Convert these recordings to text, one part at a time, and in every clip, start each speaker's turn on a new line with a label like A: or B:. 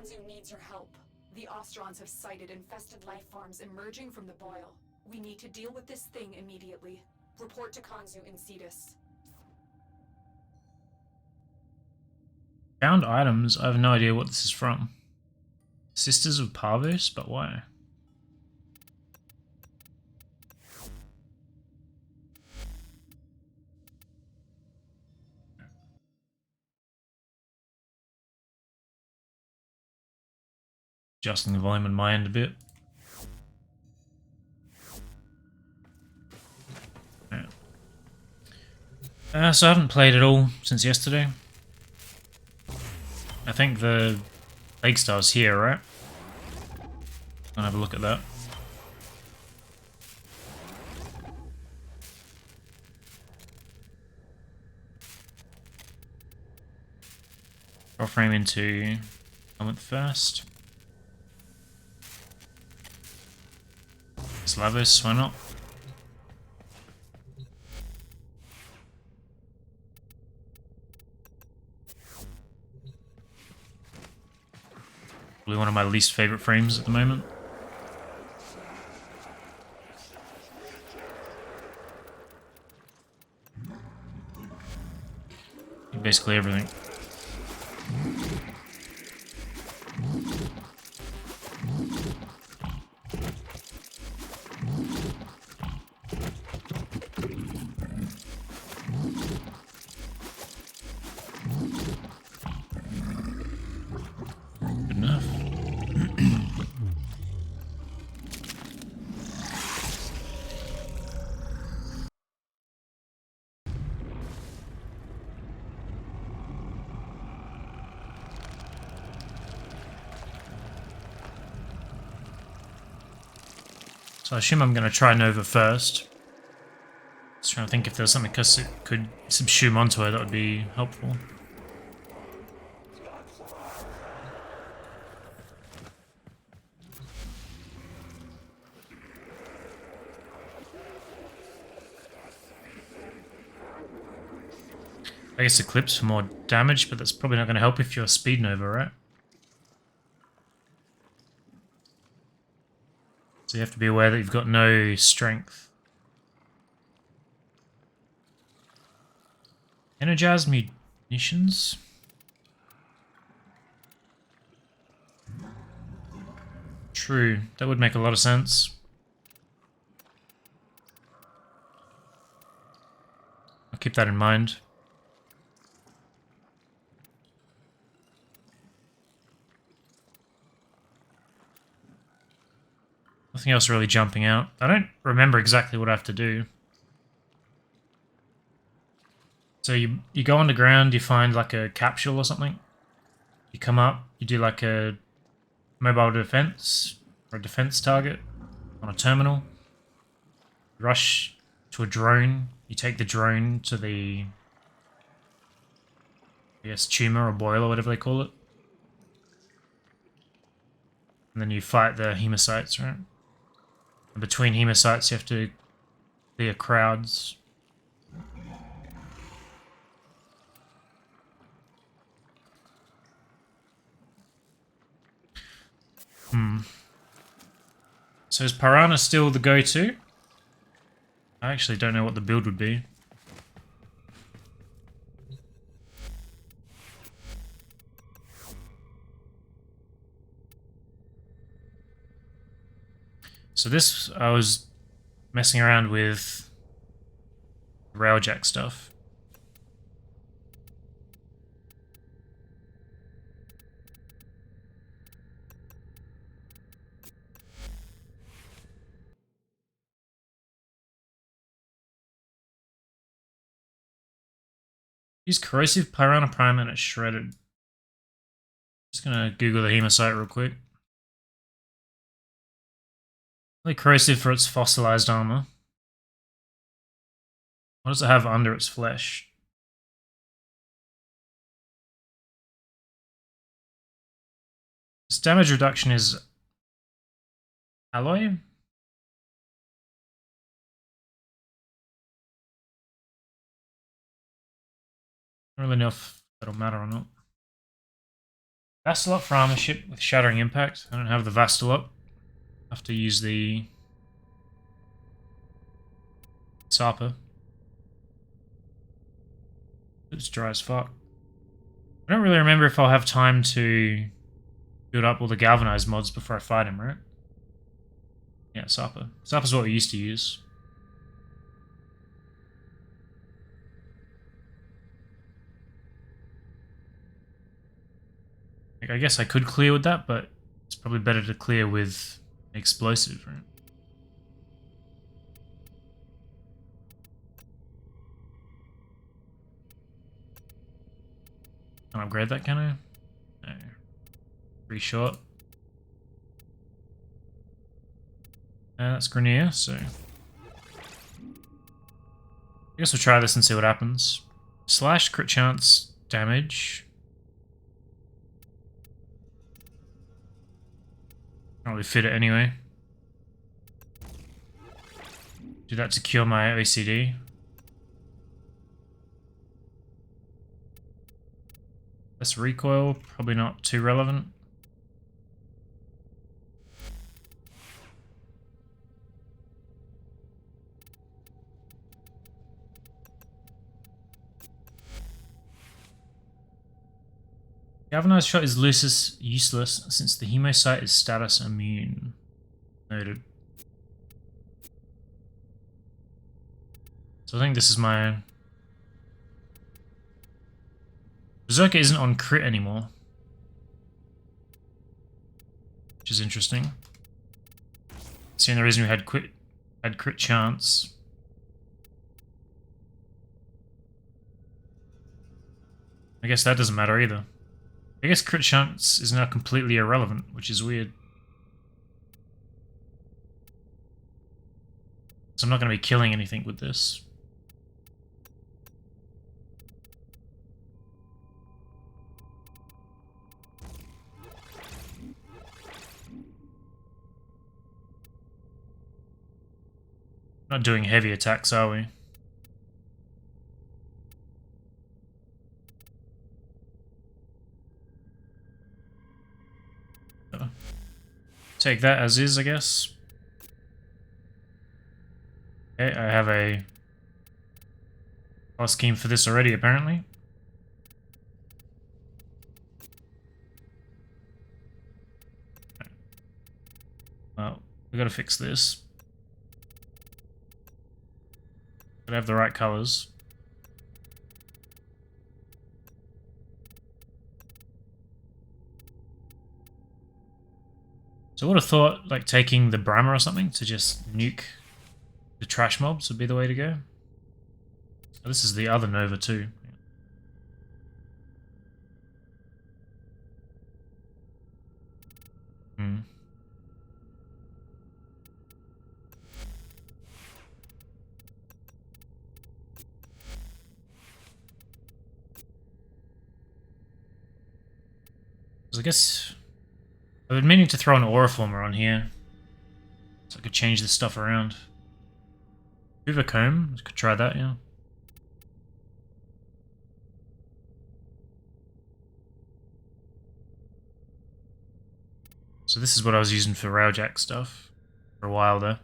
A: Kanzu needs your help. The Ostrons have sighted infested life forms emerging from the boil. We need to deal with this thing immediately. Report to Kanzu in Cetus.
B: Found items. I have no idea what this is from. Sisters of Parvus, but why? Adjusting the volume on my end a bit. So I haven't played at all since yesterday. I think the Lake Star's here, right? I'll have a look at that. Warframe into helmet first. Slavis, why not? Probably one of my least favorite frames at the moment. Basically everything. Good enough. So I assume I'm going to try Nova first. Just trying to think if there's something that could subsume onto her that would be helpful. I guess Eclipse for more damage, but that's probably not going to help if you're Speed Nova, right? So you have to be aware that you've got no strength. Energized munitions? True, that would make a lot of sense. I'll keep that in mind. Nothing else really jumping out. I don't remember exactly what I have to do. So you go underground, you find like a capsule or something. You come up, you do like a mobile defense or a defense target on a terminal. You rush to a drone. You take the drone to the, I guess, tumor or boil or whatever they call it. And then you fight the hemocytes, right? And between hemocytes, you have to clear crowds. So is Piranha still the go-to? I actually don't know what the build would be. So this, I was messing around with railjack stuff. Use corrosive Piranha Prime and it's shredded. Just gonna Google the hemocyte real quick. Really corrosive for its fossilized armor. What does it have under its flesh? Its damage reduction is alloy? I don't really know if that'll matter or not. Vastal up for armor ship with shattering impact. I don't have the Vastal up. I have to use the Sarper. It's dry as fuck. I don't really remember if I'll have time to build up all the galvanized mods before I fight him, right? Yeah, Sarper. Sarper's what we used to use. I guess I could clear with that, but it's probably better to clear with explosive, right? Can I upgrade that, can I? No. Pretty short. That's Grenier, so... I guess we'll try this and see what happens. Slash, crit chance, damage. Can't really fit it anyway. Do that to cure my OCD. Less recoil, probably not too relevant. Galvanized shot is useless since the hemosite is status immune. Noted. So I think this is my... Berserker isn't on crit anymore. Which is interesting. It's the only reason we had crit chance. I guess that doesn't matter either. I guess crit chance is now completely irrelevant, which is weird. So I'm not going to be killing anything with this. Not doing heavy attacks, are we? Take that as is, I guess. Okay, I have a color scheme for this already, apparently. Well, we gotta fix this. Gotta have the right colors. So I would have thought, like, taking the Brahma or something to just nuke the trash mobs would be the way to go. Oh, this is the other Nova too. Hmm. So I guess I've been meaning to throw an Auriformer on here, so I could change this stuff around. Hoover Comb, could try that, yeah. So this is what I was using for Railjack stuff for a while there.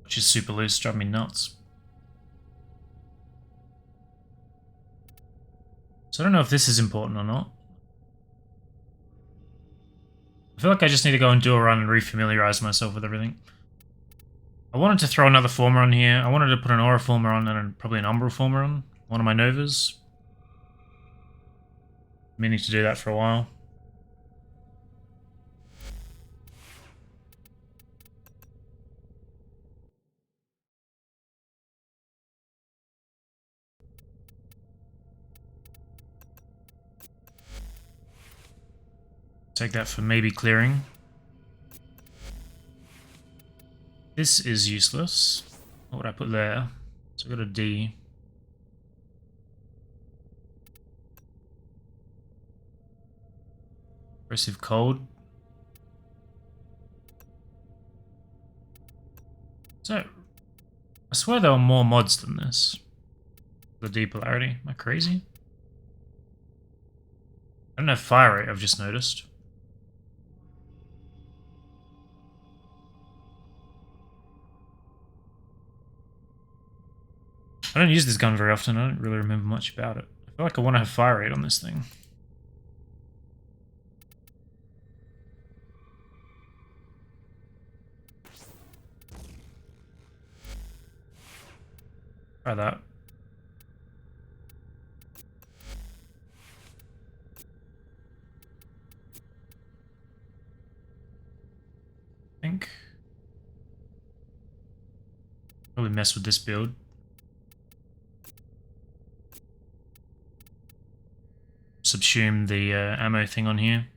B: Which is super loose, driving me nuts. So I don't know if this is important or not. I feel like I just need to go and do a run and refamiliarize myself with everything. I wanted to throw another former on here. I wanted to put an Auriformer on and probably an Umbral former on one of my Novas. Meaning to do that for a while. Take that for maybe clearing. This is useless. What would I put there? So I got a D. Aggressive cold. So, I swear there were more mods than this. The depolarity. Am I crazy? I don't have fire rate, I've just noticed. I don't use this gun very often, I don't really remember much about it. I feel like I want to have fire rate on this thing. Try that. I think. Probably mess with this build. Subsume the ammo thing on here.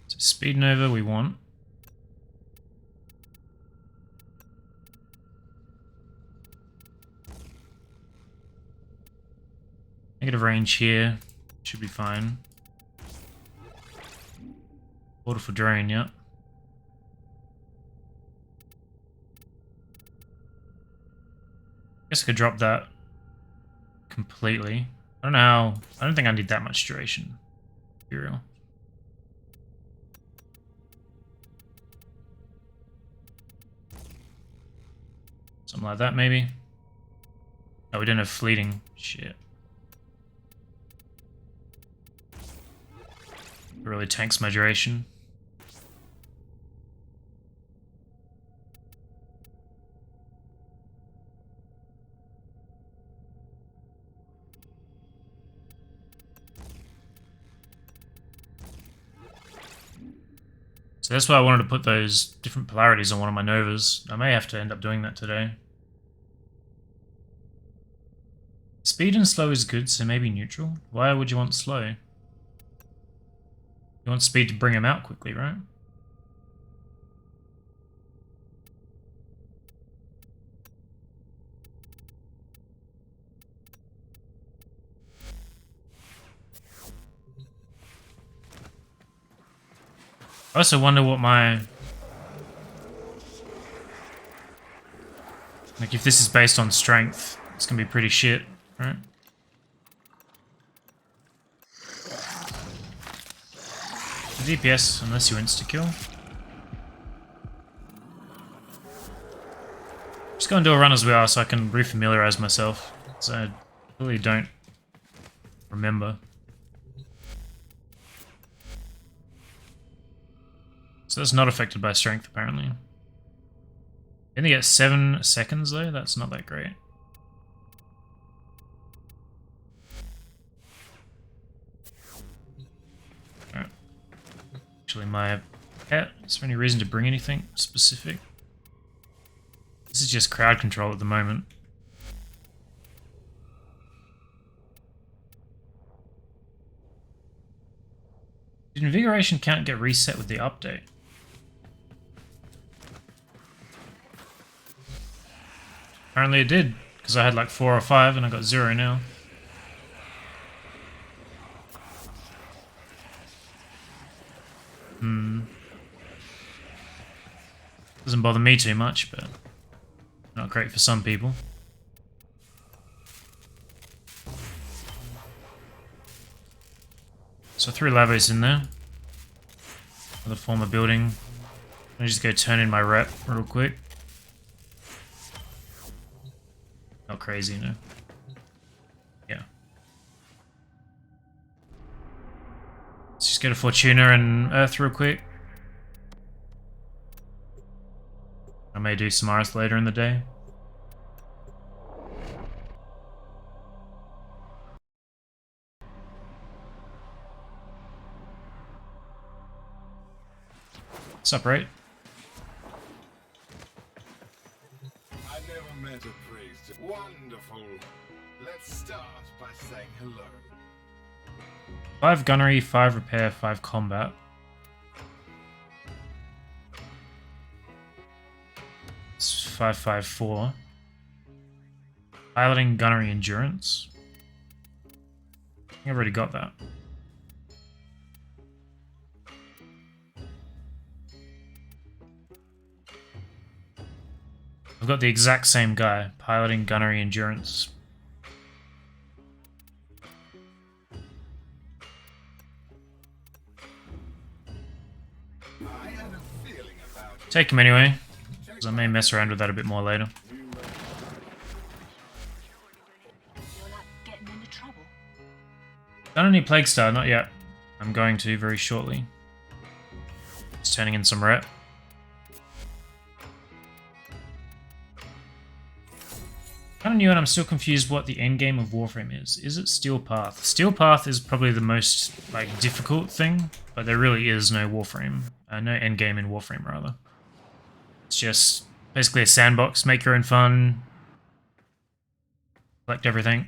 B: So Speed Nova we want. Negative range here. Should be fine. Order for drain, yeah. Guess I could drop that completely. I don't know how. I don't think I need that much duration. Be real. Something like that, maybe. Oh, we don't have fleeting. Shit. It really tanks my duration. So that's why I wanted to put those different polarities on one of my Novas. I may have to end up doing that today. Speed and slow is good, so maybe neutral. Why would you want slow? You want speed to bring him out quickly, right? I also wonder what my... Like, if this is based on strength, it's gonna be pretty shit, right? The DPS, unless you insta-kill. Just go and do a run as well so I can refamiliarize myself. So I really don't remember. So that's not affected by strength, apparently. You only get 7 seconds, though? That's not that great. Alright. Actually, my pet. Is there any reason to bring anything specific? This is just crowd control at the moment. Did invigoration count get reset with the update? Apparently it did, because I had like 4 or 5 and I got 0 now. Doesn't bother me too much, but not great for some people. So 3 lavos in there. Another form of building. Let me just go turn in my rep real quick. Not crazy, no. Yeah. Let's just get a Fortuna and Earth real quick. I may do some Earth later in the day. What's up, right?
C: I never met a priest. Wonderful. Let's start by saying hello.
B: 5 gunnery, 5 repair, 5 combat. It's 554. Piloting, gunnery, endurance. I think I've already got that. I've got the exact same guy. Piloting, gunnery, endurance. Take him anyway, because I may mess around with that a bit more later. Done any Plague Star? Not yet. I'm going to very shortly. Just turning in some rep. Kind of new, and I'm still confused what the end game of Warframe is. Is it Steel Path? Steel Path is probably the most difficult thing, but there really is no Warframe. No end game in Warframe, rather. It's just basically a sandbox. Make your own fun. Collect everything.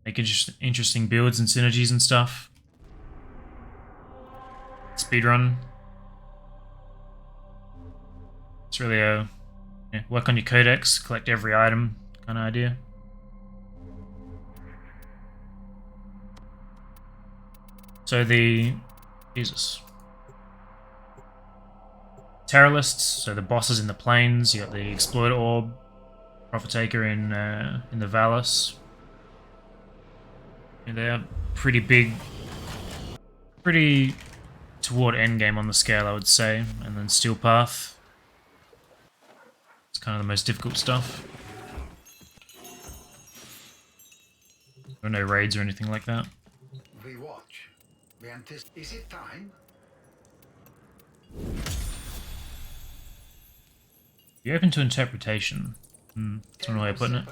B: Make interesting builds and synergies and stuff. Speedrun. It's really a work on your codex, collect every item kind of idea. So Jesus. Terrorists, so the bosses in the plains, you got the Exploiter Orb, Profitaker in the Valus. And they are pretty big, pretty toward endgame on the scale, I would say. And then Steel Path. It's kind of the most difficult stuff. There are no raids or anything like that.
D: We watch. We anticipate. Is it time?
B: Be open to interpretation. That's one way of putting it.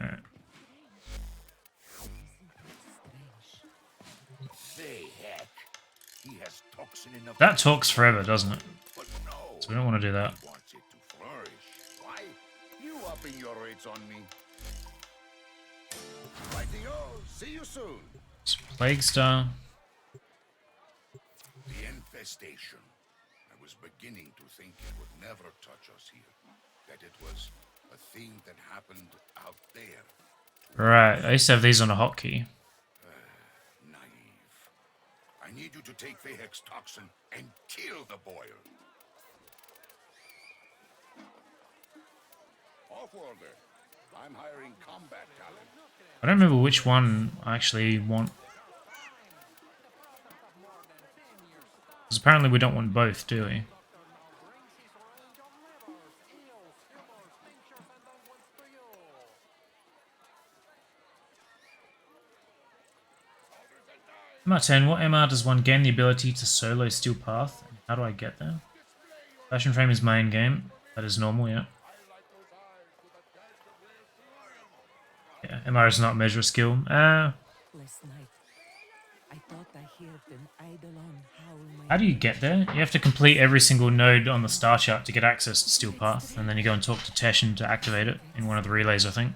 B: Alright. That talks forever, doesn't it? So we don't want to do that.
C: Why? You upping your rates on me? Righty-o. See you soon.
B: It's Plague Star.
C: The Infestation. I was beginning to think it would never touch us here. That it was a thing that happened out there.
B: Right, I used to have these on a hotkey.
C: Naive. I need you to take Vahek's toxin and kill the boil. Off-worlder. I'm hiring combat talent.
B: I don't remember which one I actually want. Because apparently we don't want both, do we? MR10, what MR does one gain the ability to solo Steel Path? And how do I get there? Fashion Frame is my in-game. That is normal, yeah. Yeah, MR is not measure skill.
E: Last night, I thought I heard an eidolon howl my
B: How do you get there? You have to complete every single node on the star chart to get access to Steel Path, and then you go and talk to Teshin to activate it in one of the relays, I think.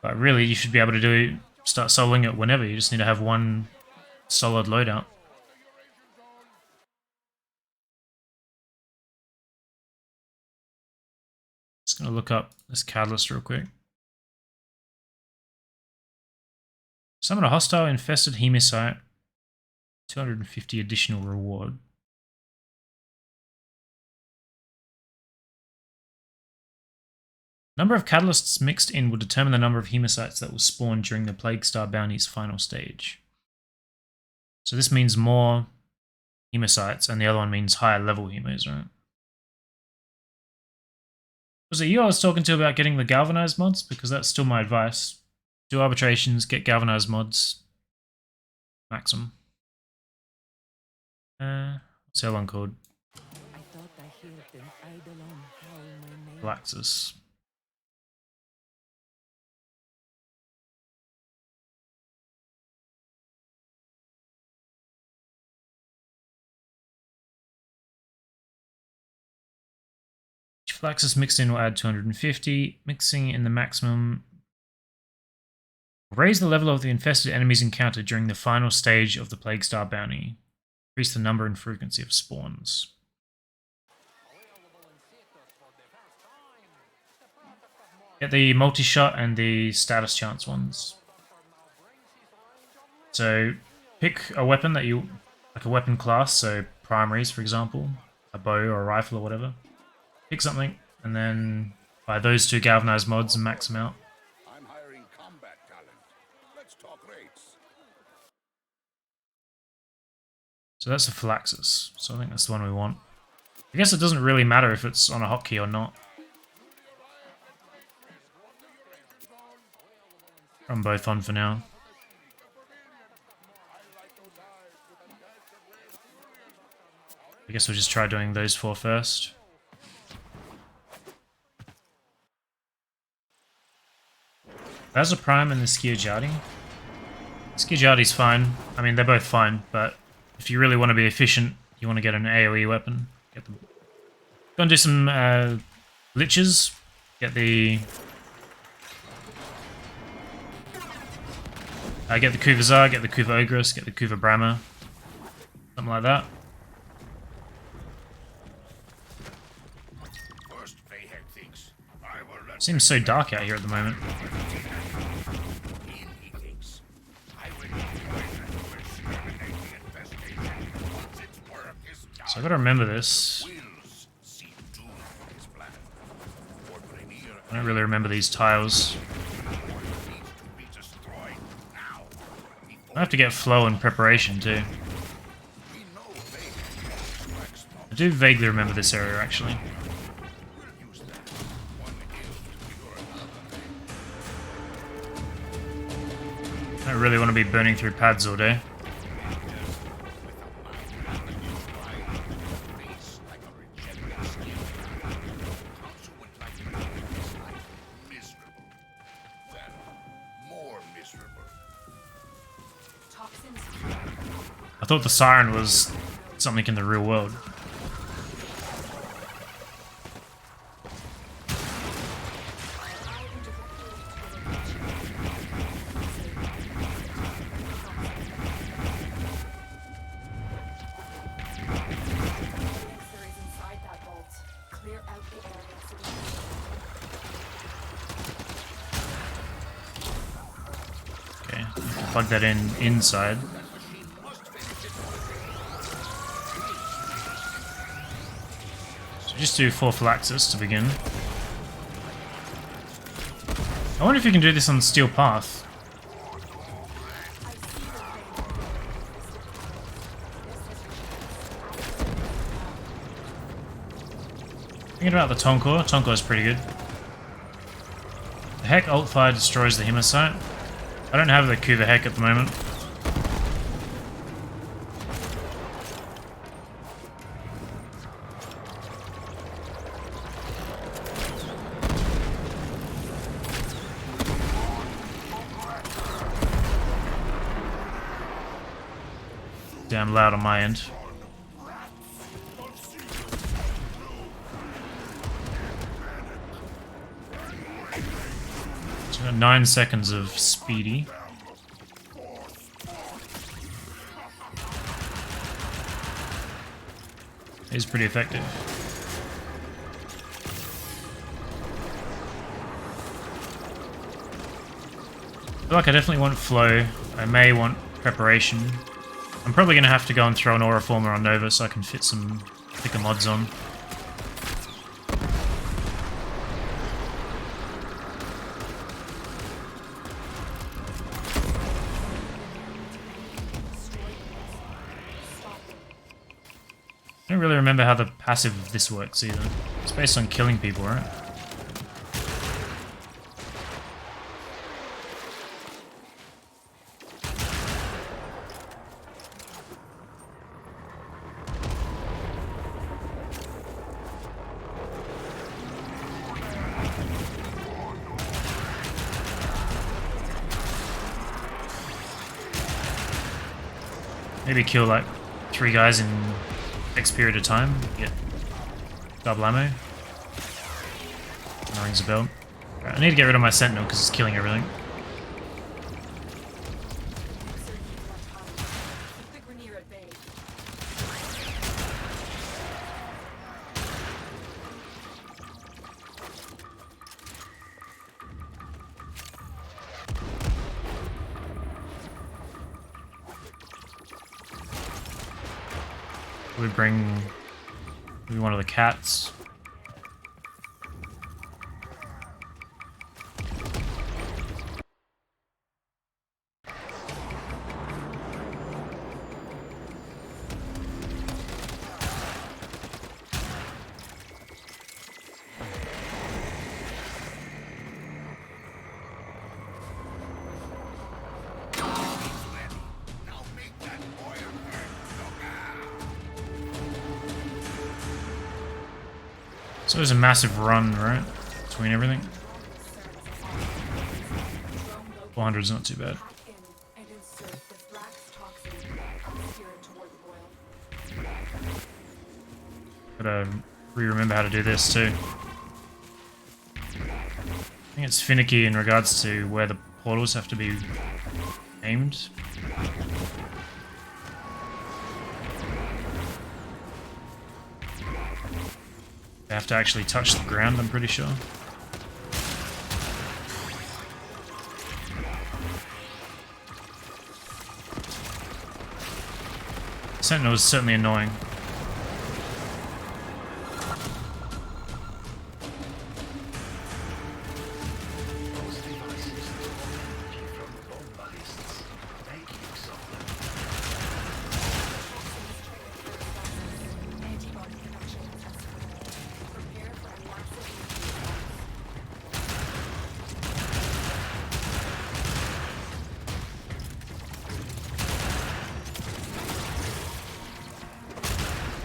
B: But really, you should be able to start soloing it whenever. You just need to have one solid loadout. Just gonna look up this catalyst real quick. Summon a hostile infested hemocyte. 250 additional reward. Number of catalysts mixed in will determine the number of hemocytes that will spawn during the Plague Star Bounty's final stage. So this means more hemocytes, and the other one means higher level hemos, right? Was it you I was talking to about getting the galvanized mods? Because that's still my advice. Do arbitrations, get galvanized mods. Maximum. What's the other one called?
E: I thought I heard an eidolon howl my name.
B: Laxus. Flaxus mixed in will add 250. Mixing in the maximum raise the level of the infested enemies encountered during the final stage of the Plague Star bounty. Increase the number and frequency of spawns. Get the multi-shot and the status chance ones. So pick a weapon that you, like a weapon class, so primaries for example, a bow or a rifle or whatever. Pick something and then buy those 2 galvanized mods and max them out.
C: I'm hiring combat talent. Let's talk rates.
B: So that's a Flaxus, so I think that's the one we want. I guess it doesn't really matter if it's on a hotkey or not. I'm both on for now. I guess we'll just try doing those 4 first. There's a Prime and the Skiajati. Skiajati's fine. I mean, they're both fine, but if you really want to be efficient, you want to get an AoE weapon. Get them. Go and do some liches. Get the get the Kuvazar, get the Kuva Ogress, get the Kuva Brahma. Something like that. Seems so dark out here at the moment. So I gotta remember this. I don't really remember these tiles. I have to get flow and preparation too. I do vaguely remember this area actually. I don't really want to be burning through pads all day. I thought the siren was something in the real world. Okay, plug that in inside. Just do 4 Flaxus to begin. I wonder if you can do this on the Steel Path. Thinking about the Tonkor. Tonkor is pretty good. The Heck Alt Fire destroys the Himosite. I don't have the Kuva Heck at the moment. Damn loud on my end. So 9 seconds of speedy. It's pretty effective. I feel like I definitely want flow. I may want preparation. I'm probably going to have to go and throw an Aura Former on Nova so I can fit some thicker mods on. I don't really remember how the passive of this works either. It's based on killing people, right? Maybe kill like 3 guys in X period of time, get double ammo. That rings a bell. Right, I need to get rid of my sentinel because it's killing everything.
A: Keep the Grineer at bay.
B: We bring maybe one of the cats.
C: Now make that boy hurt.
B: So there's a massive run, right? Between everything. 400 is not too bad.
A: Hack in and insert the Thrax toxin and steer it toward the boil.
B: Gotta re-remember how to do this too. I think it's finicky in regards to where the portals have to be aimed. They have to actually touch the ground, I'm pretty sure. Sentinel is certainly annoying.
D: Those devices draw energy from the bomb ballists. Make use of them.
A: Antibody production successful. Prepare for a massive response.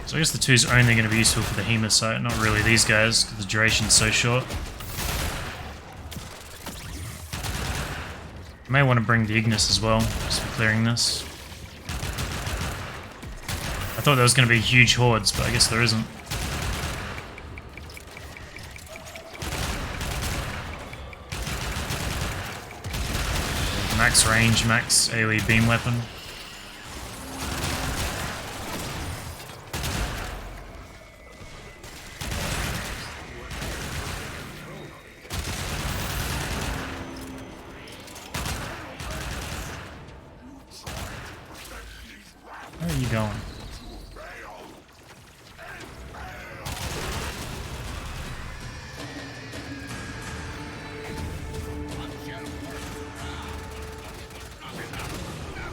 B: So I guess the 2 is only going to be useful for the Hematite, not really these guys, because the duration's so short. I may want to bring the Ignis as well, just for clearing this. I thought there was going to be huge hordes, but I guess there isn't. Max range, max AoE beam weapon. Where are you going?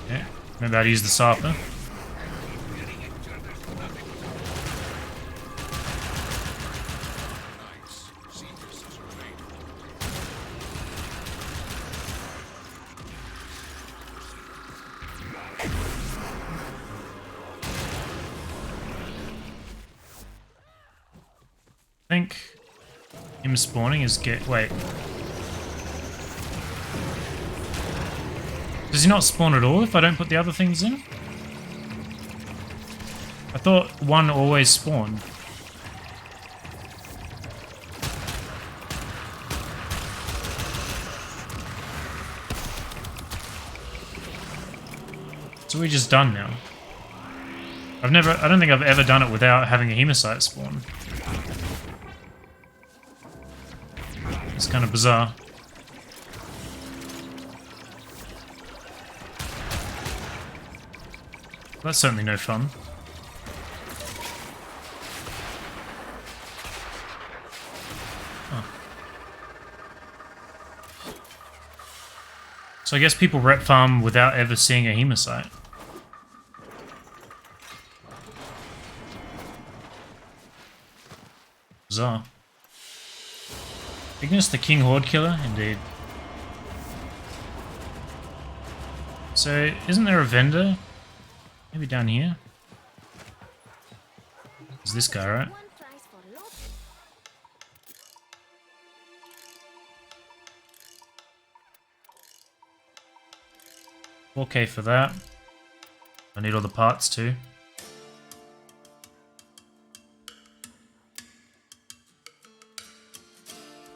B: Yeah, maybe I'd use the softener.
C: Nice. See, this is great.
B: I think him spawning is wait. Does he not spawn at all if I don't put the other things in? I thought one always spawned. So we just done now. I don't think I've ever done it without having a Hematite spawn. It's kind of bizarre. That's certainly no fun. Oh. So I guess people rep farm without ever seeing a Hematite. Bizarre. Ignis the King Horde Killer, indeed. So, isn't there a vendor? Maybe down here? It's this guy, right? 4K for that. I need all the parts too.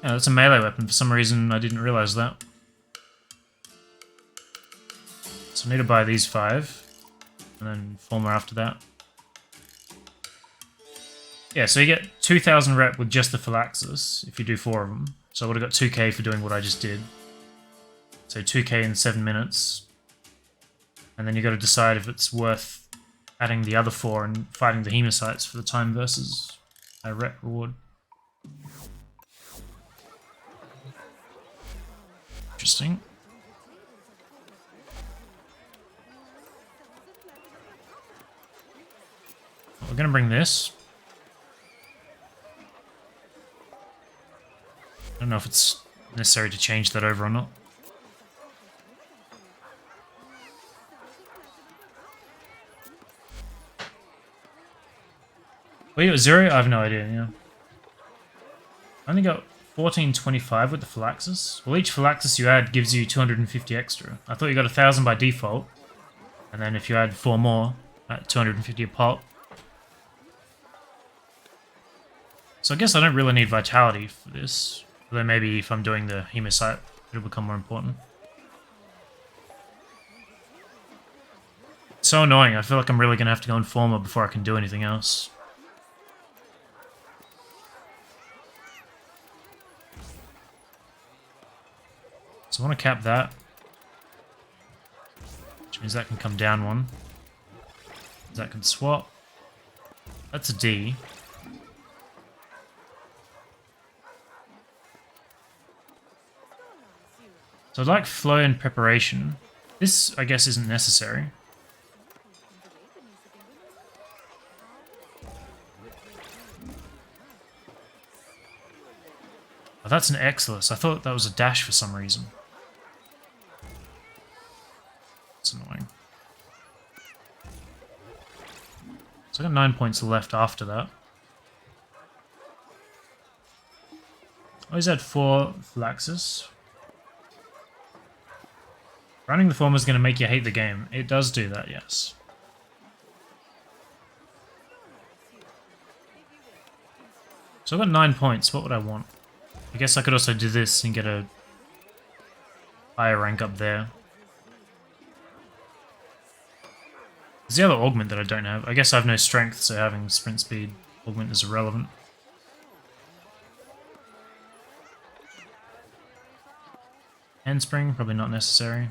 B: Yeah, that's a melee weapon. For some reason, I didn't realize that. So I need to buy these 5. And then 4 more after that. Yeah, so you get 2,000 rep with just the Phylaxis, if you do 4 of them. So I would have got 2k for doing what I just did. So 2k in 7 minutes. And then you got to decide if it's worth adding the other 4 and fighting the Hemocytes for the time versus a rep reward. Interesting. Well, we're going to bring this. I don't know if it's necessary to change that over or not. Were you at 0? I have no idea, yeah. I only got 1425 with the Phylaxis. Well, each Phylaxis you add gives you 250 extra. I thought you got 1,000 by default. And then if you add 4 more, at 250 a pop. So I guess I don't really need Vitality for this. Although maybe if I'm doing the Hemocyte, it'll become more important. It's so annoying. I feel like I'm really going to have to go Informer before I can do anything else. So I want to cap that. Which means that can come down 1. That can swap. That's a D. So I'd like flow and preparation. This, I guess, isn't necessary. Oh, that's an Exilus. I thought that was a dash for some reason. That's annoying. So I got 9 points left after that. Oh, he's had 4 Phylaxis. Running the form is going to make you hate the game. It does do that, yes. So I've got 9 points. What would I want? I guess I could also do this and get a higher rank up there. There's the other augment that I don't have. I guess I have no strength, so having sprint speed augment is irrelevant. Handspring, probably not necessary.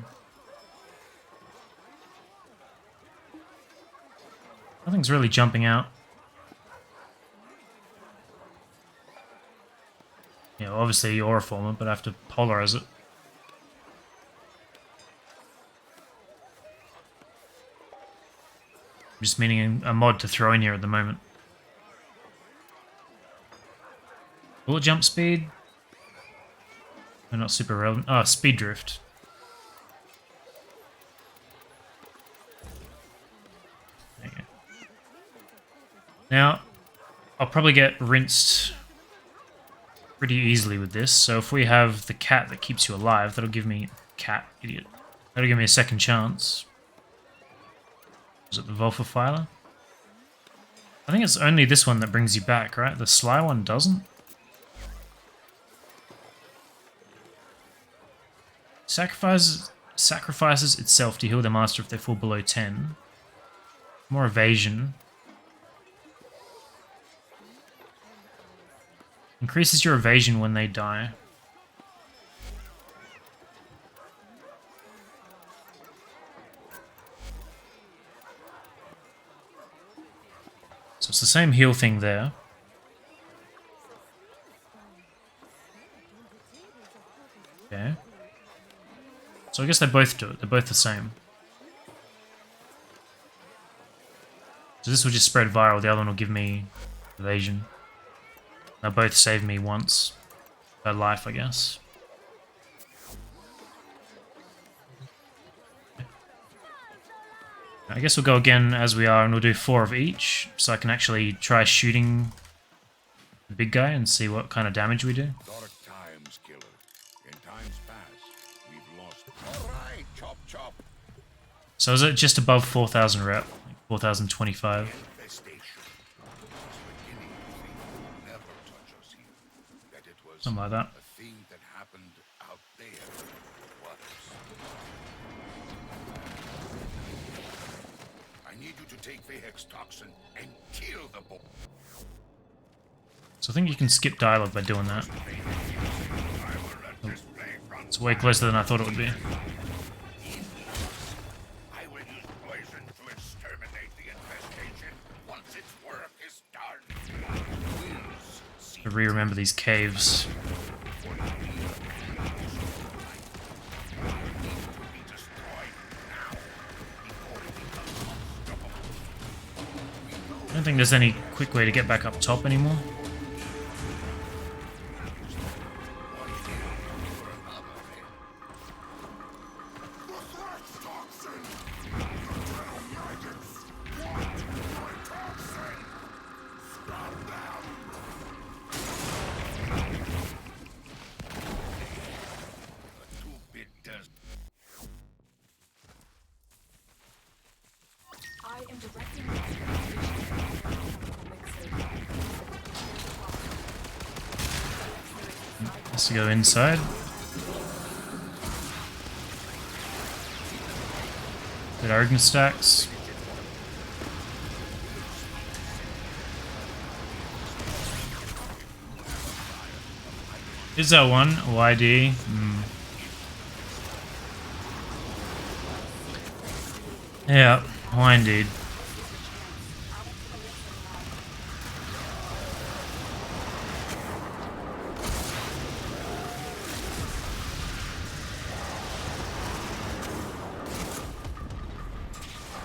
B: Nothing's really jumping out. Yeah, obviously Aura Former, but I have to polarize it. I'm just meaning a mod to throw in here at the moment. Bullet jump speed? They're not super relevant. Oh, speed drift. There you go. Now, I'll probably get rinsed pretty easily with this. So if we have the cat that keeps you alive, that'll give me... Cat, idiot. That'll give me a second chance. Is it the Wolfifiler? I think it's only this one that brings you back, right? The Sly one doesn't? Sacrifices itself to heal their master if they fall below 10. More evasion. Increases your evasion when they die. So it's the same heal thing there. Okay. So I guess they both do it. They're both the same. So this will just spread viral. The other one will give me evasion. They'll both save me once per life, I guess. I guess we'll go again as we are, and we'll do 4 of each, so I can actually try shooting the big guy and see what kind of damage we do.
C: Dark times, killer. In times past, we've lost. All right, chop chop.
B: So is it just above 4,000 rep? Like 4,025?
C: Infestation. I was beginning to think it would never touch us here. That it was
B: Something like that.
C: a take the hex toxin and kill the boy.
B: So I think you can skip dialogue by doing that.
C: I will let this plague run.
B: It's way closer than I thought it would be.
C: I will use poison to exterminate the infestation once its work is done. Winds seem
B: To re-remember these caves.
C: for the real need to be destroyed now before it becomes unstoppable.
B: I don't think there's any quick way to get back up top anymore.
A: I am directing the Infestation.
B: Has to go inside. Good Argon stacks. Is that one? YD? Yeah, why indeed.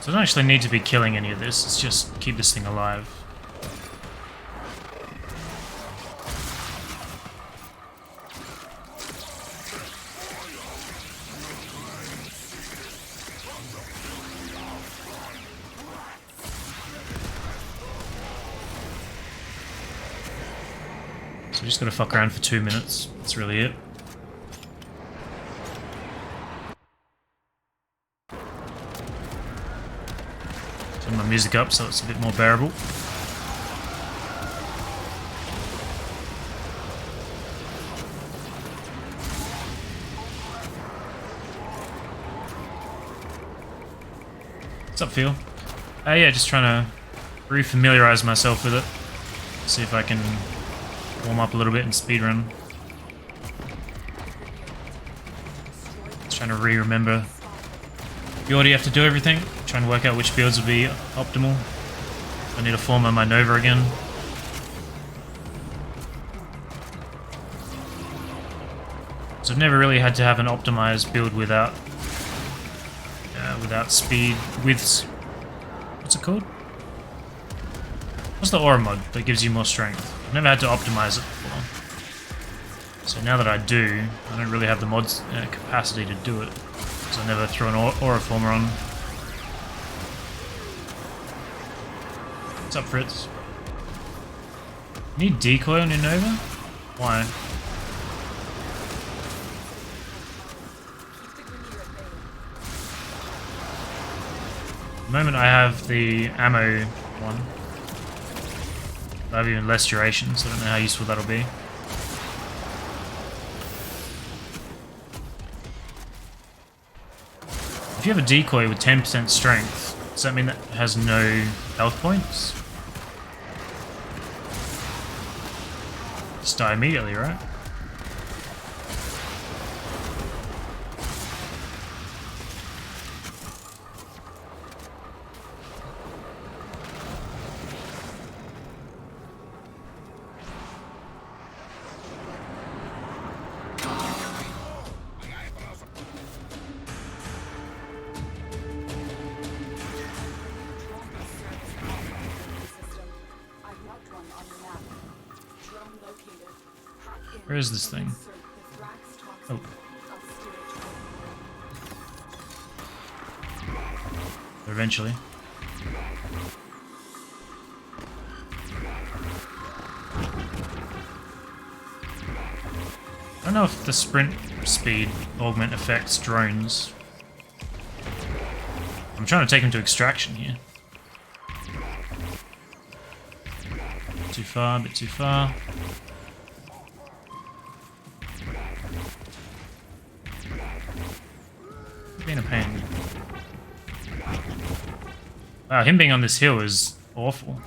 B: So I don't actually need to be killing any of this, it's just keep this thing alive. So just gotta fuck around for 2 minutes, that's really it. Turn my music up so it's a bit more bearable. What's up, Phil? Yeah, just trying to re-familiarize myself with it. See if I can warm up a little bit and speedrun. Just trying to re-remember the order you have to do everything. Trying to work out which builds will be optimal. I need to form my Nova again. So I've never really had to have an optimized build without speed with what's it called? What's the aura mod that gives you more strength? I've never had to optimize it before. So now that I do, I don't really have the mod's capacity to do it. Because I never threw an aura former on. What's up, Fritz? Need decoy on your Nova? Why? At the moment I have the ammo one. I have even less duration, so I don't know how useful that'll be. If you have a decoy with 10% strength, does that mean that it has no health points? Just die immediately, right? Where is this thing? Oh. Eventually. I don't know if the sprint speed augment affects drones. I'm trying to take him to extraction here. Too far, a bit too far. Being a pain. Wow, him being on this hill is awful.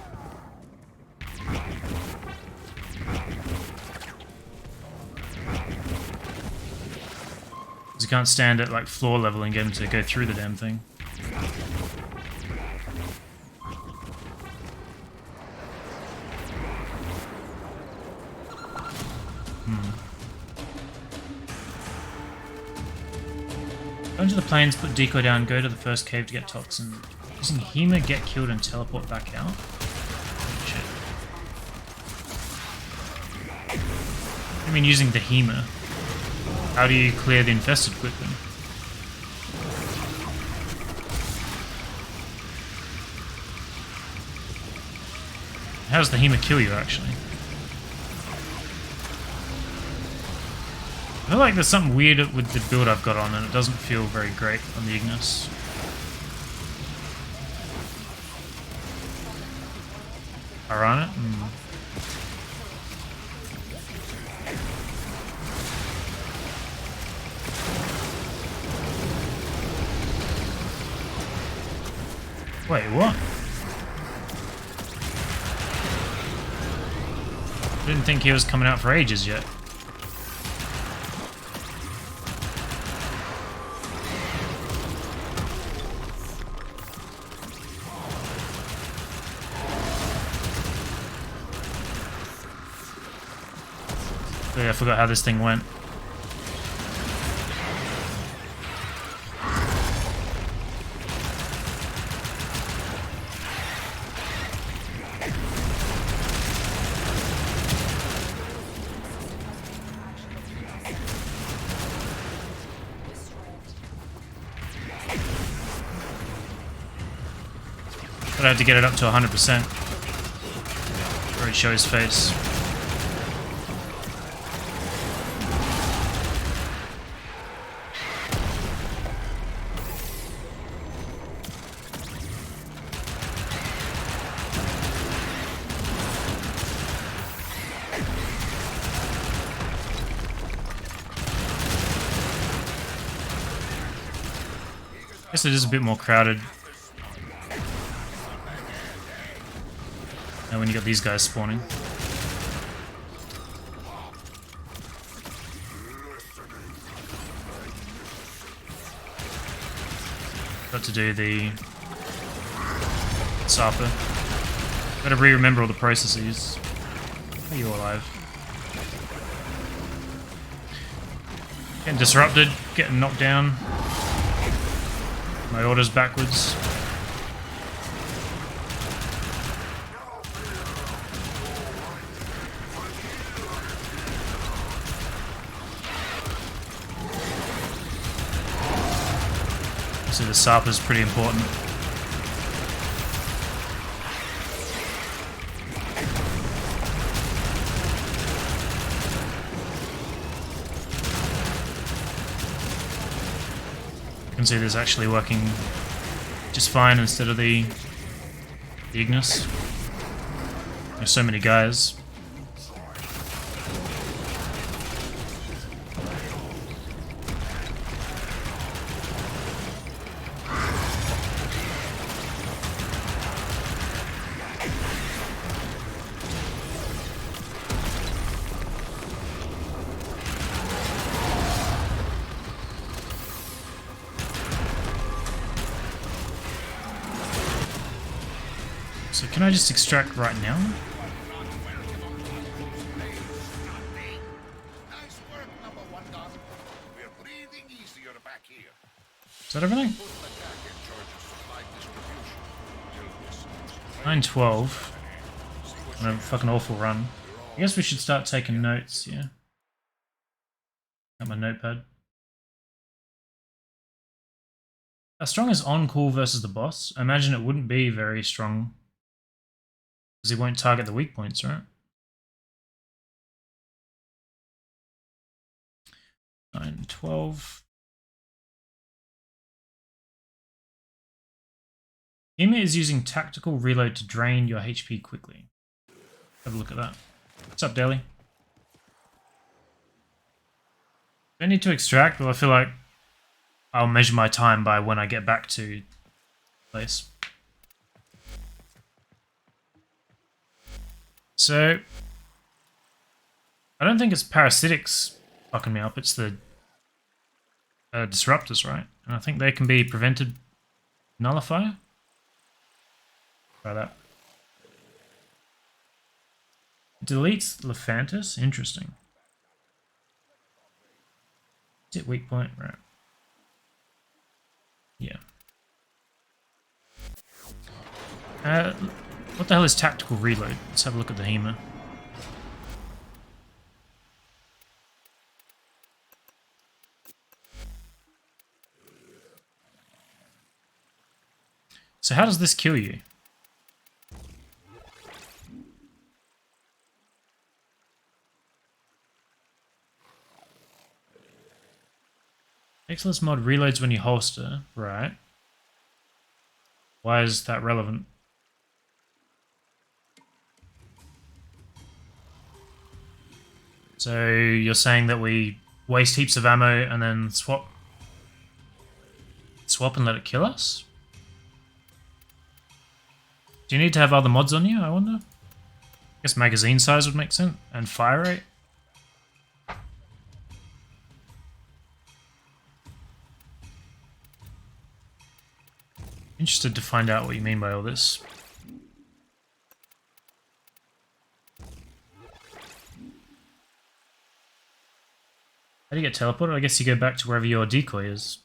B: Because you can't stand at like floor level and get him to go through the damn thing. Go into the plains, put decoy down, go to the first cave to get toxin. Using Hema, get killed and teleport back out. Shit. I mean using the Hema. How do you clear the infested quickly? How does the Hema kill you actually? I feel like there's something weird with the build I've got on and it doesn't feel very great on the Ignis. Arana? Wait, what? I didn't think he was coming out for ages yet. Yeah, I forgot how this thing went. But I had to get it up to 100%. Where it shows face. I guess it is a bit more crowded. And when you got these guys spawning. Got to do the Sapa. Gotta re-remember all the processes. Are you alive? Getting disrupted, getting knocked down. My order's backwards. So the Sapa is pretty important. You can see this actually working just fine instead of the Ignis. There's so many guys. So can I just extract right now?
C: Nice work, number one done. We're breathing easier back here.
B: Is that everything?
C: Put the attack in charge of supply distribution. Till this
B: 912. On a fucking awful run. I guess we should start taking notes, yeah. Got my notepad. How strong is on-call versus the boss? I imagine it wouldn't be very strong. Because he won't target the weak points, right? 912. Hema is using tactical reload to drain your HP quickly. Have a look at that. What's up, Daily? Do I need to extract? Well, I feel like I'll measure my time by when I get back to place. So I don't think it's parasitics fucking me up. It's the disruptors, right? And I think they can be prevented. Nullifier. Try that. Deletes Lephantis. Interesting. Is it weak point? Right. Yeah. What the hell is tactical reload? Let's have a look at the HEMA. So how does this kill you? Excellence mod reloads when you holster. Right. Why is that relevant? So you're saying that we waste heaps of ammo and then swap and let it kill us? Do you need to have other mods on you, I wonder? I guess magazine size would make sense. And fire rate? Interested to find out what you mean by all this. How do you get teleported? I guess you go back to wherever your decoy is.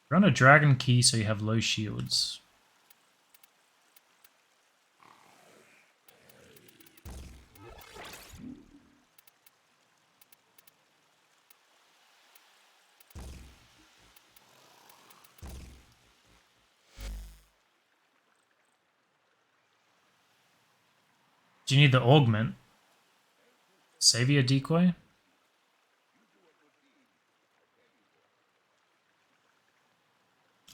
B: Run a dragon key so you have low shields. Do you need the augment? Savior decoy?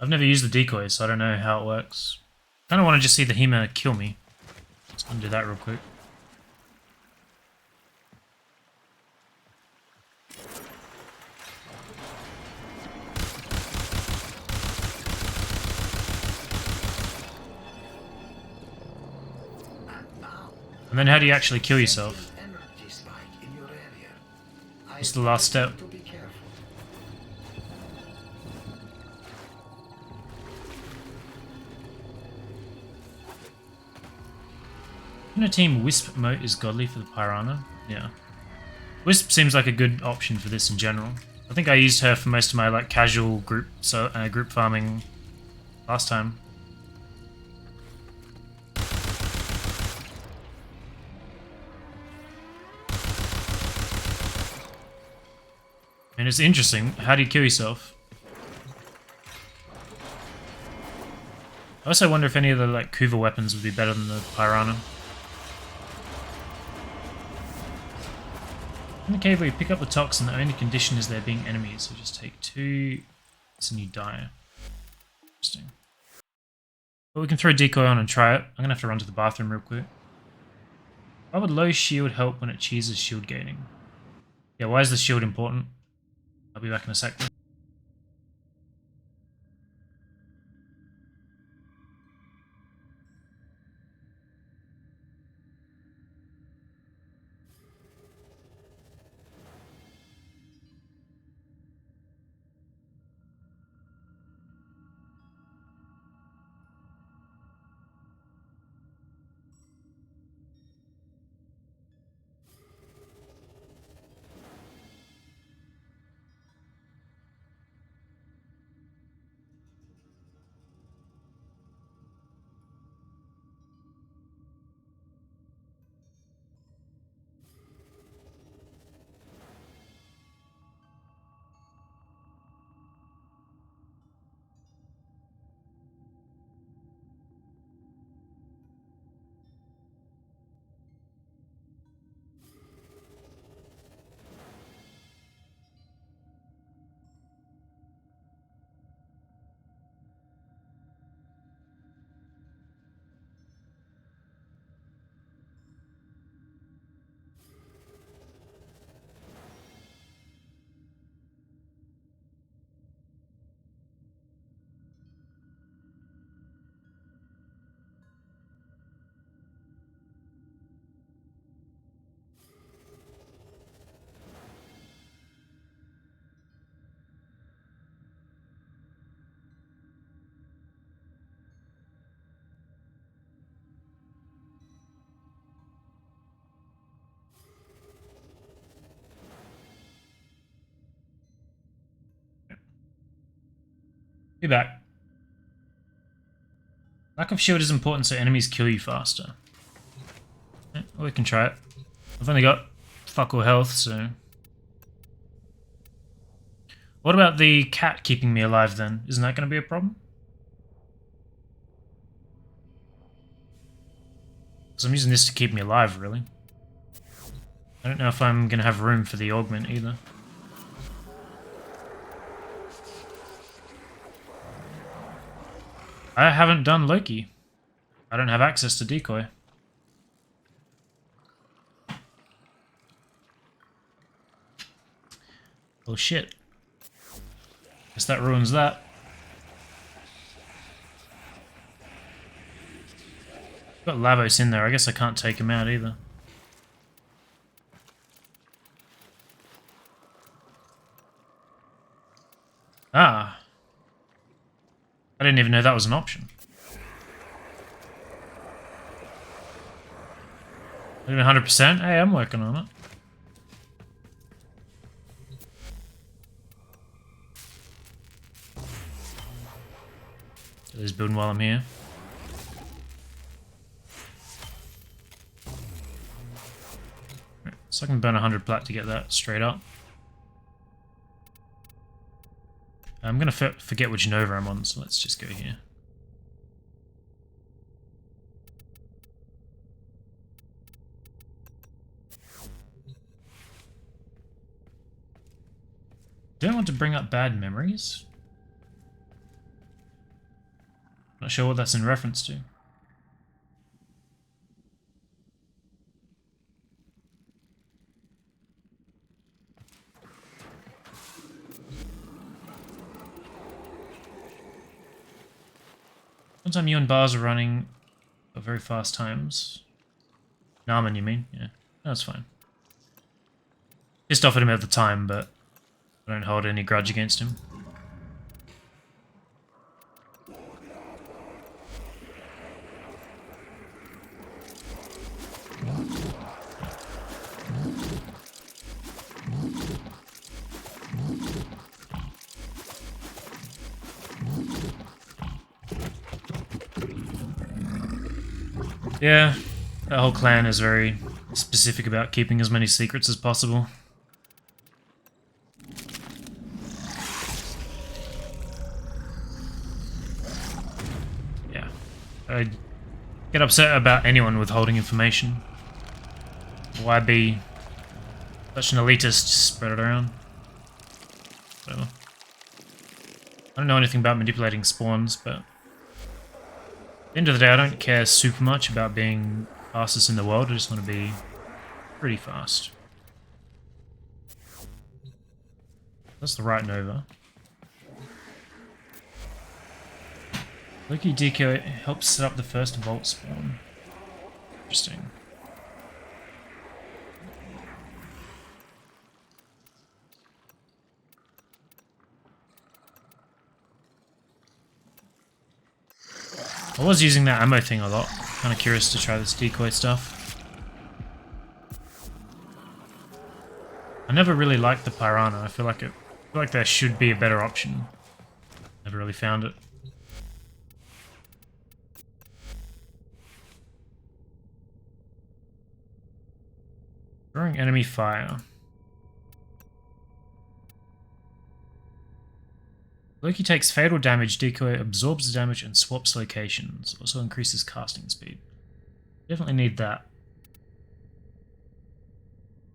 B: I've never used the decoy, so I don't know how it works. I kind of want to just see the HEMA kill me. Just gonna do that real quick. And then how do you actually kill yourself? What's the last step? In a team, Wisp moat is godly for the Piranha. Yeah. Wisp seems like a good option for this in general. I think I used her for most of my like casual group farming last time. And it's interesting. How do you kill yourself? I also wonder if any of the like Kuva weapons would be better than the Piranha. In the cave where you pick up the toxin, the only condition is there being enemies, so just take 2 and you die. Interesting. But we can throw decoy on and try it. I'm gonna have to run to the bathroom real quick. Why would low shield help when it cheeses shield gaining? Yeah, why is the shield important? I'll be back in a sec. Be back. Lack of shield is important so enemies kill you faster. Yeah, we can try it. I've only got fuck all health, so... What about the cat keeping me alive then? Isn't that going to be a problem? Because I'm using this to keep me alive, really. I don't know if I'm going to have room for the augment either. I haven't done Loki. I don't have access to decoy. Oh shit. Guess that ruins that. Got Lavos in there. I guess I can't take him out either. Ah. I didn't even know that was an option. Not even 100%? Hey, I'm working on it. Get this building while I'm here. So I can burn 100 plat to get that straight up. I'm going to forget which Nova I'm on, so let's just go here. Don't want to bring up bad memories. Not sure what that's in reference to. One time you and Bars are running at very fast times. Naaman, you mean? Yeah, that's fine. Pissed off at him at the time, but I don't hold any grudge against him. Yeah, that whole clan is very specific about keeping as many secrets as possible. Yeah, I get upset about anyone withholding information. Why be such an elitist? Just spread it around. Whatever. I don't know anything about manipulating spawns, but at the end of the day, I don't care super much about being fastest in the world. I just want to be pretty fast. That's the right Nova. Loki Deco helps set up the first vault spawn. Interesting. I was using that ammo thing a lot. Kind of curious to try this decoy stuff. I never really liked the Piranha. I feel like there should be a better option. Never really found it. Throwing enemy fire. Loki takes fatal damage, decoy absorbs the damage and swaps locations. Also increases casting speed. Definitely need that.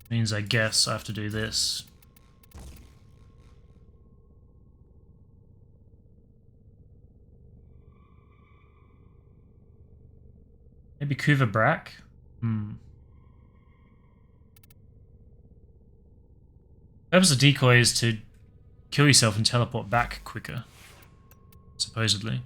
B: Means I guess I have to do this. Maybe Kuva Brack? Purpose of decoy is to kill yourself and teleport back quicker, supposedly.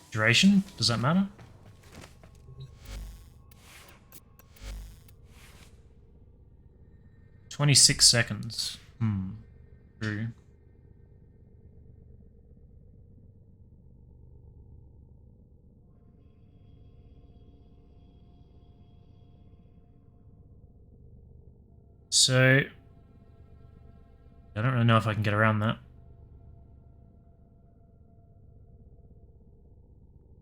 B: Duration? Does that matter? "26 seconds. True. So I don't really know if I can get around that.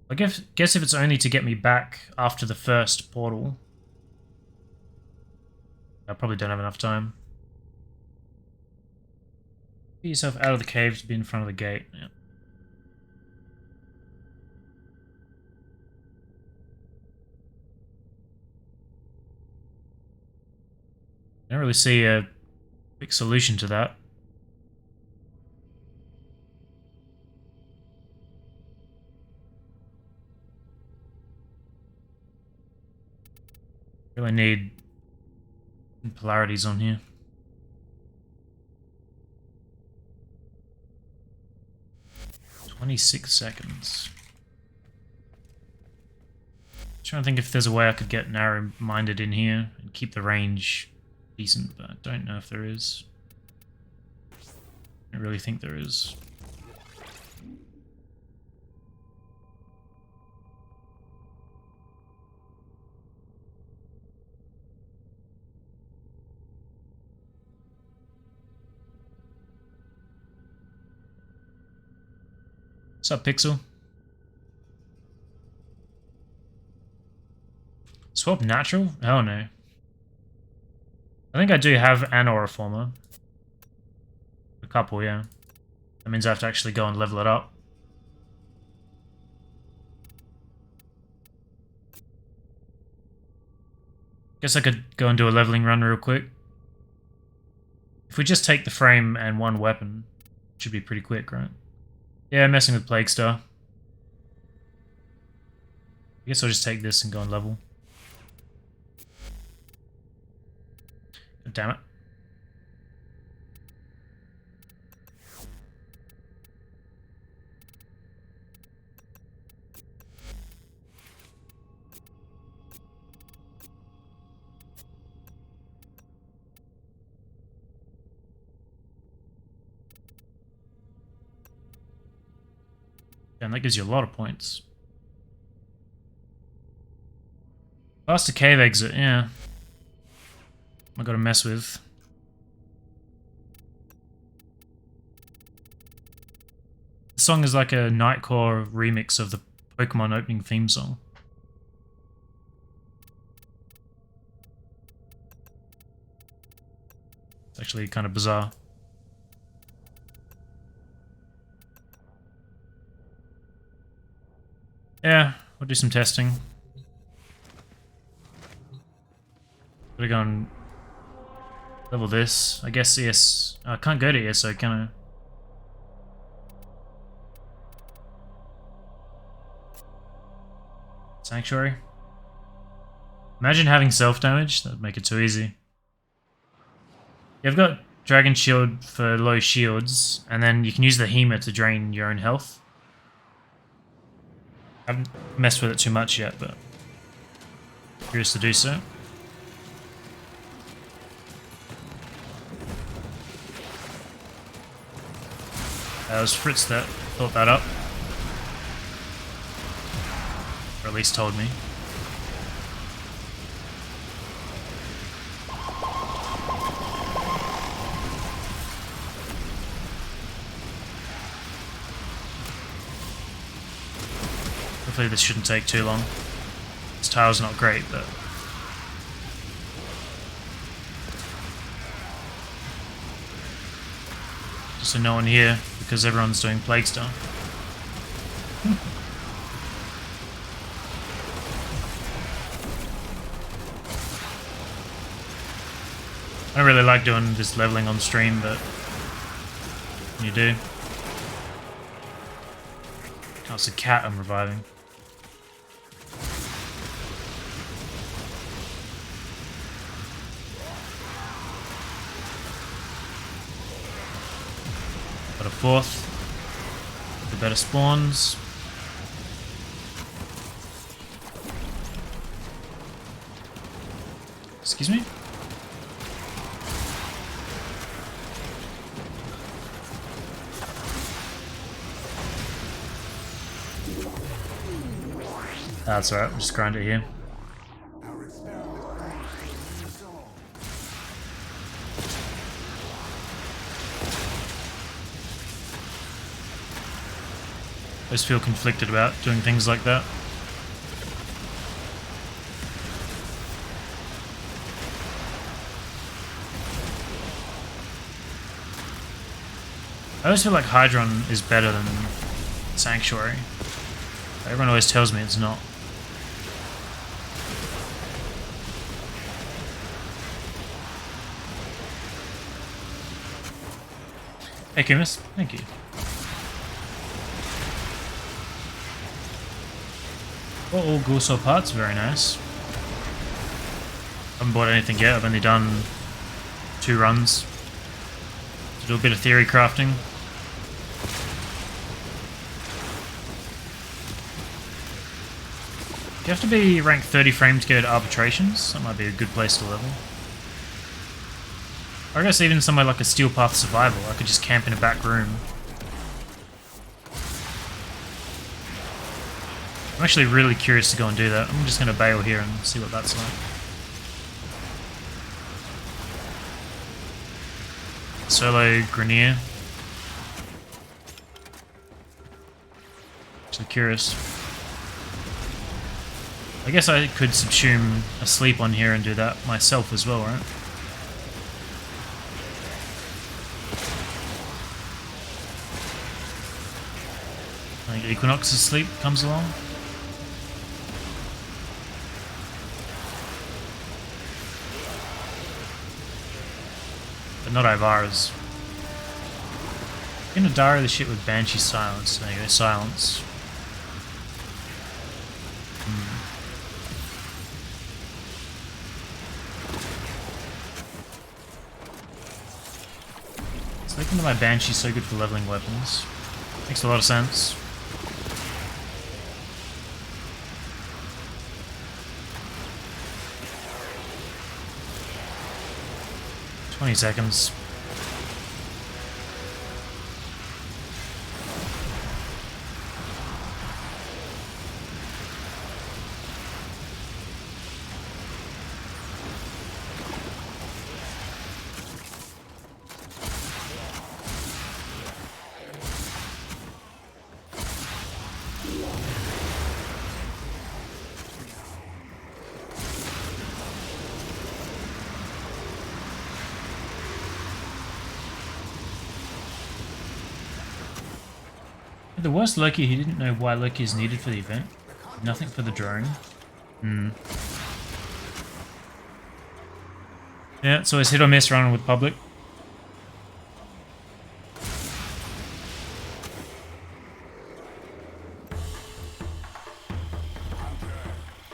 B: I guess if it's only to get me back after the first portal, I probably don't have enough time. Get yourself out of the cave to be in front of the gate. Yeah. I don't really see a quick solution to that. Really need polarities on here. "26 seconds. Trying to think if there's a way I could get narrow-minded in here and keep the range decent, but I don't know if there is. I don't really think there is. What's up, Pixel? Swap natural? Oh no. I think I do have an aura former. A couple, yeah. That means I have to actually go and level it up. Guess I could go and do a leveling run real quick. If we just take the frame and one weapon, it should be pretty quick, right? Yeah, messing with Plague Star. I guess I'll just take this and go and level. God damn it. Damn, that gives you a lot of points. Faster cave exit, yeah. I gotta mess with. The song is like a Nightcore remix of the Pokemon opening theme song. It's actually kind of bizarre. Yeah, we'll do some testing. Gotta go and level this. I guess ES... I can't go to ESO, can I? Sanctuary. Imagine having self-damage. That'd make it too easy. You've got Dragon Shield for low shields, and then you can use the Hema to drain your own health. I haven't messed with it too much yet, but curious to do so. That was Fritz that thought that up. Or at least told me. Hopefully this shouldn't take too long. This tile's not great, but... just so no one here, because everyone's doing Plague Star. I don't really like doing this leveling on stream, but you do. Oh, it's a cat I'm reviving. Got a fourth. The better spawns. Excuse me? That's alright, just grind it here. I just feel conflicted about doing things like that. I always feel like Hydron is better than Sanctuary. Everyone always tells me it's not. Hey Kumis, thank you. Oh, all Ghoulsaw parts, very nice. Haven't bought anything yet, I've only done 2 runs. To do a bit of theory crafting. Do you have to be rank 30 frame to go to arbitrations? That might be a good place to level. I guess even somewhere like a Steel Path Survival, I could just camp in a back room. I'm actually really curious to go and do that. I'm just going to bail here and see what that's like. Solo Grenier. Actually curious. I guess I could subsume a sleep on here and do that myself as well, right? I think Equinox's sleep comes along. But not Ivara's. I'm gonna Dara the shit with Banshee Silence. There you go, Silence. Looking at my Banshee's so good for leveling weapons. Makes a lot of sense. "20 seconds. The worst Loki, he didn't know why Loki is needed for the event. Nothing for the drone. Yeah, it's always hit or miss running with public.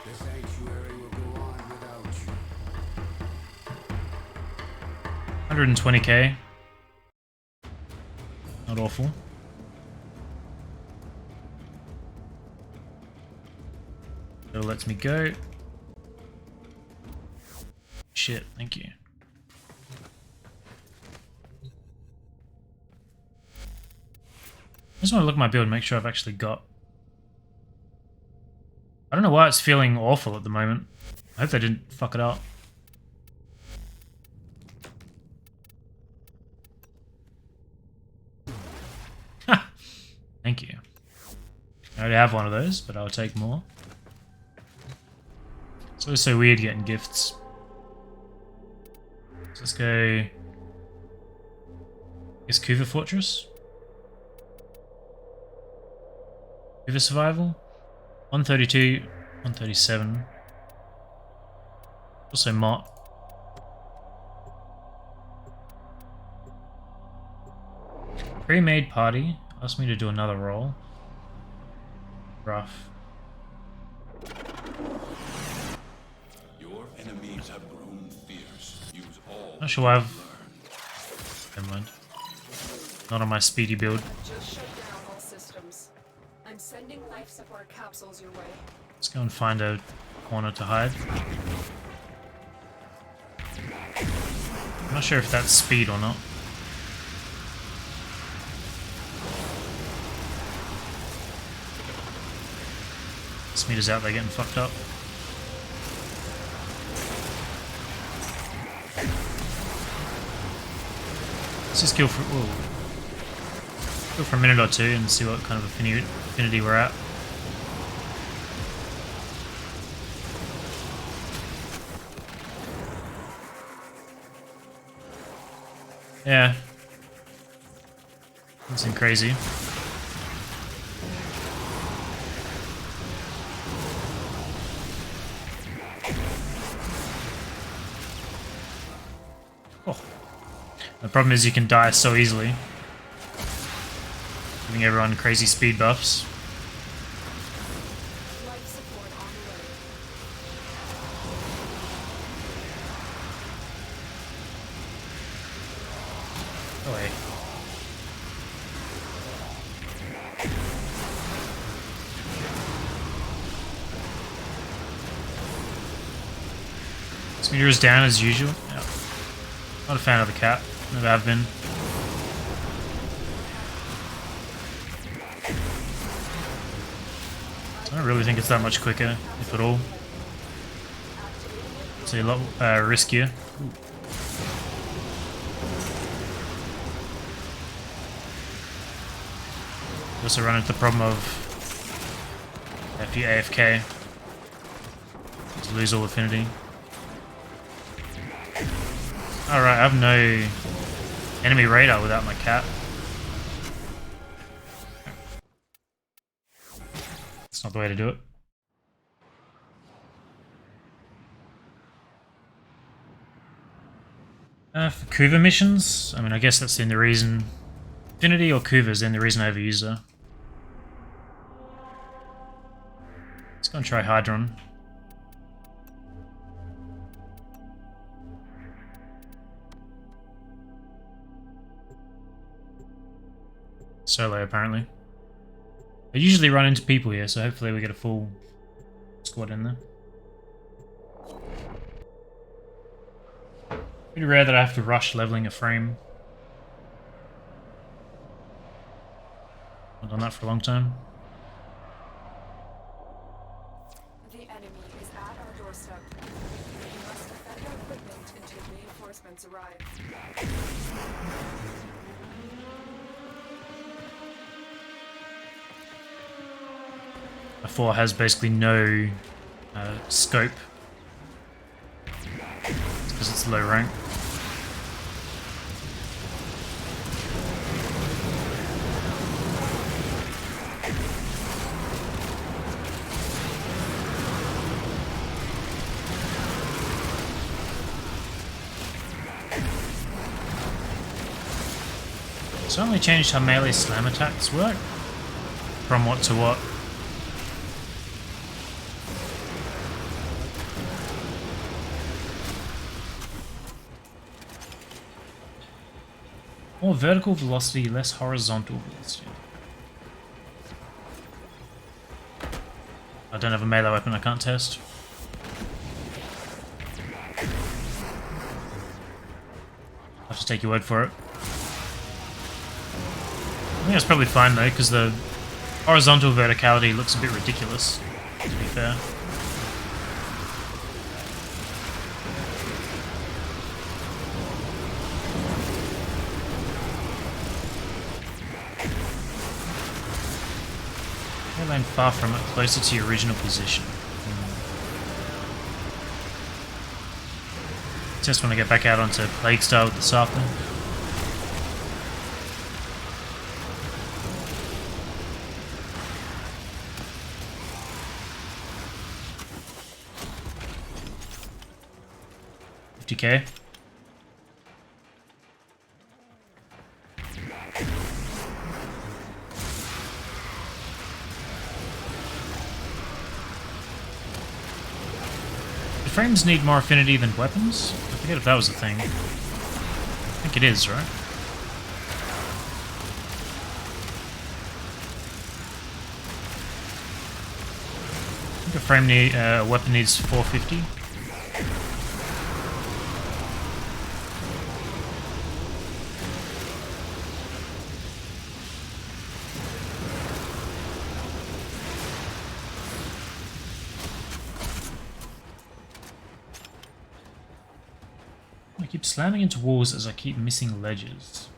C: The sanctuary will go on without you.
B: 120k. Not awful. It lets me go. Shit, thank you. I just want to look at my build and make sure I've actually got... I don't know why it's feeling awful at the moment. I hope they didn't fuck it up. Ha! Thank you. I already have one of those, but I'll take more. It's always so weird getting gifts. So let's go... I guess Kuva Fortress? Kuva Survival? 132, 137. Also Mott. Pre-made party. Asked me to do another roll. Rough.
C: Enemies have grown fierce. Use all.
B: Not sure why I've... Never mind. Not on my speedy build.
A: Just shut down all systems. I'm sending life support capsules your way.
B: Let's go and find a corner to hide. I'm not sure if that's speed or not. Smeeter's out there getting fucked up. Let's just kill for a minute or two and see what kind of affinity affinity we're at. Yeah. Nothing crazy. Oh. The problem is you can die so easily. Giving everyone crazy speed buffs.
A: Life support on the way.
B: Go away. This meter is down as usual. Yeah. Not a fan of the cat. Never have been. I don't really think it's that much quicker, if at all. It's a lot riskier. Ooh. You also run into the problem of if you AFK, you lose all affinity. Alright, I have no enemy radar without my cat. That's not the way to do it. For Kuva missions, I mean, I guess that's the only reason. Affinity or Kuva's the only reason I ever used her. Let's go and try Hydron. Solo, apparently. I usually run into people here, so hopefully we get a full squad in there. Pretty rare that I have to rush leveling a frame. I've done that for a long time.
A: The enemy is at our doorstep. We must defend our equipment until reinforcements arrive.
B: A 4 has basically no scope. It's because it's low rank. Certainly changed how melee slam attacks work. From what to what. More vertical velocity, less horizontal velocity. I don't have a melee weapon, I can't test. I'll have to take your word for it. I think that's probably fine though, because the horizontal verticality looks a bit ridiculous, to be fair. Land far from it, closer to your original position. Just want to get back out onto Plague Star with the sapling. $50K. Frames need more affinity than weapons? I forget if that was a thing. I think it is, right? I think a weapon needs 450. I keep slamming into walls as I keep missing ledges.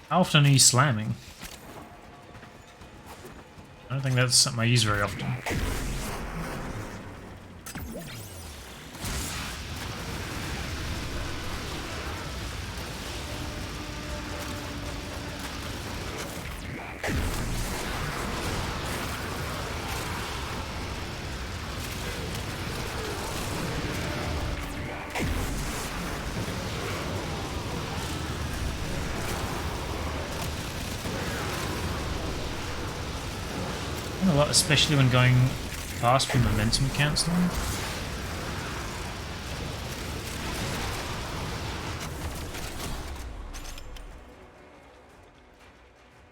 B: How often are you slamming? I don't think that's something I use very often. A lot, especially when going fast for momentum cancelling.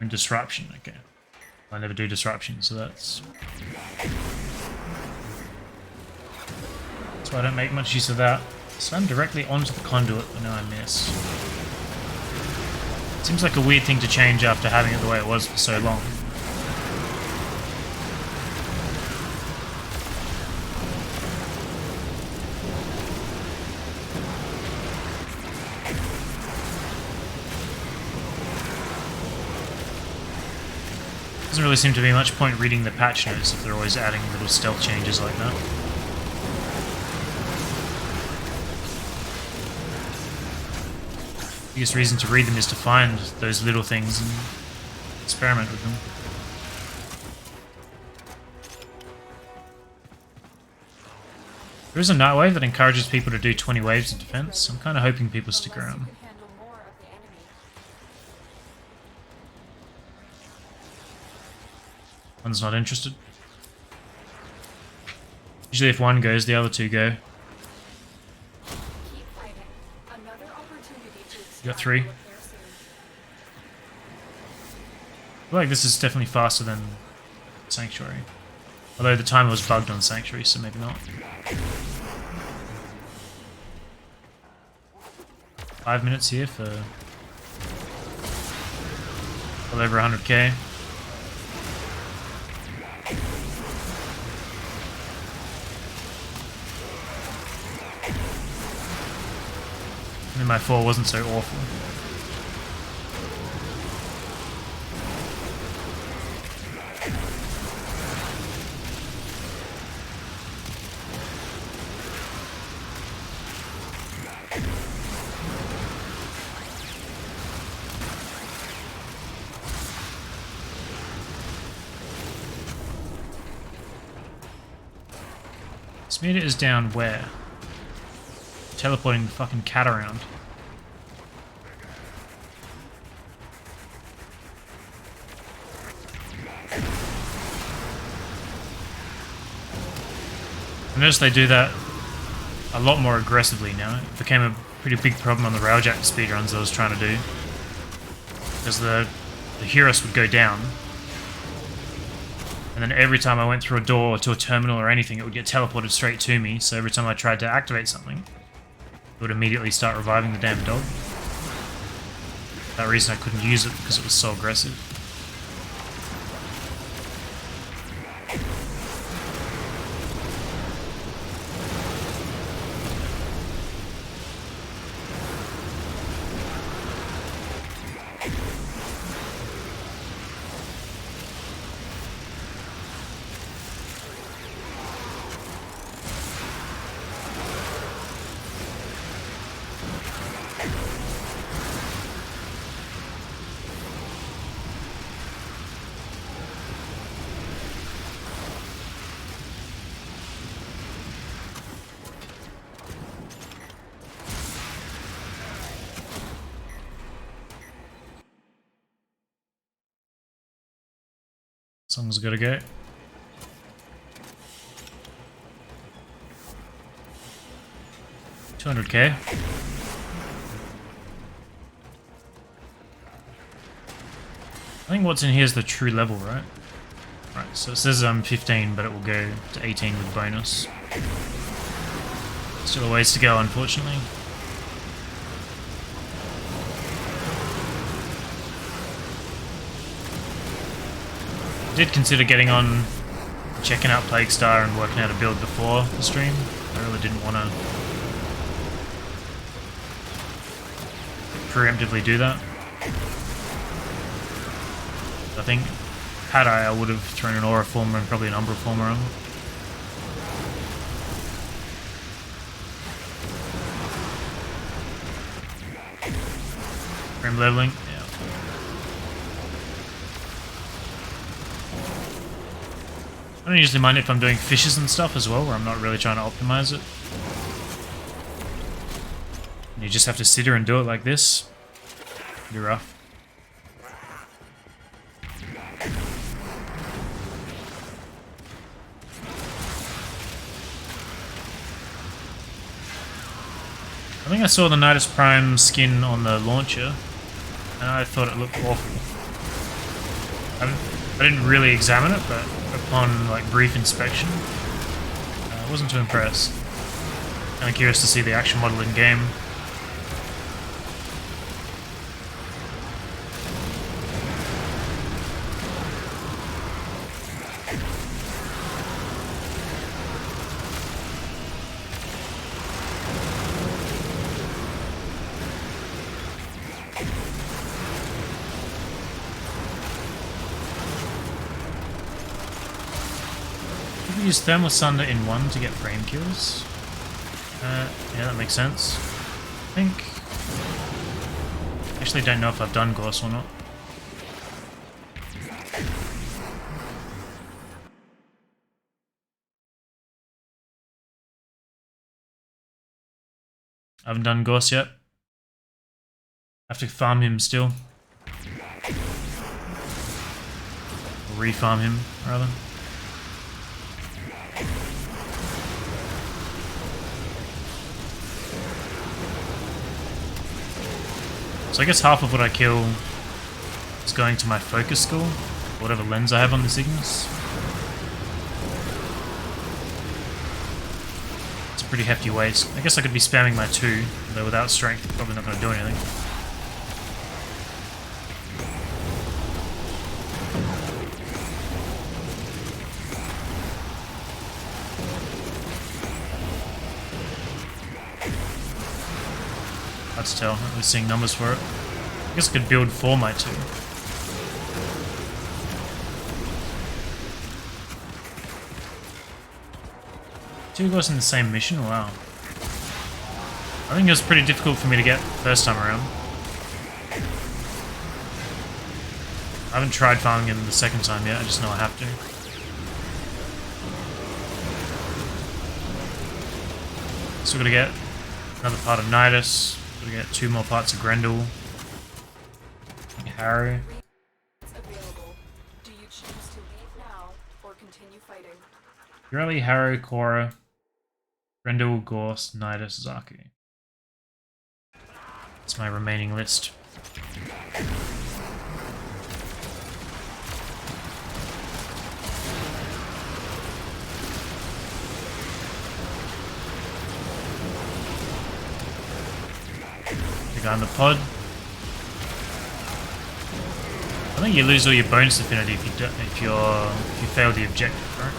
B: And disruption, okay. I never do disruption, so that's why I don't make much use of that. Slam directly onto the conduit, but now I miss. Seems like a weird thing to change after having it the way it was for so long. Doesn't really seem to be much point reading the patch notes if they're always adding little stealth changes like that. The biggest reason to read them is to find those little things and experiment with them. There is a night wave that encourages people to do 20 waves of defense. I'm kind of hoping people stick around. One's not interested. Usually if one goes, the other two go. You got 3. I feel like this is definitely faster than Sanctuary. Although the timer was bugged on Sanctuary, so maybe not. 5 minutes here for well over 100k. And then my 4 wasn't so awful. This meter is down where? Teleporting the fucking cat around. I noticed they do that a lot more aggressively now. It became a pretty big problem on the railjack speedruns I was trying to do. Because the Heros would go down. And then every time I went through a door to a terminal or anything, it would get teleported straight to me. So every time I tried to activate something, it would immediately start reviving the damn dog. For that reason I couldn't use it because it was so aggressive. Song's gotta go. $200k. I think what's in here is the true level, right? Right, so it says I'm 15, but it will go to 18 with bonus. Still a ways to go, unfortunately. I did consider getting on, checking out Plague Star and working out a build before the stream. I really didn't want to preemptively do that. I think Had I would have thrown an Aura Former and probably an Umbra Former on. Frame leveling, yeah. I don't usually mind if I'm doing fishes and stuff as well, where I'm not really trying to optimize it. And you just have to sit here and do it like this. Pretty rough. I think I saw the Nidus Prime skin on the launcher, and I thought it looked awful. I didn't really examine it, but upon like brief inspection, I wasn't too impressed. Kind of curious to see the actual model in game. Use Thermal Sunder in 1 to get frame kills. Yeah, that makes sense. I think... Actually don't know if I've done Gorse or not. I haven't done Gorse yet. I have to farm him still. Or re-farm him, rather. So I guess half of what I kill is going to my focus score, whatever lens I have on the Cygnus. It's a pretty hefty waste. I guess I could be spamming my 2, though without strength, probably not going to do anything. Hard to tell, I'm not really seeing numbers for it. I guess I could build for my 2. Two guys in the same mission? Wow. I think it was pretty difficult for me to get first time around. I haven't tried farming him the second time yet, I just know I have to. So we're gonna get another part of Nidus. We get 2 more parts of Grendel. Harrow.
A: Available. Do you choose to leave now or continue fighting?
B: Pirelli, Harrow, Korra, Grendel, Gorse, Nidus, Zaku. That's my remaining list. The guy in the pod. I think you lose all your bonus affinity if you fail the objective, right?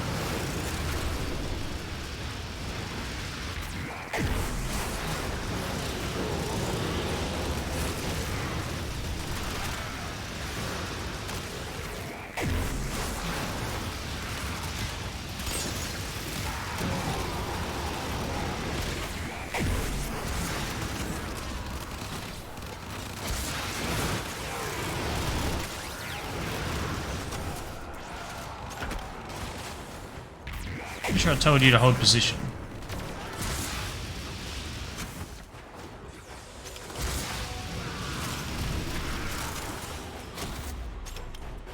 B: I'm sure I told you to hold position.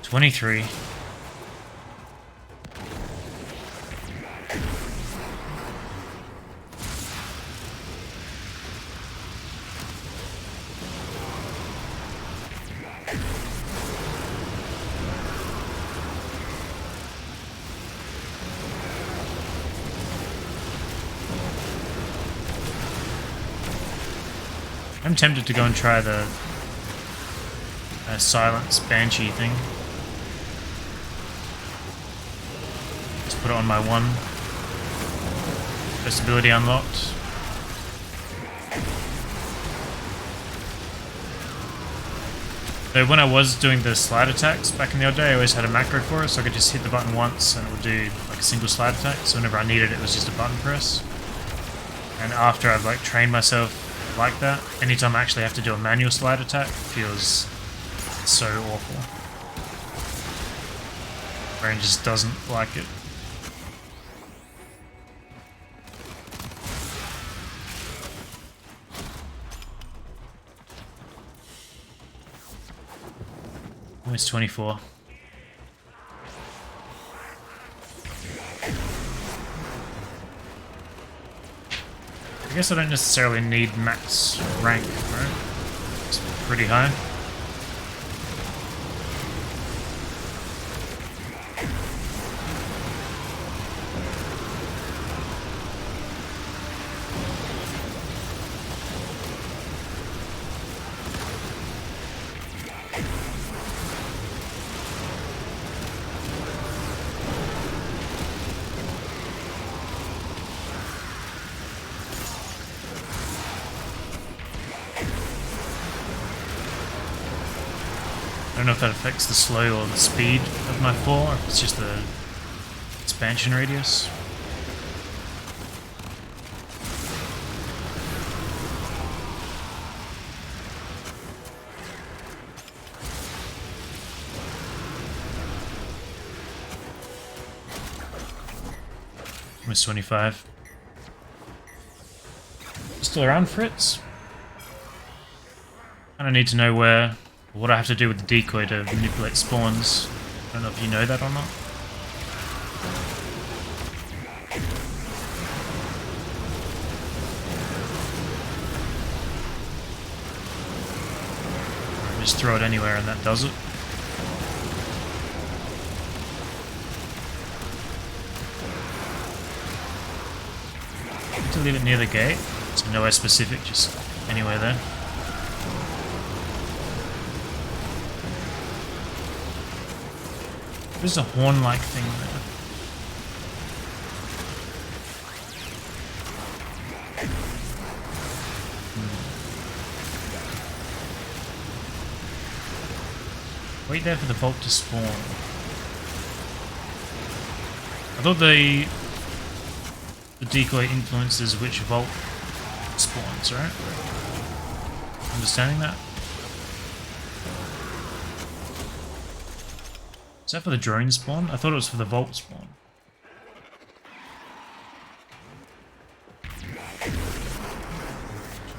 B: $23. I'm tempted to go and try the silence banshee thing. Just put it on my 1. First ability unlocked. So when I was doing the slide attacks back in the old day, I always had a macro for it, so I could just hit the button once and it would do like a single slide attack. So whenever I needed it, it was just a button press. And after I've like trained myself like that, anytime I actually have to do a manual slide attack, it feels so awful. Brain just doesn't like it. Almost 24. I guess I don't necessarily need max rank, right? It's pretty high. I don't know if that affects the slow or the speed of my fall, or if it's just the expansion radius. Almost 25. Still around, Fritz? I don't need to know where. What I have to do with the decoy to manipulate spawns. I don't know if you know that or not. Or just throw it anywhere and that does it. I have to leave it near the gate, so nowhere specific, just anywhere there. There's a horn-like thing there. Wait there for the vault to spawn. I thought the decoy influences which vault spawns, right? Understanding that? Is that for the drone spawn? I thought it was for the vault spawn.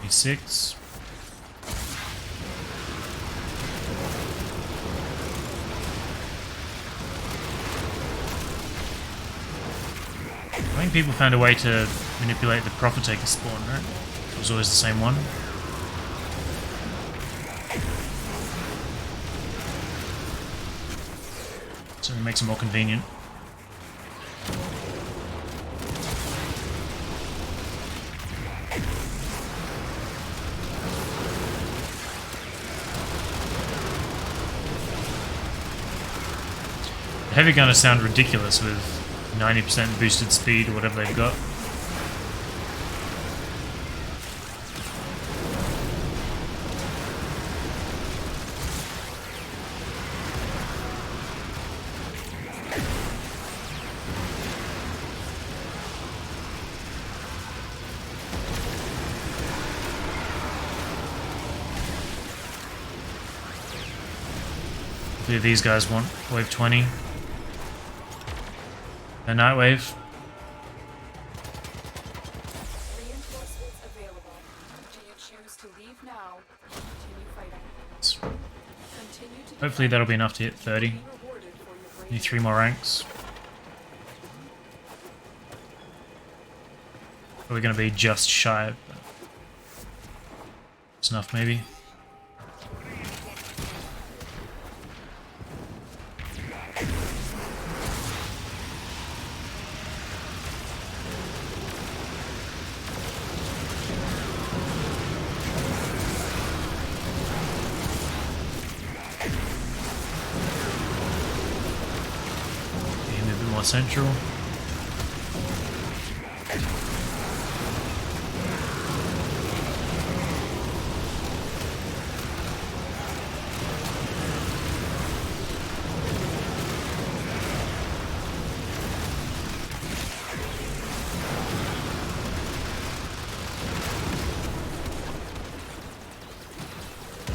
B: $26. I think people found a way to manipulate the Prophet Taker spawn, right? It was always the same one. So it makes it more convenient. The heavy gunners sound ridiculous with 90% boosted speed or whatever they've got. These guys want wave 20. A night wave.
A: Reinforcements available. Do you choose to leave now or continue fighting? Continue to
B: Hopefully that'll be enough to hit 30.
A: be rewarded for your brave.
B: Need 3 more ranks. Probably going to be just shy of that. It's enough maybe. Central.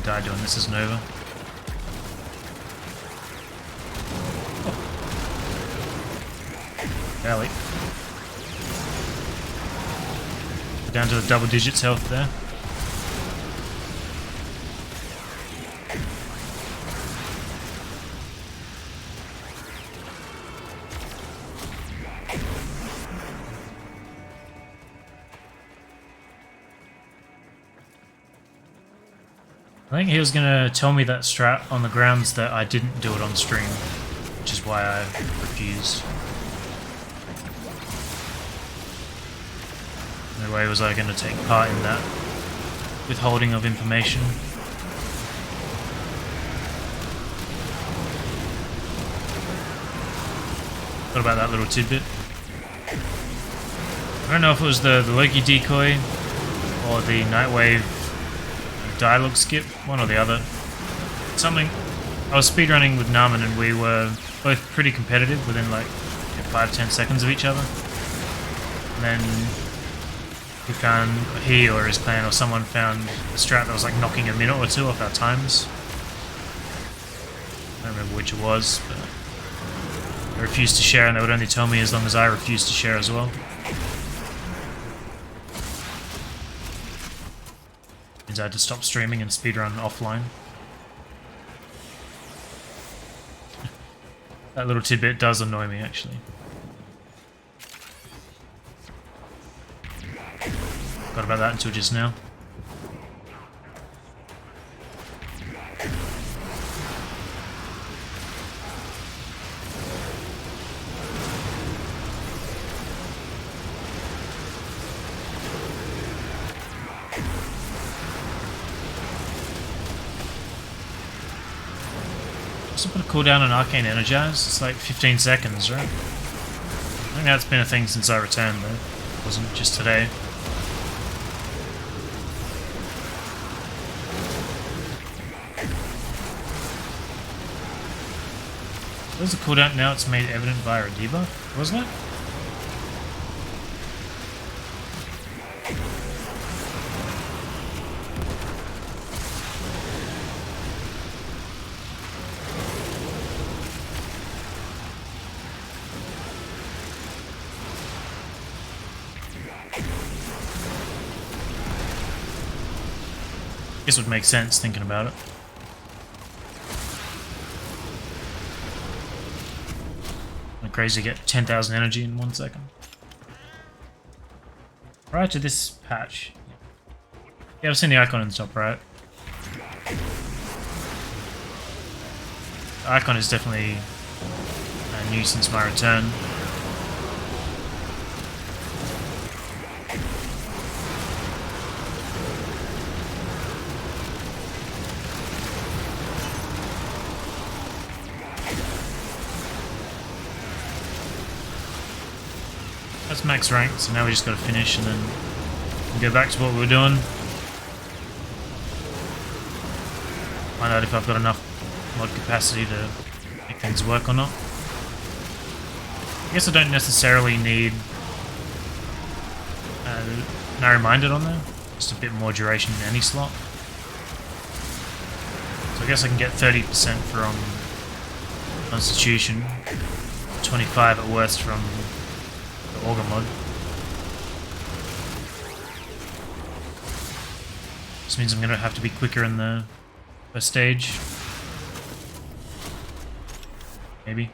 B: die doing this isn't over. Barely. Down to the double digits health there. I think he was going to tell me that strat on the grounds that I didn't do it on stream, which is why I refused. No way was I going to take part in that withholding of information. What about that little tidbit? I don't know if it was the Loki decoy or the Nightwave dialogue skip, one or the other. Something. I was speedrunning with Narman and we were both pretty competitive within like 5-10 seconds of each other. And then he or his clan or someone found a strat that was like knocking a minute or two off our times. I don't remember which it was, but I refused to share and they would only tell me as long as I refused to share as well. I had to stop streaming and speedrun offline. That little tidbit does annoy me, actually. Forgot about that until just now. To put a cooldown on Arcane Energize, it's like 15 seconds, right? I think that's been a thing since I returned, though. It wasn't just today. There's a cooldown now, it's made evident via a debuff, wasn't it? Guess it would make sense thinking about it. I'm crazy to get 10,000 energy in 1 second. Prior to this patch. Yeah, I've seen the icon in the top right. The icon is definitely new since my return. That's max rank, so now we just gotta finish and then we'll go back to what we were doing. Find out if I've got enough mod capacity to make things work or not. I guess I don't necessarily need narrow-minded on there, just a bit more duration in any slot. So I guess I can get 30% from Constitution, 25 at worst from the Auger mod. This means I'm going to have to be quicker in the first stage. Maybe.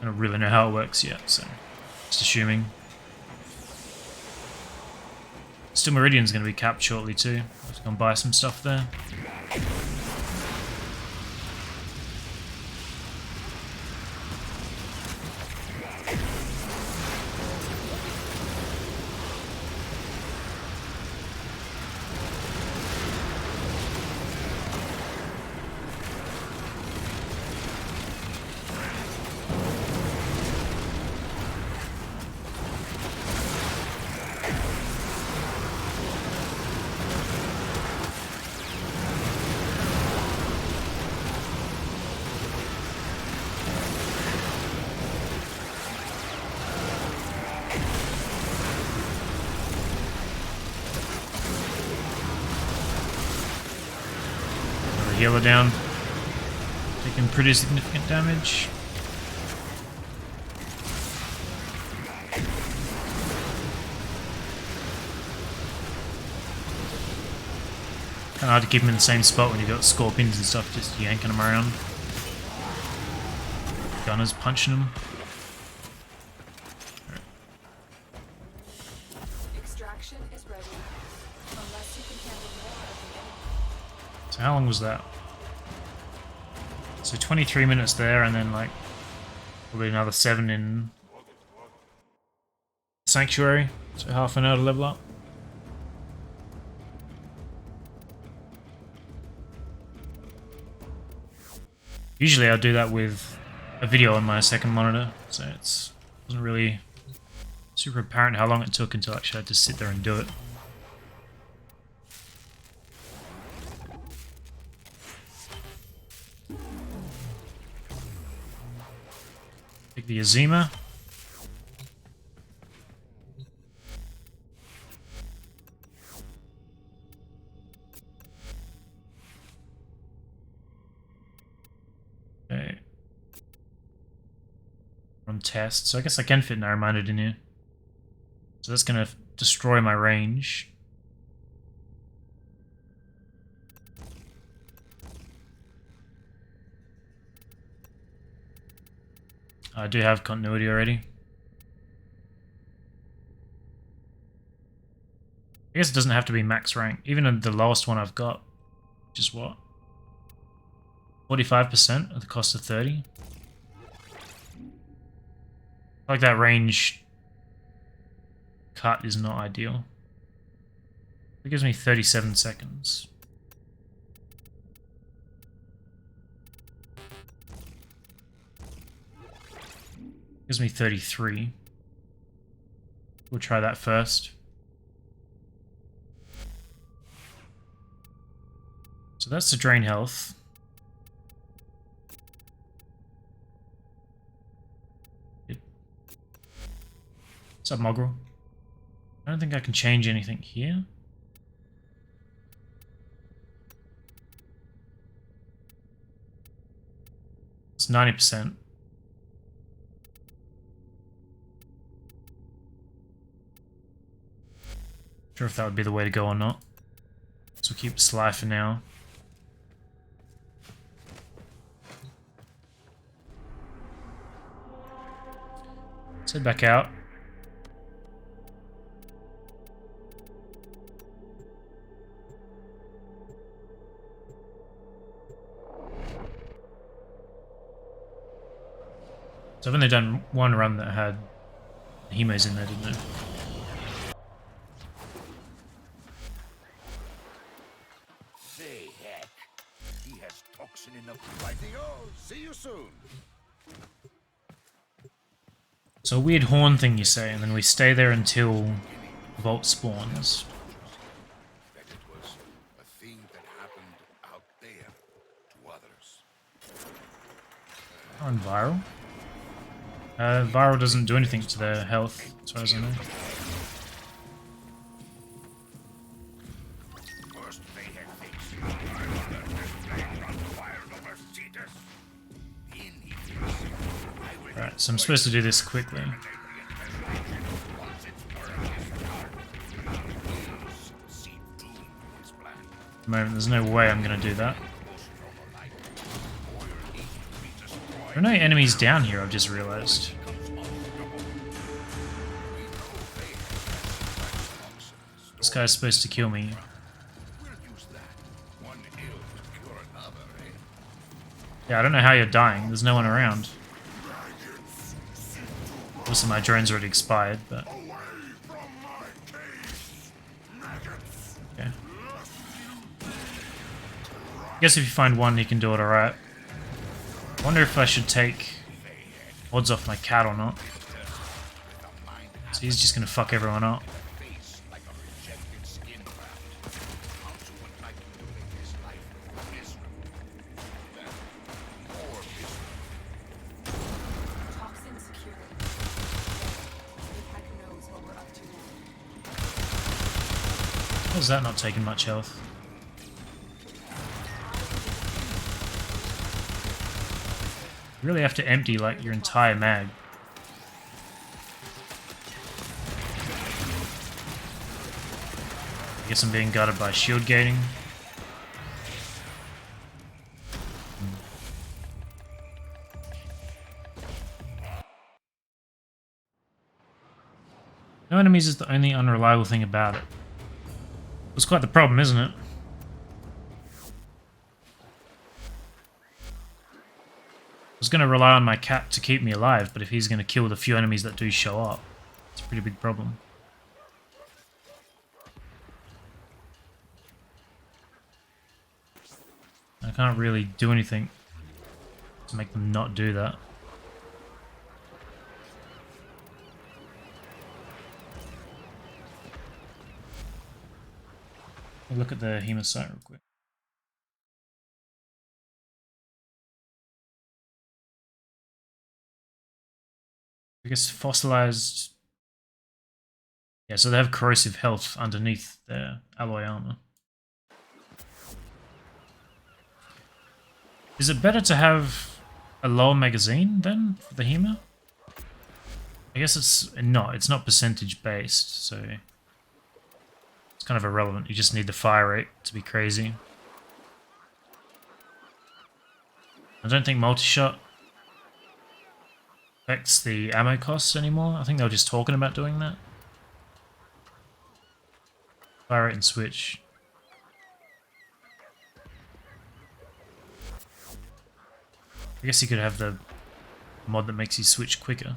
B: I don't really know how it works yet, so just assuming. Still Meridian's going to be capped shortly too. I'll have to go and buy some stuff there. healer down. Taking pretty significant damage. Kinda hard to keep them in the same spot when you've got scorpions and stuff just yanking them around. Gunner's punching them.
A: Extraction is ready. Unless you can handle more of the enemy.
B: So how long was that? So 23 minutes there, and then like probably another 7 in Sanctuary. So half an hour to level up. Usually I'll do that with a video on my second monitor, so it wasn't really super apparent how long it took until I actually had to sit there and do it. Take the Azima. Okay. On test, so I guess I can fit narrow-minded in here. So that's gonna destroy my range. I do have continuity already. I guess it doesn't have to be max rank. Even in the lowest one I've got, which is what? 45% at the cost of 30. I like that range cut is not ideal. It gives me 37 seconds. Gives me 33. We'll try that first. So that's to drain health. What's up, Mogrel? I don't think I can change anything here. It's 90%. Sure if that would be the way to go or not. So we'll keep Sly for now. Let's head back out. So I've only done one run that had Hemos in there, didn't it?
C: Say, heck, he has toxin enough to fight the see you soon.
B: So a weird horn thing you say, and then we stay there until Vault spawns.
C: That it was a thing that happened out there to others.
B: On viral. Viral doesn't do anything to their health, as far as I know.
C: First they had things. From the wild over Cetus. In he thinks.
B: Alright, so I'm supposed to do this quickly.
C: Once its work is done, see doom in his plan.
B: At the moment, there's no way I'm going to do that. There are no enemies down here, I've just realized. This guy's supposed to kill me.
C: We'll use that. One ill to cure another, eh?
B: Yeah, I don't know how you're dying. There's no one around. Also, my drone's already expired, but... Okay. I guess if you find one, you can do it alright. I wonder if I should take odds off my cat or not. So he's just gonna fuck everyone up.
C: Face like a rejected skin graft. Council would like to make his life miserable. Then more miserable.
A: Toxin secured. The pack knows what we're up to.
B: How's that not taking much health? You really have to empty like your entire mag. I guess I'm being guarded by shield gating. No enemies is the only unreliable thing about it. It's quite the problem, isn't it? I was going to rely on my cat to keep me alive, but if he's going to kill the few enemies that do show up, it's a pretty big problem. I can't really do anything to make them not do that. We'll look at the hemosite real quick. I guess fossilized. Yeah, so they have corrosive health underneath their alloy armor. Is it better to have a lower magazine then for the Hema? I guess it's not percentage based, so it's kind of irrelevant. You just need the fire rate to be crazy. I don't think multi-shot affects the ammo costs anymore. I think they were just talking about doing that. Fire rate and switch. I guess you could have the mod that makes you switch quicker.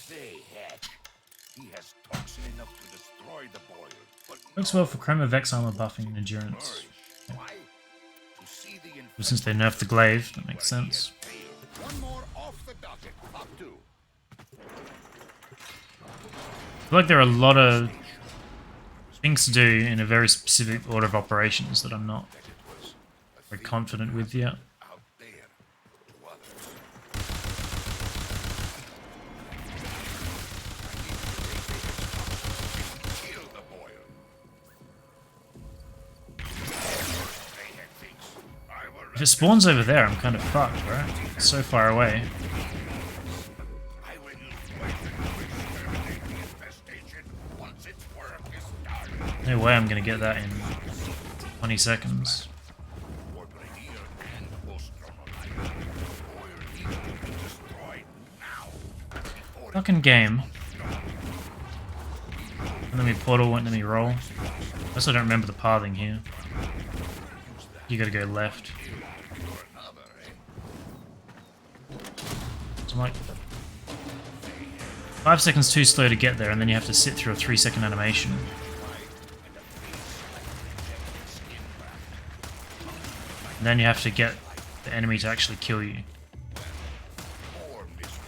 C: Say, Hatch, he has toxin enough to destroy the boil, but
B: Works well for Chroma Vex armor buffing and endurance.
C: flourish. Why? To see the
B: But since they nerfed the glaive, that makes sense.
C: One more off the docket. Up to.
B: I feel like there are a lot of things to do in a very specific order of operations that I'm not very confident with yet.
C: Out there to others. Kill the boil. Mayhem thinks I will
B: If it spawns over there, I'm kind of fucked, right? It's so far away.
C: I will use weapon to exterminate the infestation once its work is done.
B: No way I'm gonna get that in 20 seconds.
C: Corporate here and post-traumatic. Boil needs to be destroyed now. Before
B: Fucking game. And let me portal, won't let me roll. I also don't remember the pathing here. You gotta go left.
C: another,
B: So I'm like 5 seconds too slow to get there, and then you have to sit through a 3-second animation. And then you have to get the enemy to actually kill you,
C: More miserable.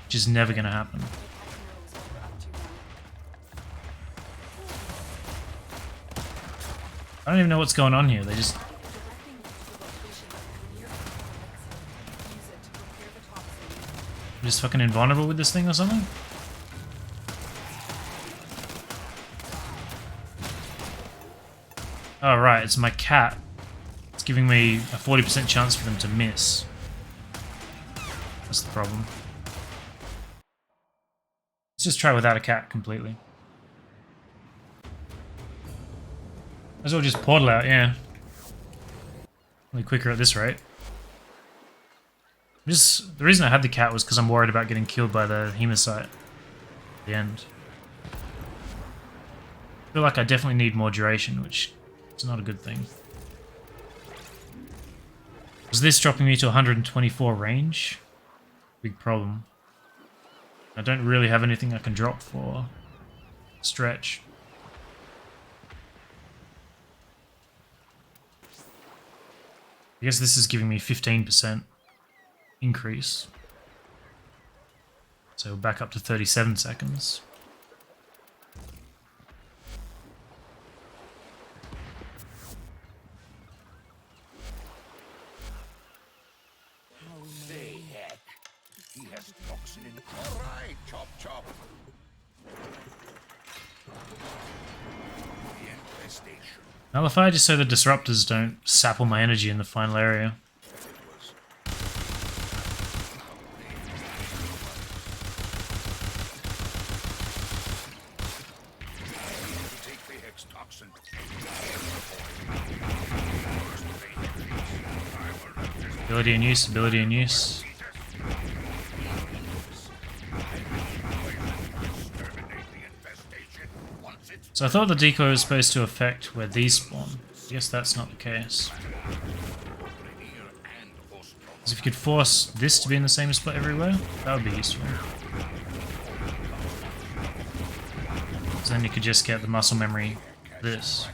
B: which is never gonna happen. I don't even know what's going on here. They just I'm just fucking invulnerable with this thing or something? Oh right, it's my cat. It's giving me a 40% chance for them to miss. That's the problem. Let's just try without a cat completely. Might as well just portal out, yeah. Really quicker at this rate. The reason I had the cat was because I'm worried about getting killed by the hemosite at the end. I feel like I definitely need more duration, which is not a good thing. Was this dropping me to 124 range? Big problem. I don't really have anything I can drop for stretch. I guess this is giving me 15% increase. So back up to 37 seconds.
C: He has toxin in. All right, chop chop. The infestation.
B: Nullify just so the disruptors don't sap all my energy in the final area.
C: Take the Hex toxin.
B: Ability in use, ability in use. So I thought the decoy was supposed to affect where these spawn. I guess that's not the case. Because if you could force this to be in the same spot everywhere, that would be useful. So then you could just get the muscle memory of this.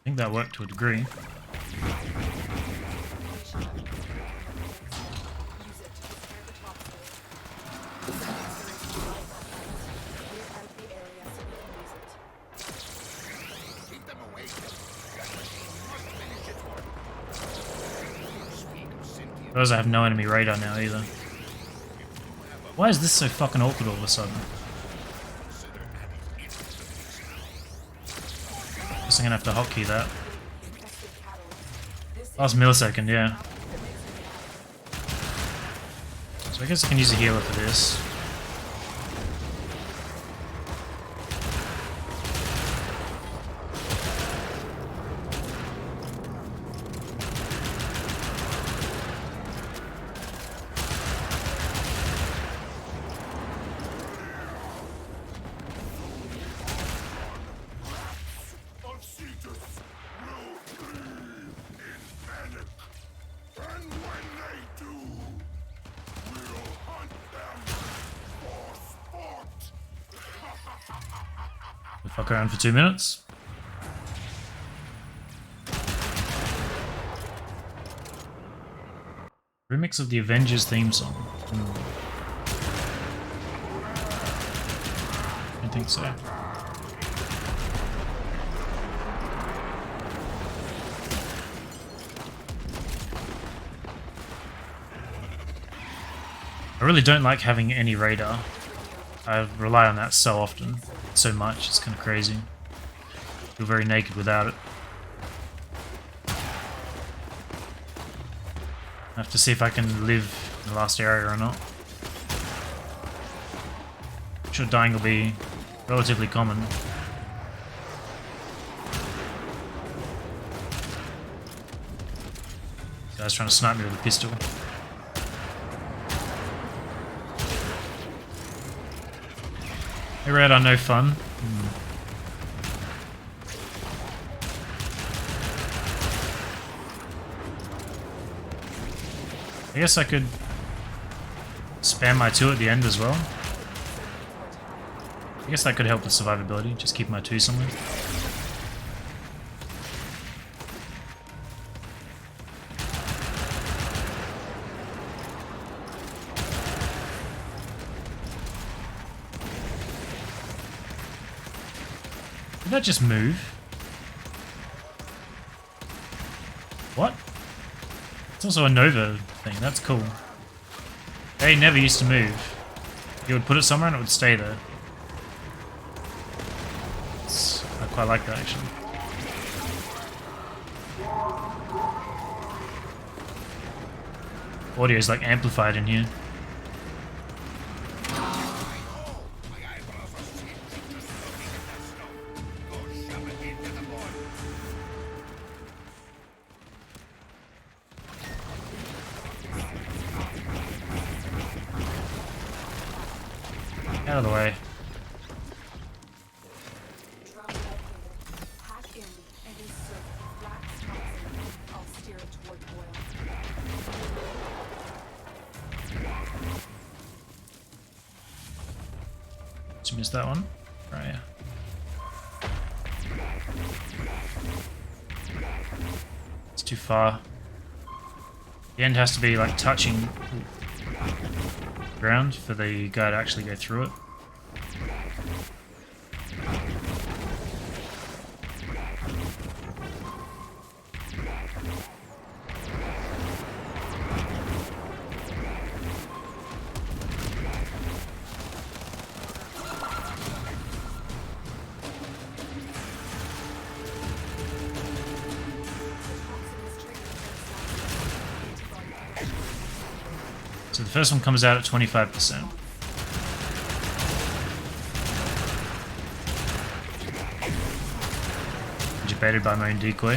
B: I think that worked to a degree. Suppose I have no enemy radar now either. Why is this so fucking awkward all of a sudden? Guess I'm gonna have to hotkey that. Last millisecond, yeah. So I guess I can use a healer for this. We'll fuck around for 2 minutes. Remix of the Avengers theme song. I don't think so. I really don't like having any radar. I rely on that so often, so much, it's kind of crazy. I feel very naked without it. I have to see if I can live in the last area or not. I'm sure dying will be relatively common. This guy's trying to snipe me with a pistol. Hey Red are no fun. I guess I could spam my 2 at the end as well. I guess that could help with survivability, just keep my 2 somewhere. Did that just move? What? It's also a Nova thing, that's cool. They never used to move. You would put it somewhere and it would stay there. I quite like that actually. Audio is like amplified in here. Out of the way. Just missed that one. Right, yeah. It's too far. The end has to be like touching. Ooh. ground for the guy to actually go through it. So the first one comes out at 25%. Baited by my own decoy.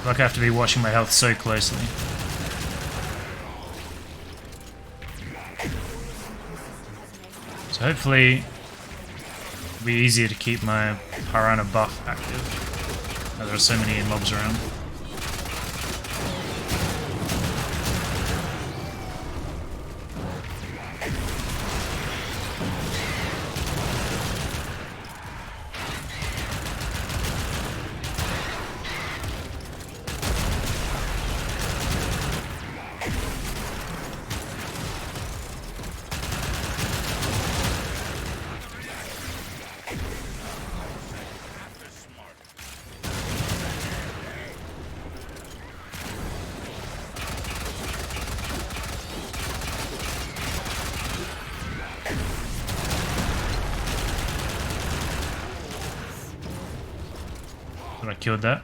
B: Like I have to be watching my health so closely. So hopefully it'll be easier to keep my Piranha buff active, as there are so many mobs around. But I killed that.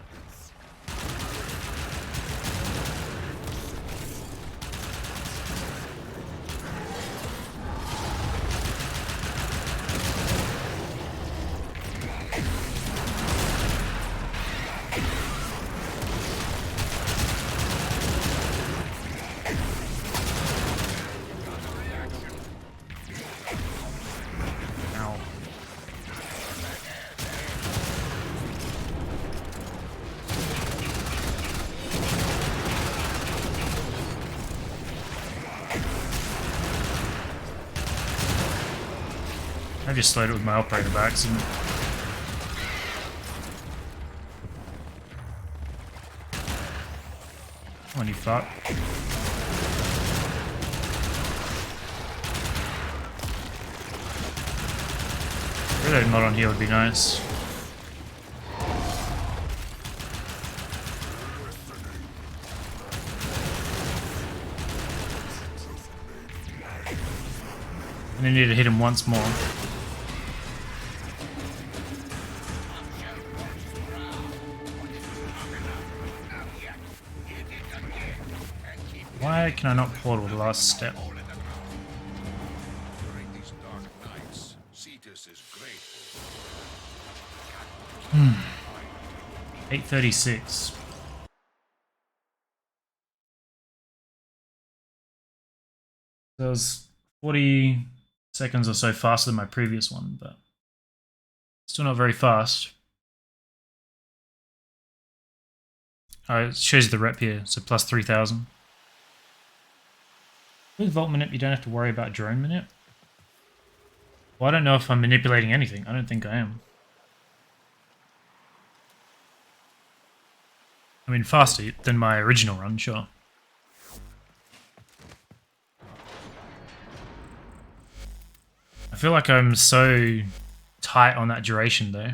B: Ow. I just slowed it with my operator by accident. Come on, you fuck. Reload mod on here would be nice. And I need to hit him once more. Why can I not portal the last step?
C: During these dark nights, Cetus is grateful.
B: 8:36. So it was 40 seconds or so faster than my previous one, but still not very fast. Oh, it shows the rep here, so plus 3,000. With Vault Minute, you don't have to worry about Drone Minute. Well, I don't know if I'm manipulating anything. I don't think I am. I mean, faster than my original run, sure. I feel like I'm so tight on that duration, though.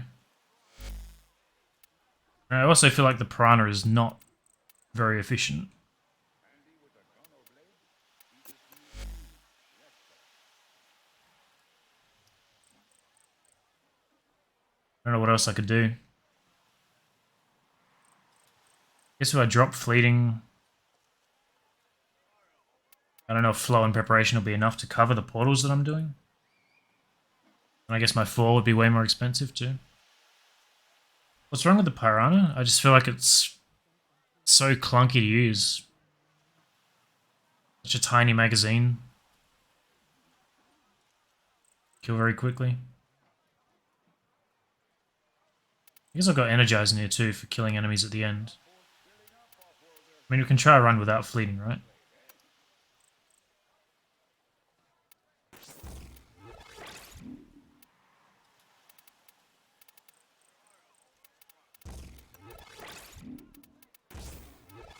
B: And I also feel like the Piranha is not very efficient. I don't know what else I could do. Guess if I drop fleeting, I don't know if flow and preparation will be enough to cover the portals that I'm doing. And I guess my 4 would be way more expensive too. What's wrong with the Piranha? I just feel like it's so clunky to use. Such a tiny magazine. Kill very quickly. I guess I've got Energize in here too for killing enemies at the end. I mean, we can try a run without fleeting, right?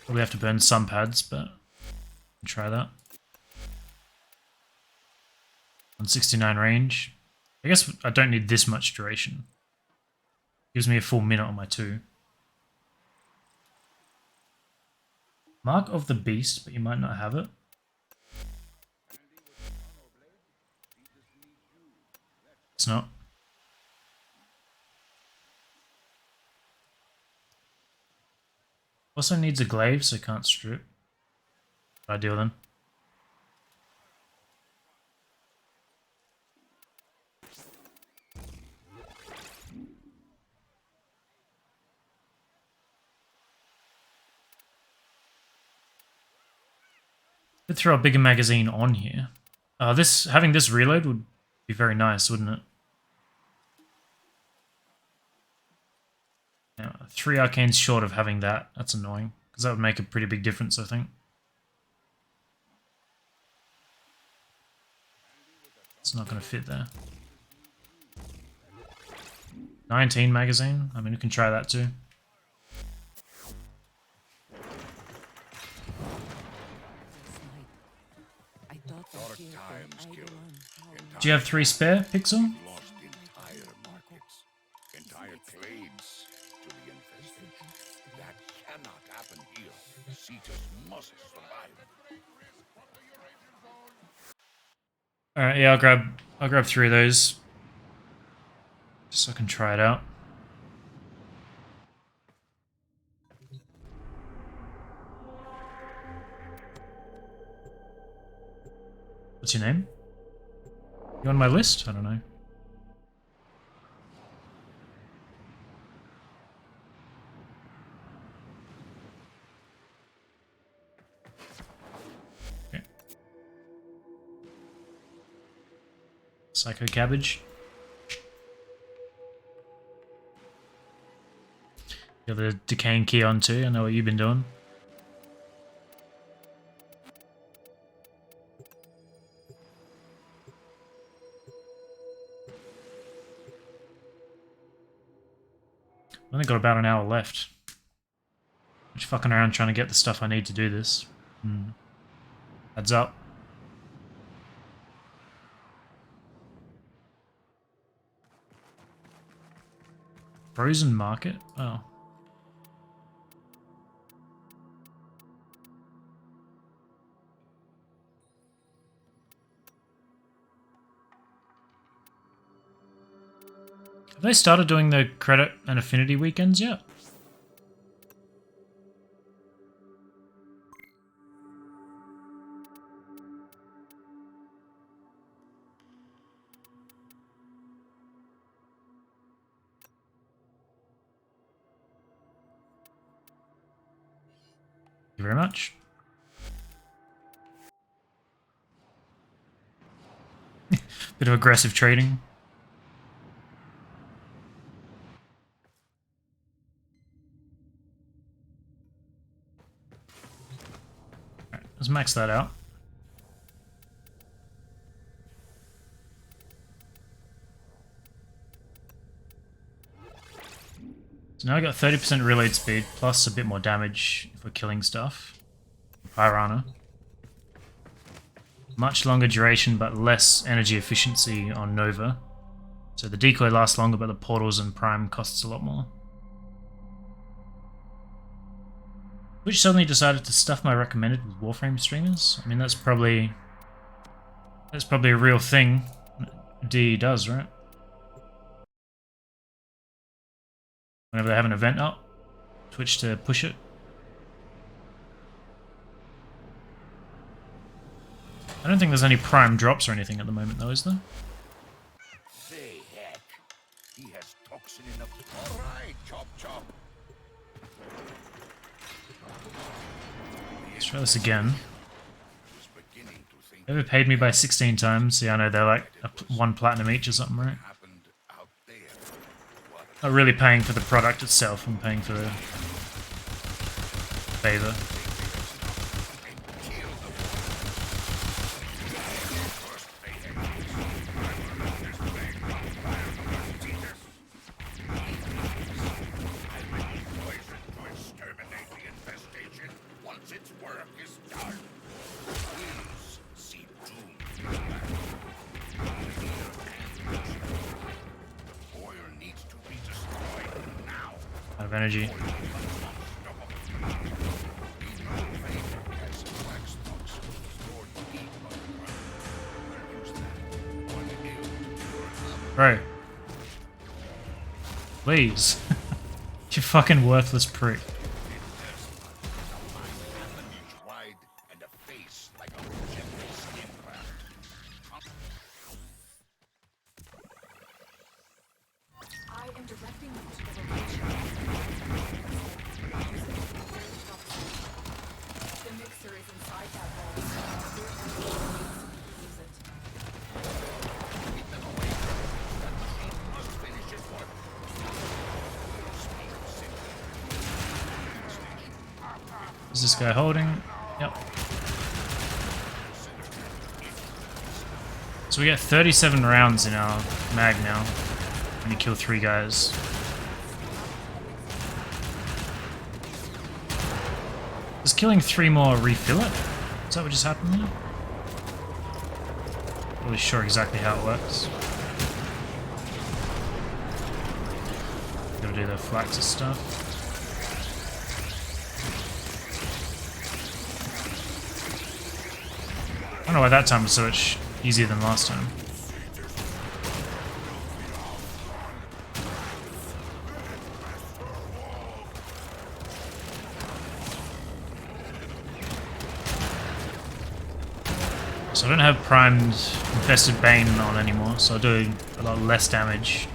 B: Probably have to burn some pads, but try that. 169 range. I guess I don't need this much duration. Gives me a full minute on my 2. Mark of the Beast, but you might not have it. It's not. Also needs a glaive, so can't strip. Ideal then. Could throw a bigger magazine on here. Having this reload would be very nice, wouldn't it? Now, 3 arcanes short of having that. That's annoying, because that would make a pretty big difference, I think. It's not going to fit there. 19 magazine. I mean, we can try that too. Do you have 3 spare, Pixel?
C: Lost entire markets, entire clades to the infestation. That cannot happen here. Cetus must survive.
B: Alright, yeah, I'll grab 3 of those. Just so I can try it out. What's your name? You on my list? I don't know. Okay. Psycho Cabbage. You have the decaying key on too. I know what you've been doing. I've only got about an hour left. I'm just fucking around trying to get the stuff I need to do this. Heads up. Frozen market? Oh. Have they started doing the credit and affinity weekends yet? Thank you very much. Bit of aggressive trading. Alright, let's max that out. So now I got 30% reload speed, plus a bit more damage if we're killing stuff. Piranha. Much longer duration, but less energy efficiency on Nova. So the decoy lasts longer, but the portals and Prime costs a lot more. Which suddenly decided to stuff my recommended with Warframe streamers? I mean, that's probably a real thing. DE does, right? Whenever they have an event up, Twitch to push it. I don't think there's any prime drops or anything at the moment, though, is there?
C: Say, heck, he has toxin in the... All right, chop chop.
B: Let's try this again.
C: Was beginning to think
B: They ever paid me by 16 times? Yeah, I know they're like 1 platinum each or something, right?
C: happened out there. What
B: Not really paying for the product itself, I'm paying for the favor.
C: and kill the first poison to exterminate the infestation once its work is done. Please see doom. The oil needs to be destroyed now.
B: Out of energy. Bro. Please. You fucking worthless prick.
A: I am directing you to the location. The mixer is inside that vault. Use it.
B: Is this guy holding? Yep. So we get 37 rounds in our mag now. And we kill 3 guys. Does killing 3 more refill it? Is that what just happened there? Not really sure exactly how it works. Gotta do the flaxes stuff. I don't know why that time was so much easier than last time. So I don't have primed Infested Bane on anymore, so I'll do a lot less damage.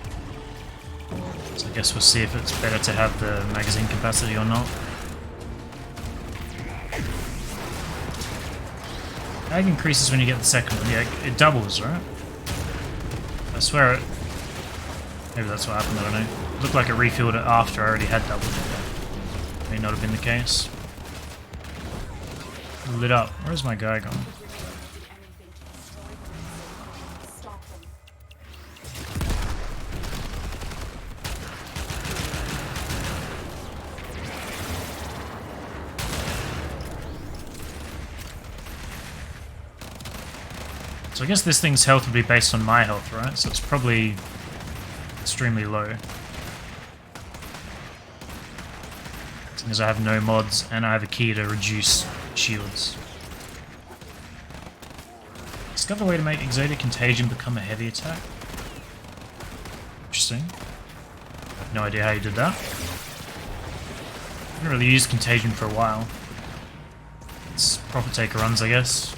B: So I guess we'll see if it's better to have the magazine capacity or not. Mag increases when you get the second one. Yeah, it doubles, right? I swear it... Maybe that's what happened, I don't know. It looked like it refilled it after I already had doubled it. May not have been the case. Lit up. Where's my guy gone?
A: Stop them.
B: So I guess this thing's health would be based on my health, right? So it's probably extremely low. Seeing as I have no mods and I have a key to reduce shields. Discover a way to make Exotic Contagion become a heavy attack. Interesting. I have no idea how you did that. I haven't really used Contagion for a while. It's Profit Taker runs, I guess.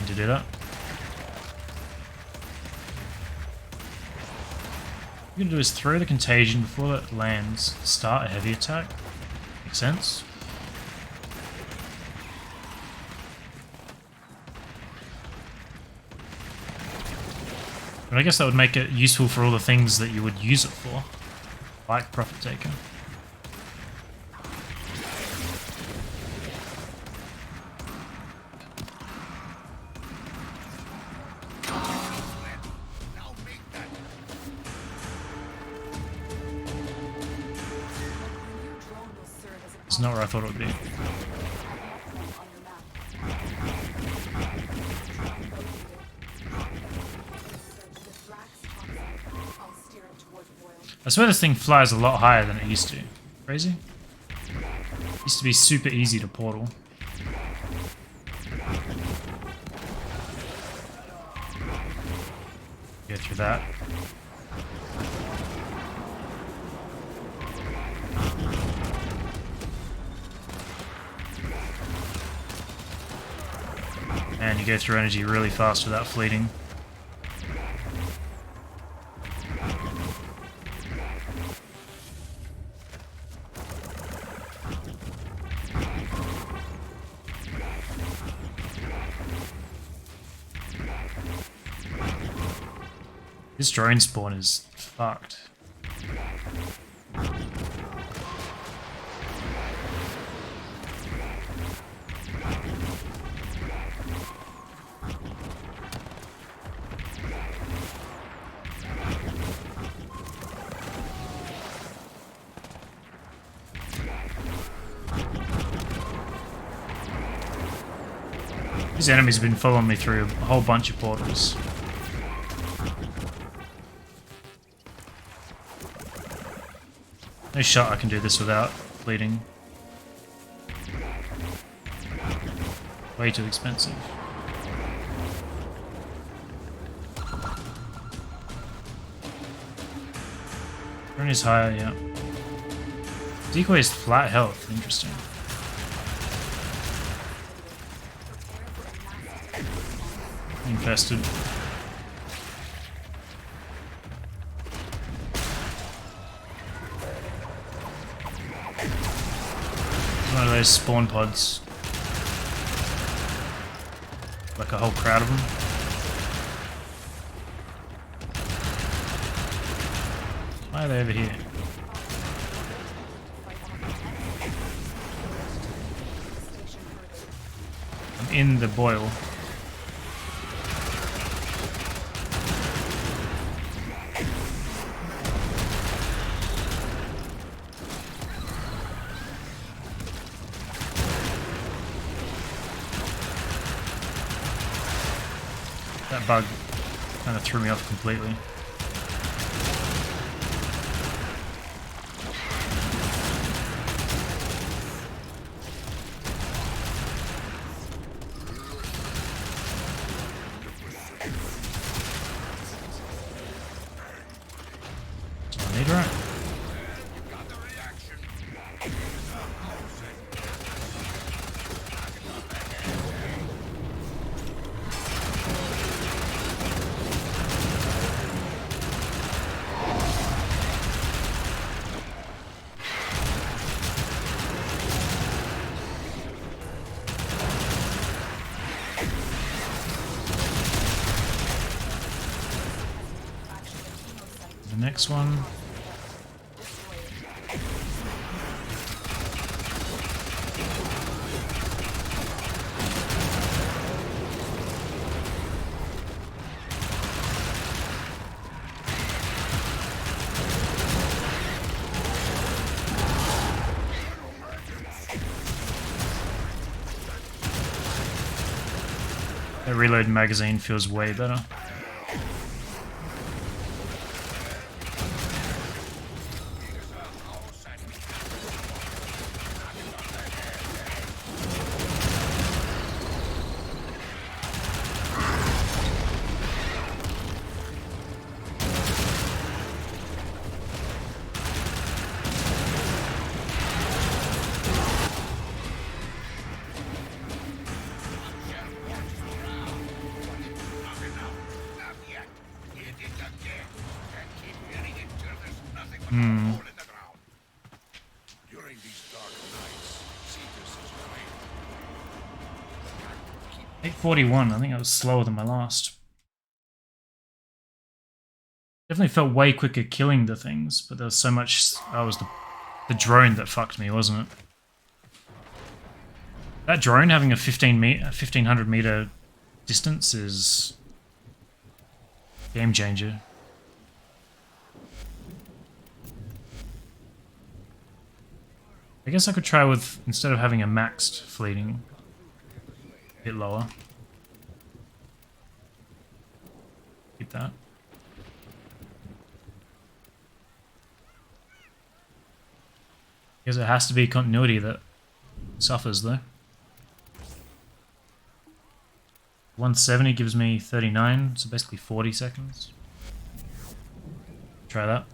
B: To do that. What you're gonna do is throw the contagion before it lands, start a heavy attack. Makes sense. But I guess that would make it useful for all the things that you would use it for, like Profit Taker. It's not where I thought it would be. I swear this thing flies a lot higher than it used to. Crazy? It used to be super easy to portal. Go through that. And you go through energy really fast without fleeting. This drone spawn is fucked. These enemies have been following me through a whole bunch of portals. No shot I can do this without bleeding. Way too expensive. Drone is higher, yeah. Decoy is flat health, interesting. Infested. One of those spawn pods. Like a whole crowd of them. Why are they over here? I'm in the boil. That bug kind of threw me off completely. I need right. The next one. The reload magazine feels way better. Hmm. 841, I think I was slower than my last. Definitely felt way quicker killing the things, but there was so much. Oh, it was the drone that fucked me, wasn't it? That drone having a 1500 meter distance is game changer. I guess I could try with, instead of having a maxed fleeting, a bit lower. Keep that. Because it has to be continuity that suffers though. 170 gives me 39, so basically 40 seconds. Try that.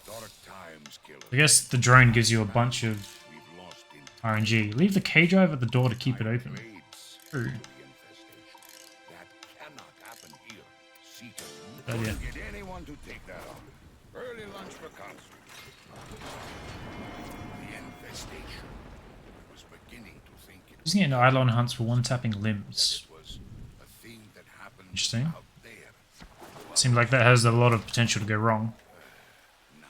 C: Dark times, killer.
B: I guess the drone gives you a bunch of
C: We've lost in
B: RNG. Leave the K drive at the door to keep it open.
C: raids
B: True.
C: to the infestation. That cannot happen here. Cetus
B: Good idea.
C: wouldn't get anyone to take that on. Early lunch for council. The infestation. I was beginning to think it
B: Using it in Eidolon hunts for one-tapping limbs.
C: was a thing that happened
B: Interesting.
C: out there.
B: Seemed like that has a lot of potential to go wrong.
C: Naive.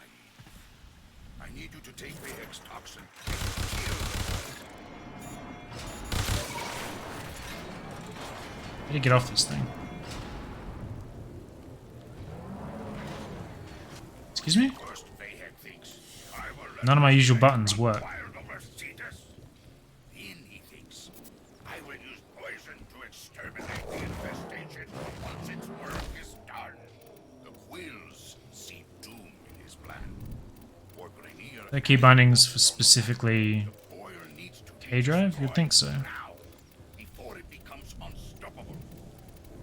C: I need you to take the X toxin and kill them.
B: How do you get off this thing? Excuse me?
C: First, Vahek thinks I will let
B: None of my
C: this
B: usual
C: thing
B: buttons
C: run
B: work.
C: wild over Cetus. Then he thinks I will use poison to exterminate the infestation once its work is done. The quills see doom in his plan. For Grenier,
B: The key bindings for specifically
C: the boil needs to be
B: K drive? You'd think so.
C: now before it becomes unstoppable.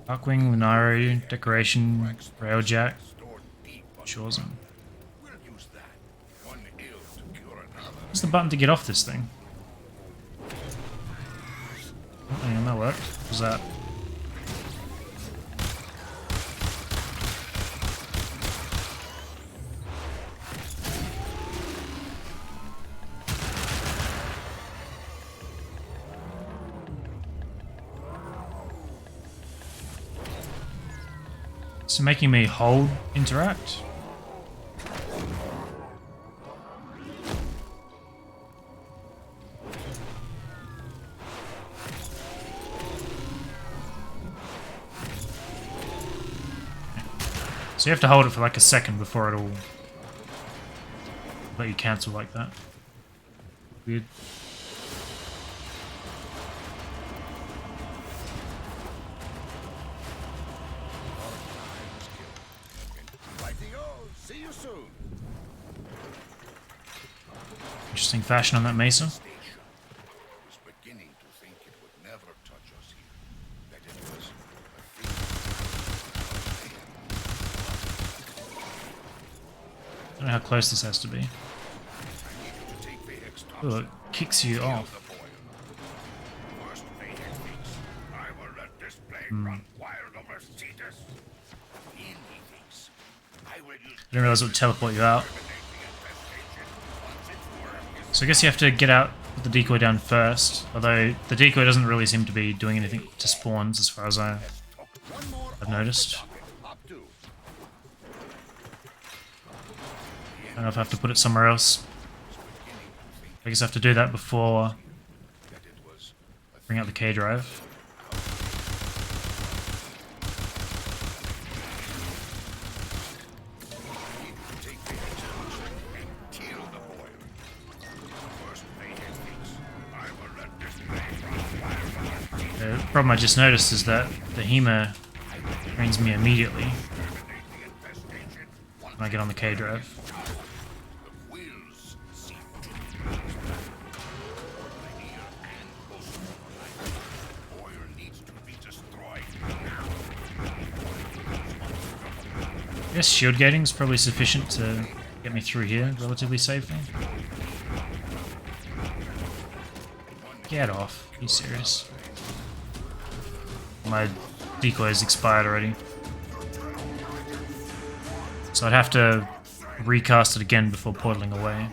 B: Darkwing, Lunari, Decoration, Railjack,
C: Stored deep
B: Shore Zone.
C: We'll use that. One ill to cure another.
B: What's the button to get off this thing? Oh, hang on, that worked. What was that? So making me hold interact? So you have to hold it for like a second before it'll let you cancel like that. Weird.
C: Righty-o. See you soon.
B: Interesting fashion on that mesa.
C: Station. I was beginning to think it would never touch us here. That it was a thing.
B: Don't know how close this has to be.
C: I need you to take the X
B: Ooh,
C: toxin.
B: it kicks you
C: Kill
B: off.
C: the boil. First, Vahek thinks I will let this plague
B: Hmm.
C: run wild over Cetus. Then he thinks I will use
B: I didn't realize it would teleport you out.
C: terminate the infestation once its work is
B: So I guess you have to get out, put the decoy down first. Although the decoy doesn't really seem to be doing anything to spawns as far as I've
C: one more
B: noticed.
C: up to.
B: I don't know if I have to put it somewhere else. I guess I have to do that before
C: That it was
B: bring out the K drive.
C: take the X toxin and kill the boil. First, Vahek thinks I will let this plague run wild over Cetus.
B: The problem I just noticed is that the Hema trains me immediately
C: Terminate the infestation once
B: when I get on the K drive.
C: the quills see doom. Linear and coastal alike. Boil needs to be destroyed now.
B: I guess shield gating is probably sufficient to get me through here relatively safely. Get off. Are you serious? My decoy's expired already. So I'd have to recast it again before portaling away.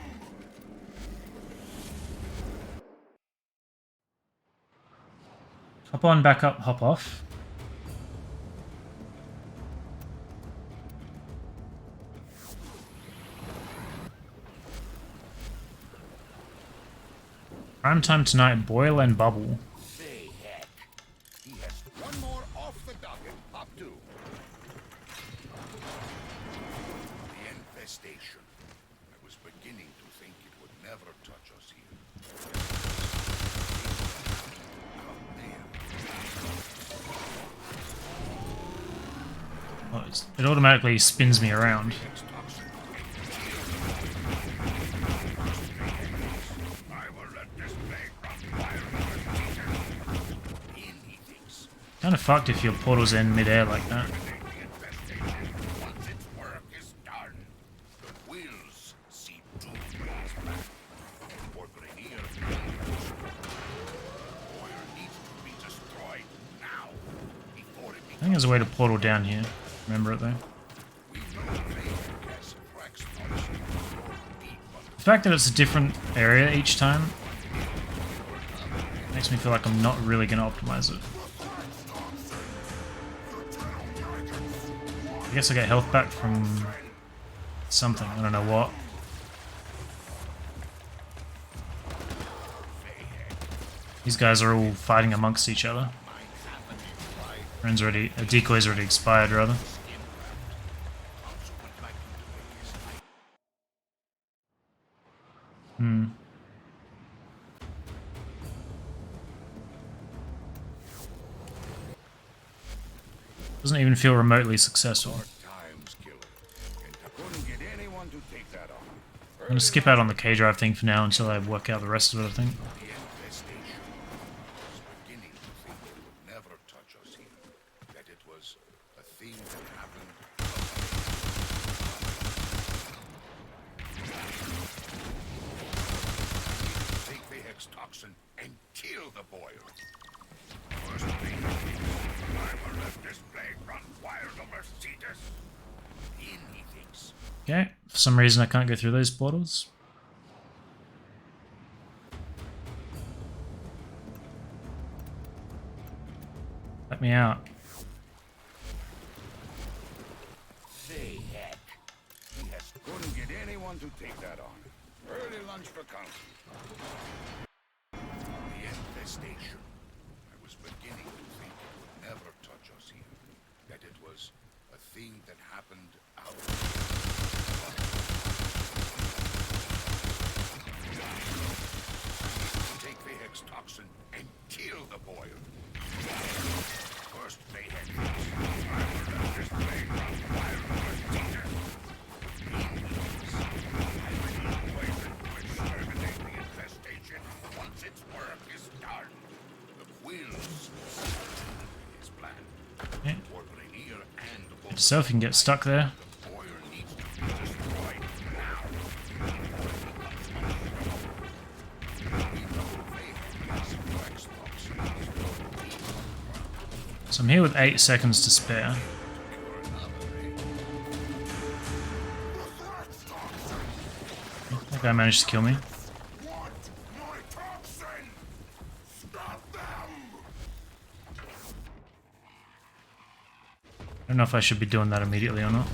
B: Hop on, back up, hop off. Prime time tonight, boil and bubble.
C: Vahek. He has one more off the docket. Up to. The infestation. I was beginning to think it would never touch us here. Out there.
B: Oh, it automatically spins me around.
C: X toxin. I will let this plague run wild over Cetus. Then he thinks
B: Kind of fucked if your portal's in midair like that.
C: terminate
B: think there's a way to portal down here. Remember it though. The fact that it's a different area each time makes me feel like I'm not really going to optimize it. I guess I get health back from something, I don't know what. These guys are all fighting amongst each other. Friend's already, a decoy's already expired rather. Doesn't even feel remotely successful. I'm gonna skip out on the K drive thing for now until I work out the rest of it, I think.
C: Toxin and kill the boil. First thing, I will let this plague run wild over Cetus. In he thinks.
B: Okay, for some reason I can't go through those portals. Let me out.
C: Say heck. He has couldn't get anyone to take that on. Early lunch for council. The infestation. I was beginning to think it would never touch us here. That it was a thing that happened out Take the hex toxin and kill the boil. First they had I will let this plague run wild over Cetus. I will use poison to exterminate the infestation once its work is done. The quills is planned.
B: Okay.
C: For Rainier and the
B: So if you can get stuck there.
C: boil needs to be destroyed now.
B: So I'm here with 8 seconds to spare. That guy managed to kill me. I don't know if I should be doing that immediately or not.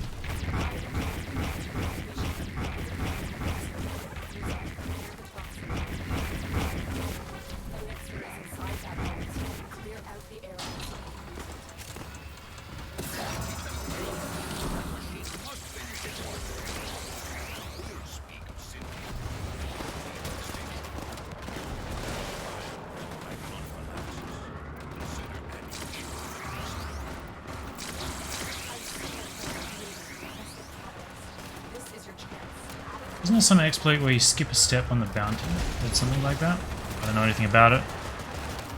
B: Isn't there some exploit where you skip a step on the bounty or something like that? I don't know anything about it.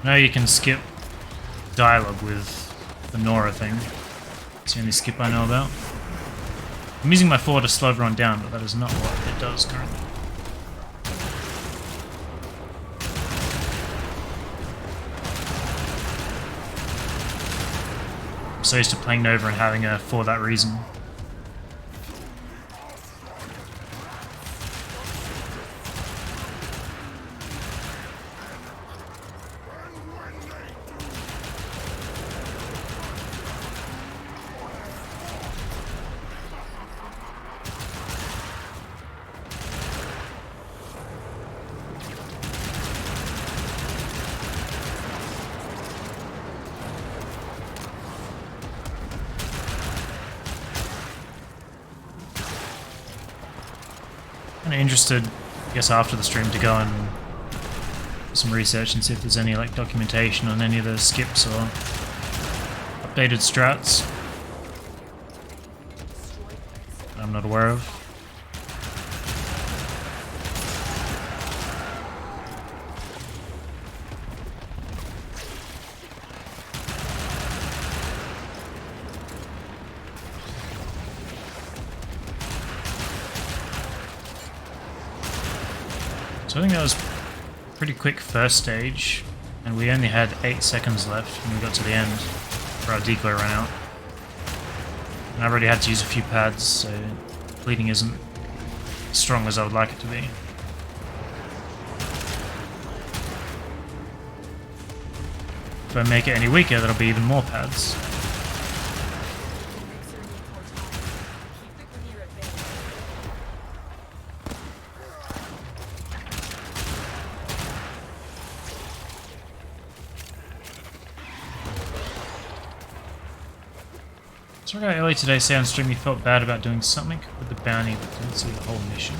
B: I know you can skip dialogue with the Nora thing. It's the only skip I know about. I'm using my 4 to slow everyone down, but that is not what it does currently. I'm so used to playing Nova and having her for that reason. Kind of interested, I guess, after the stream to go and do some research and see if there's any like documentation on any of the skips or updated strats that I'm not aware of. So I think that was pretty quick first stage, and we only had 8 seconds left when we got to the end. Or our decoy ran out. And I've already had to use a few pads, so bleeding isn't as strong as I would like it to be. If I make it any weaker, that'll be even more pads. So I got early today say on stream he felt bad about doing something with the bounty but didn't see the whole mission.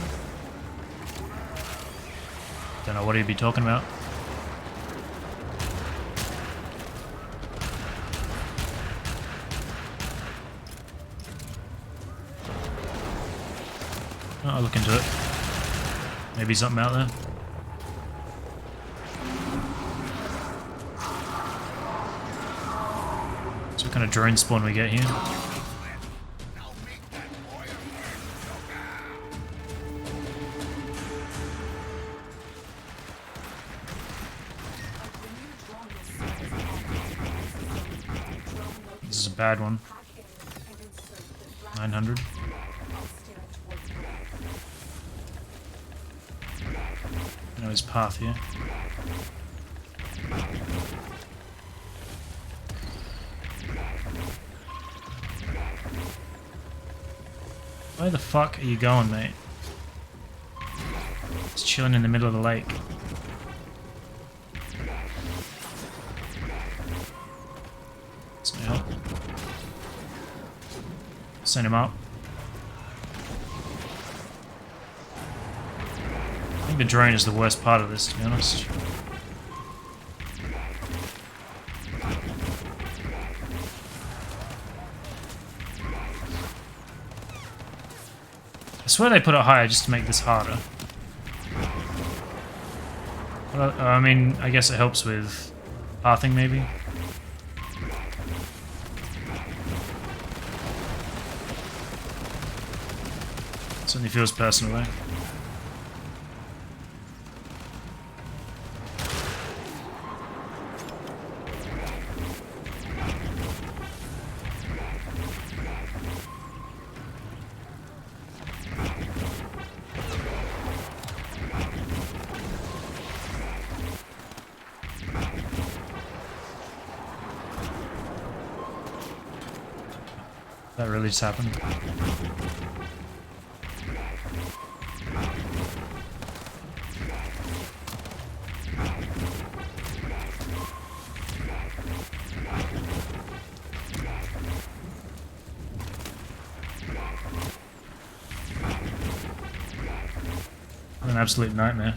B: Don't know what he'd be talking about. Oh, I'll look into it. Maybe something out there. So what kind of drone spawn we get here? This is a bad one. 900. Know his path here. Where the fuck are you going, mate? Just chilling in the middle of the lake. That's no help. Send him up. I think the drone is the worst part of this, to be honest. I swear they put it higher just to make this harder. Well, I mean, I guess it helps with pathing, maybe. Certainly feels personal, though. That really just happened. What an absolute nightmare.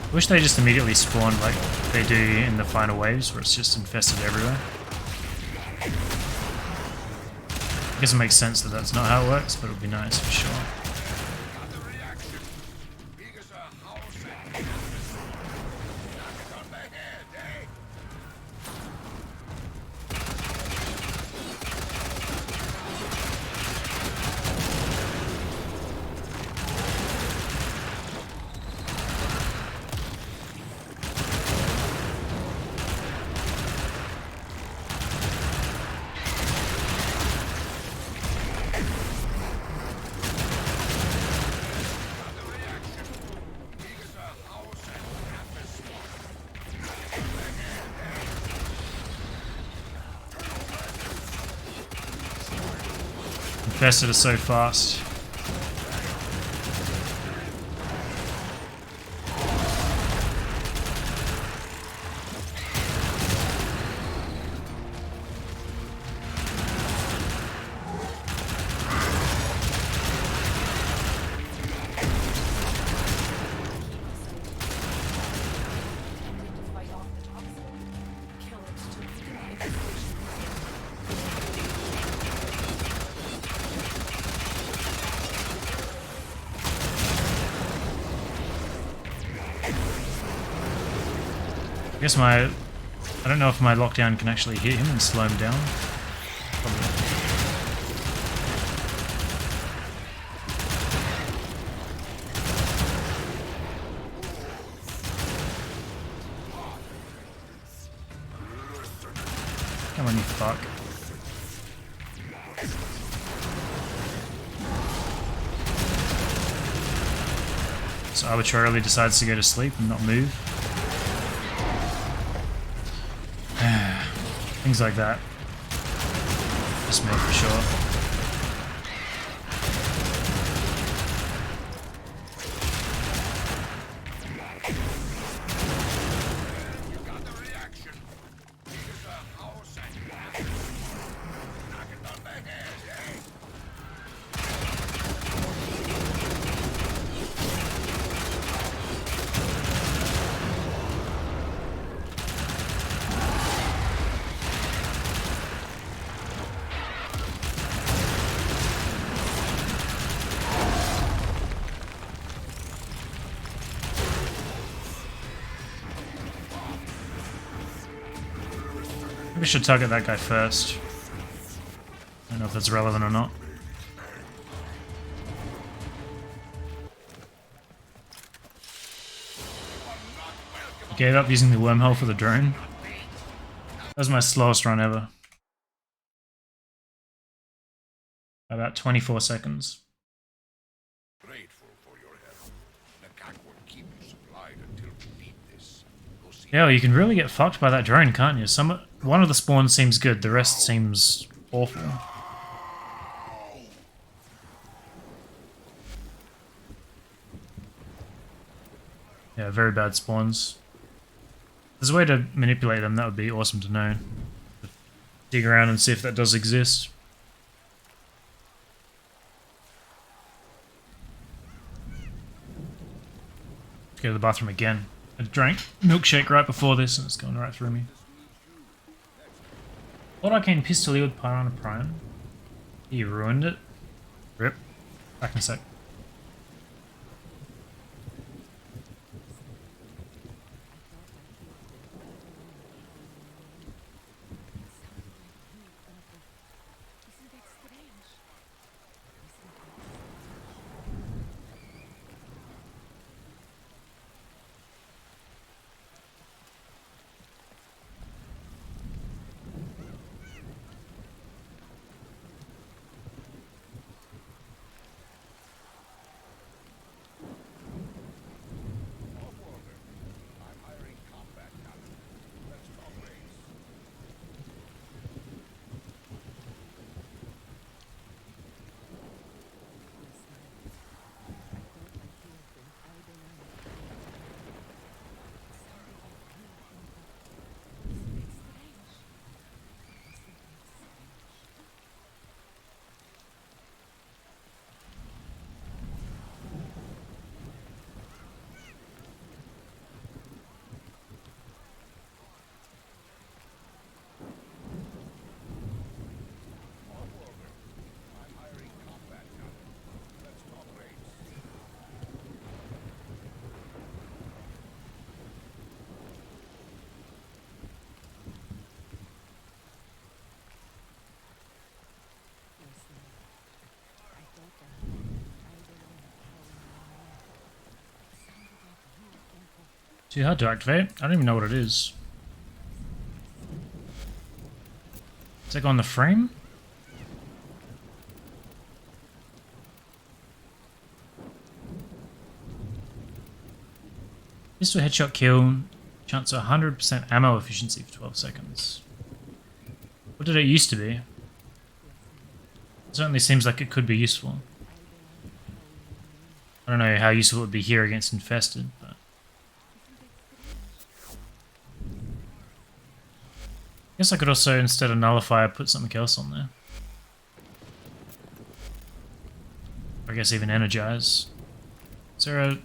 B: I wish they just immediately spawned like they do in the final waves, where it's just infested everywhere. I guess it makes sense that that's not how it works, but it would be nice for sure. Infested are so fast. I guess I don't know if my lockdown can actually hit him and slow him down. Probably. Come on, you fuck. So arbitrarily decides to go to sleep and not move. Things like that. Just me for sure.
C: You got the reaction. Here's a house and knock it on the head, eh?
B: Maybe I should target that guy first. I don't know if that's relevant or not. I gave up using the wormhole for the drone. That was my slowest run ever. About 24 seconds.
C: Grateful for your help. The cat will keep you supplied until we beat this. Go see.
B: Yeah, well, you can really get fucked by that drone, can't you? One of the spawns seems good, the rest seems awful. Yeah, very bad spawns. If there's a way to manipulate them, that would be awesome to know. Dig around and see if that does exist. Go to the bathroom again. I drank milkshake right before this and it's going right through me. What arcane pistol with Piranha Prime? You ruined it. Rip. Back in a sec. Too hard to activate? I don't even know what it is. Is that on the frame? Pistol headshot kill. Chance of 100% ammo efficiency for 12 seconds. What did it used to be? It certainly seems like it could be useful. I don't know how useful it would be here against Infested, but... I guess I could also, instead of nullifier, put something else on there. Or I guess even energize. Is there a...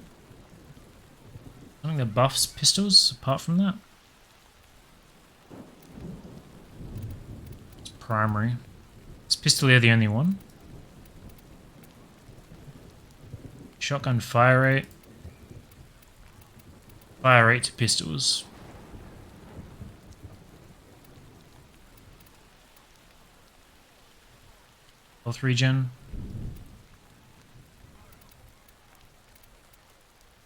B: something that buffs pistols apart from that? It's primary. Is Pistolier the only one? Shotgun fire rate. Fire rate to pistols. Health regen.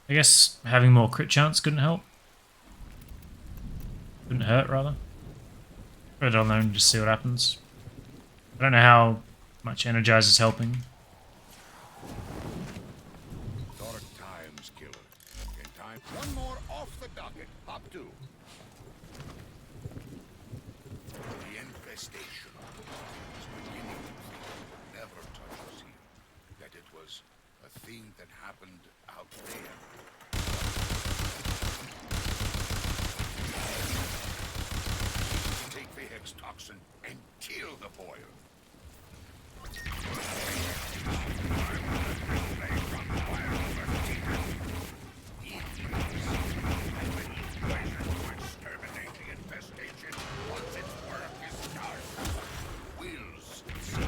B: I guess having more crit chance couldn't help. Couldn't hurt, rather. Put it on there and just see what happens. I don't know how much Energize is helping.
C: Dark times, killer. In time, one more off the docket. Hop 2. The infestation is beginning to never touch us here. That it was a thing that happened out there. Take the Hex toxin and kill the boil. Exterminate the infestation once its work is done. Wills destroy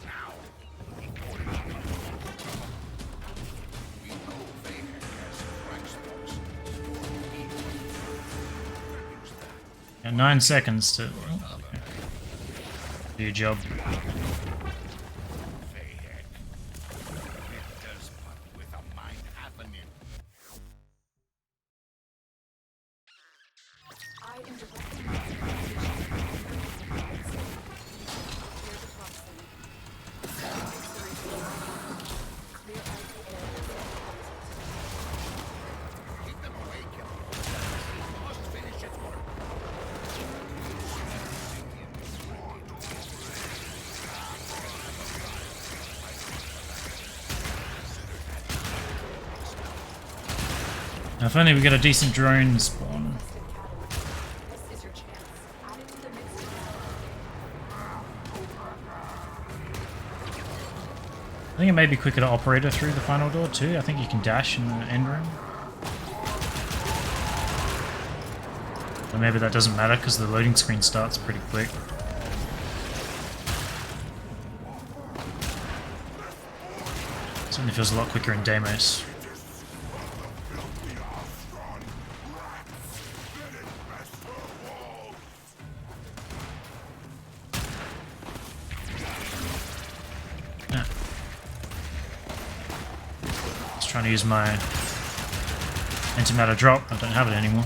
C: now. Before it becomes we know they has Frank's box stored in. Use that.
B: Got 9 seconds to do your job.
C: Fayheck. It does but with a mind happening.
A: I am directing the infestation. Clear the toxin. Clear out the air.
C: Keep them away, killer. Must finish its work.
B: Now, if only we get a decent drone spawn.
A: This is your chance. Add it to the mix.
B: I think it may be quicker to operator through the final door too. I think you can dash in the end room. Or maybe that doesn't matter because the loading screen starts pretty quick. Certainly feels a lot quicker in Deimos. Trying to use my antimatter drop. I don't have it anymore.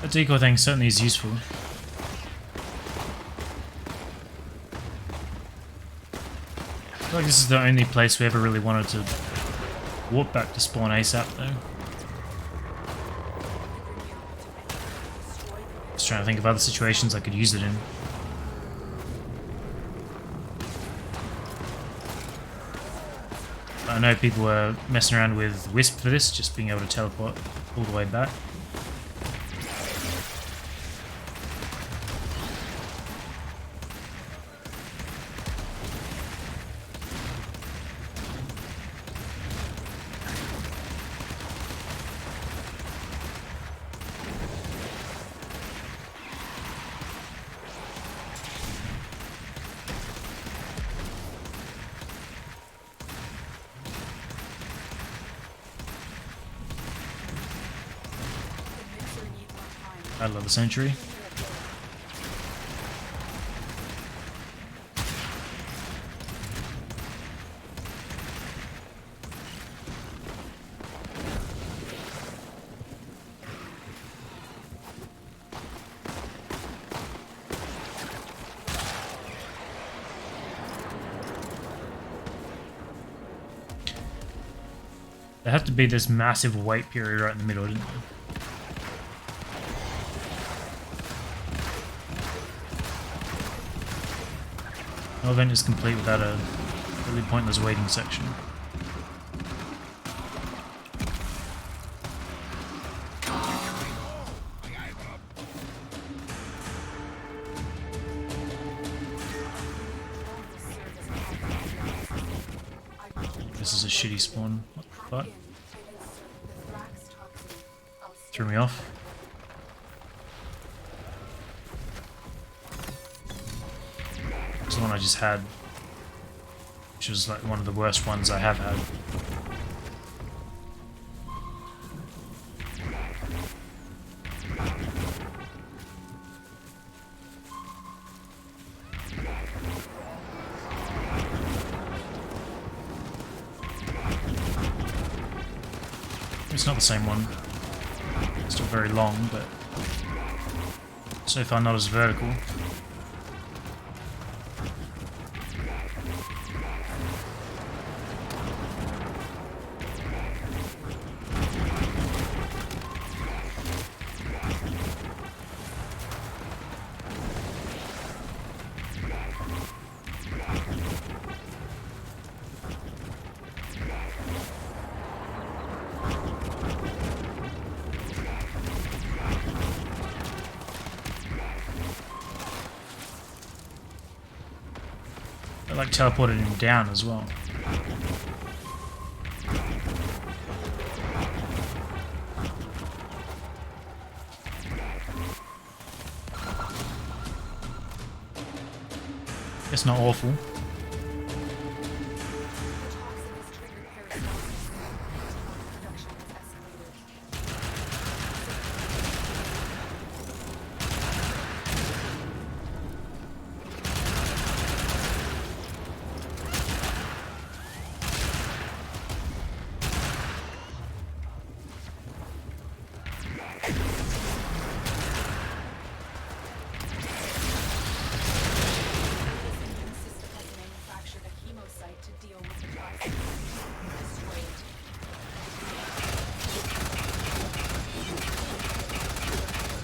B: The decoy thing certainly is useful. I feel like this is the only place we ever really wanted to warp back to spawn ASAP though. Just trying to think of other situations I could use it in. I know people were messing around with Wisp for this, just being able to teleport all the way back. I love the Sentry. There had to be this massive wait period right in the middle, didn't there? No event is complete without a really pointless waiting section. This is a shitty spawn. What the fuck? Threw me off. It's the one I just had. which was like one of the worst ones I have had. It's not the same one. It's still very long, but so far not as vertical. It like teleported him down as well. It's not awful.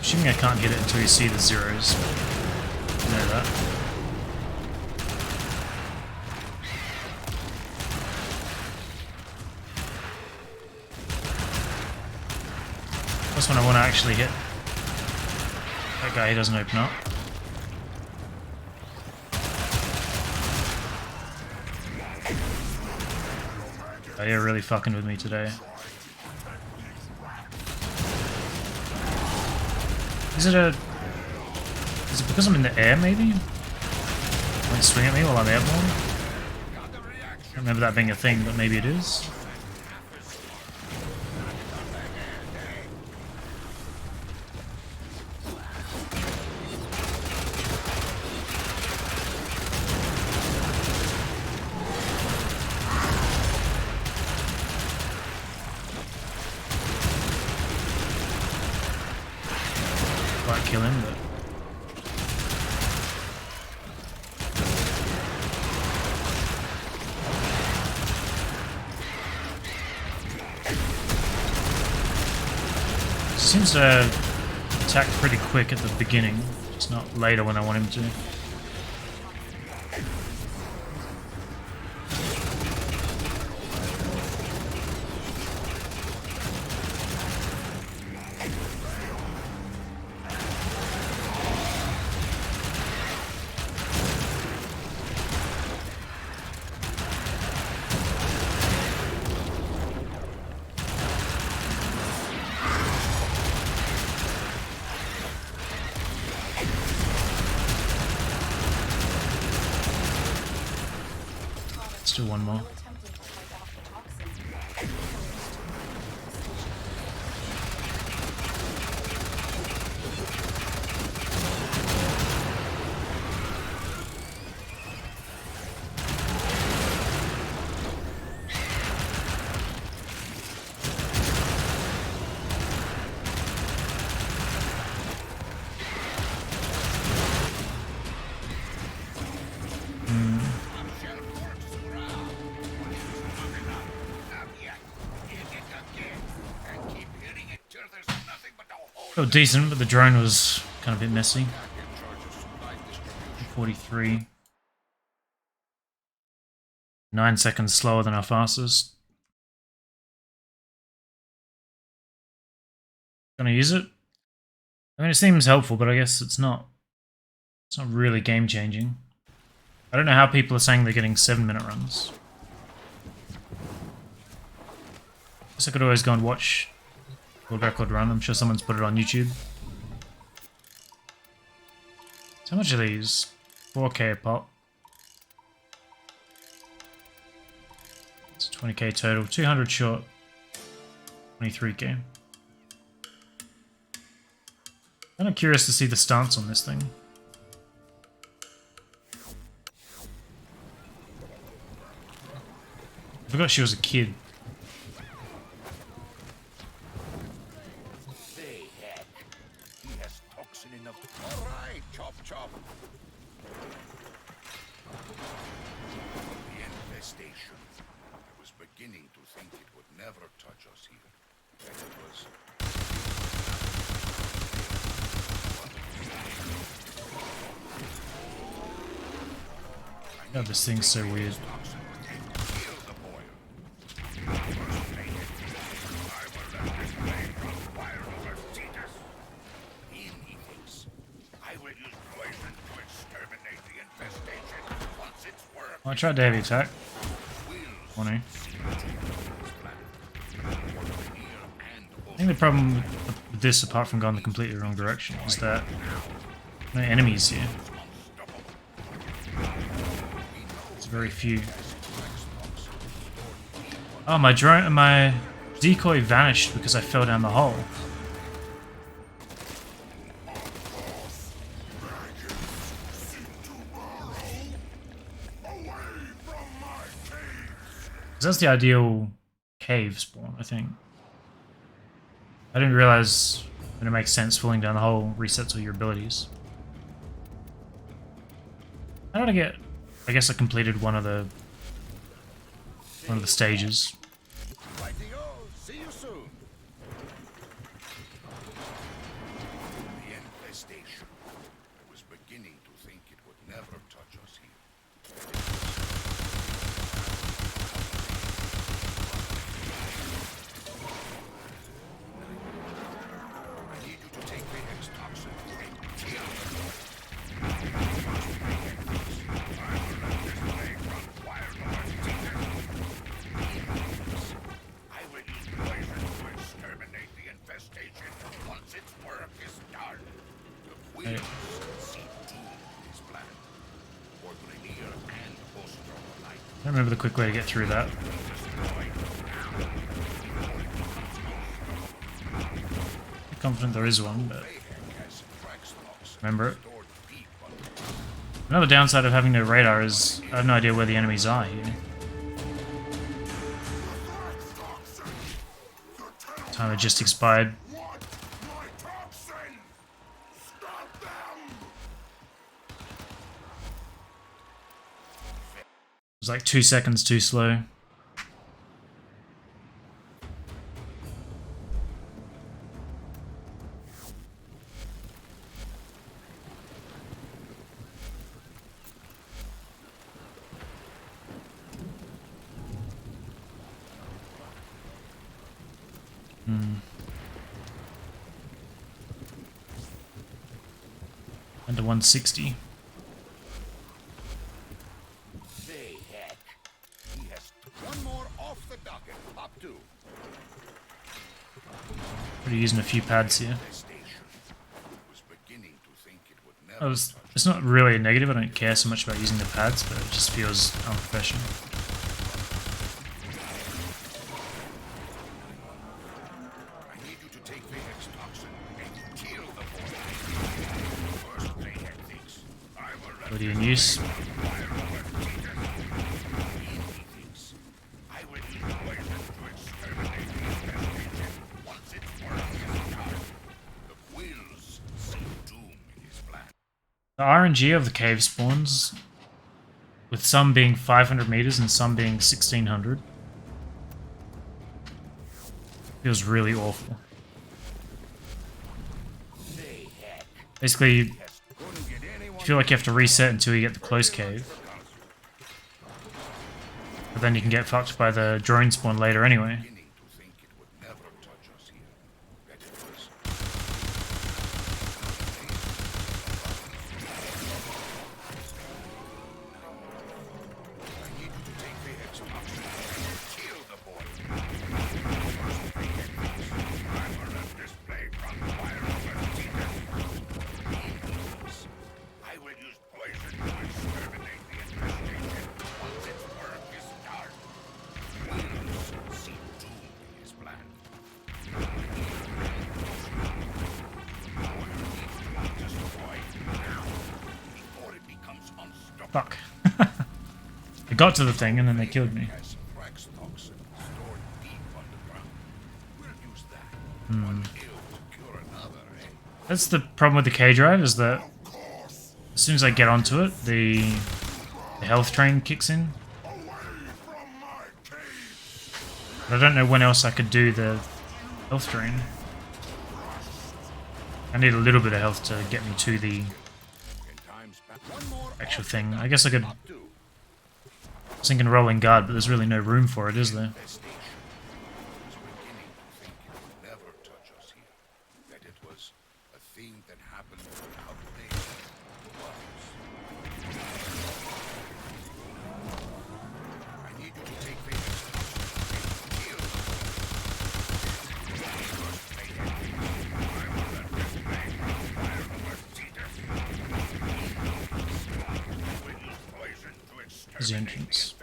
B: Assuming I can't hit it until you see the zeros. You know that. That's when I want to actually hit that guy. He doesn't open up. Oh, you're really fucking with me today. Is it because I'm in the air, maybe? Like swing at me while I'm airborne? I don't remember that being a thing, but maybe it is. Might kill him, but he seems to attack pretty quick at the beginning, just not later when I want him to. Still one more. Oh, decent, but the drone was kind of a bit messy. 43. 9 seconds slower than our fastest. Gonna use it? I mean, it seems helpful, but I guess it's not really game changing. I don't know how people are saying they're getting 7-minute runs. Guess I could always go and watch World Record Run. I'm sure someone's put it on YouTube. So how much are these? 4K a pop. 20k total, 200 short, 23k. Kind of curious to see the stance on this thing. I forgot she was a kid.
C: Say, heck, he has toxin enough to... All right, chop chop. The infestation. I was beginning to think it would never touch us here. And it was...
B: God, this thing's so weird. I tried the heavy attack. Funny. I think the problem with this, apart from going the completely wrong direction, is that no enemies here. There's very few. Oh, my decoy vanished because I fell down the hole. That's the ideal cave spawn, I think. I didn't realize that it makes sense falling down the hole resets all your abilities. How did I get... I guess I completed one of the stages.
C: See you soon. The infestation. I was beginning to think it would never touch us here. I need you to take the X-toxin and kill the I will use poison to exterminate the infestation once its work is done. The queens see doom in this planet. For Grenier and Ostro alike.
B: I don't remember the quick way to get through that. I'm confident there is one, but remember it. Another downside of having no radar is I have no idea where the enemies are here. Time had just expired. It was like 2 seconds too slow. Under 160.
C: Say, heck, he has one more off the docket. Up to.
B: Already using a few pads here.
C: Was beginning to think it would never
B: It's not really a negative, I don't care so much about using the pads, but it just feels unprofessional.
C: I need you to take the X-toxin and kill the boy. First thing he thinks, I will let
B: Already in use.
C: I will use poison to exterminate the infestation once its work is done. The quills see doom in his plan.
B: The RNG of the cave spawns, with some being 500 meters and some being 1600, feels really awful. Basically, you feel like you have to reset until you get the close cave. But then you can get fucked by the drone spawn later anyway.
C: Beginning to think it would never touch us here. That it was. I need you to take the X-toxin and kill the boy. First thing he thinks, I will let this plague run wild over Titus. I will use poison to exterminate the infestation once its work is done.
B: Fuck. I got to the thing and then they killed me.
C: Has Thrax toxin stored deep underground. We'll use that. One ill to cure another, eh?
B: That's the problem with the K drive, is that as soon as I get onto it, the health train kicks in. But I don't know when else I could do the health drain. I need a little bit of health to get me to the
C: In times past, one more
B: actual thing. I guess I could... I was thinking rolling guard, but there's really no room for it, is there?
C: infestation. I was beginning to think it would never touch us here. That it was a thing that happened out there. I need you to take Vader's and heal
B: There's the entrance.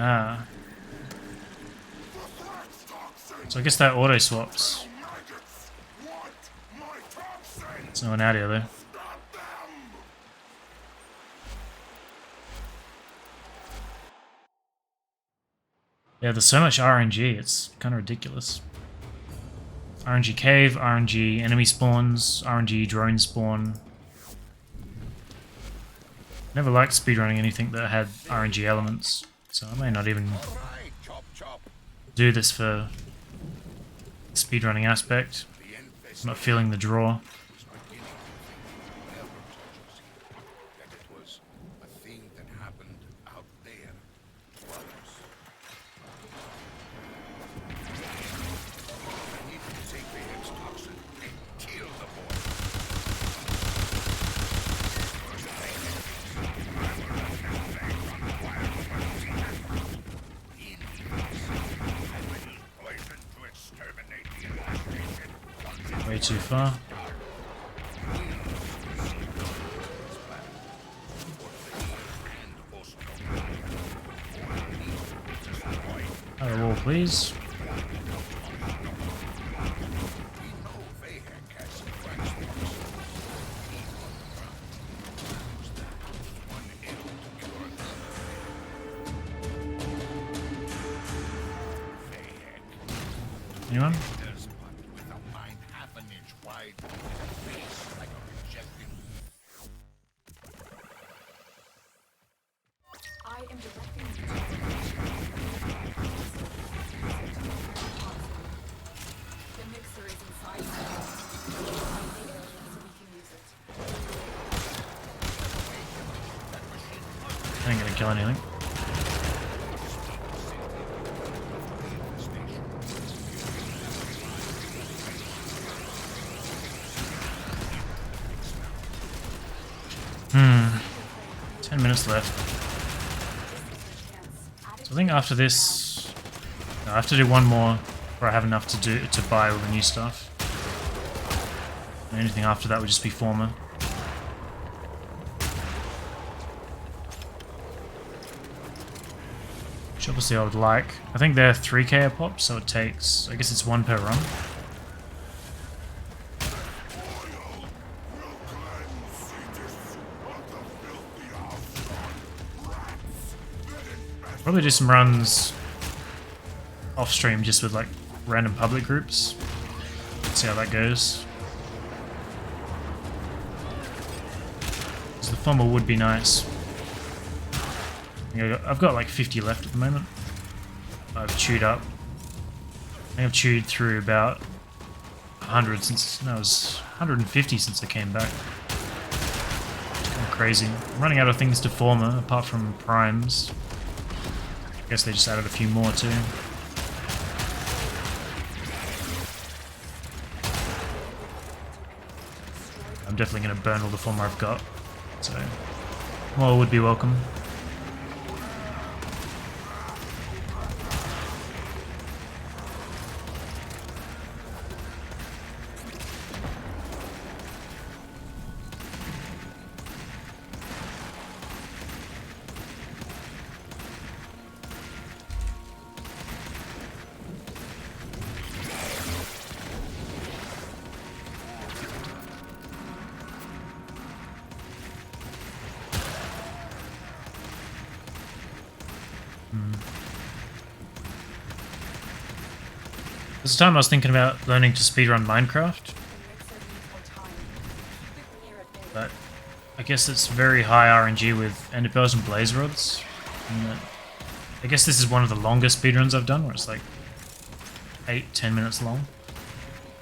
B: Ah. So I guess that auto swaps. There's no one out here though. Yeah, there's so much RNG, it's kind of ridiculous. RNG cave, RNG enemy spawns, RNG drone spawn. Never liked speedrunning anything that had RNG elements, so I may not even do this for the speedrunning aspect. I'm not feeling the draw. Way too far. Out of the wall, please. Anyone?
A: I am directing you to the mixer is inside so we can use it.
B: I ain't gonna kill anything. Hmm. 10 minutes left. So I think after this, no, I have to do one more before I have enough to buy all the new stuff. And anything after that would just be former. Which obviously I would like. I think they're 3k a pop, so it takes, I guess it's 1 per run. Probably do some runs off stream just with like random public groups. See how that goes. Because the former would be nice. I've got like 50 left at the moment. I've chewed up. I think I've chewed through about 100 since, no, it was 150 since I came back. It's kind of crazy. I'm running out of things to former apart from primes. I guess they just added a few more too. I'm definitely going to burn all the former I've got, so more would be welcome. This time I was thinking about learning to speedrun Minecraft, but I guess it's very high RNG with ender pearls and blaze rods. And I guess this is one of the longest speedruns I've done, where it's like 8-10 minutes long.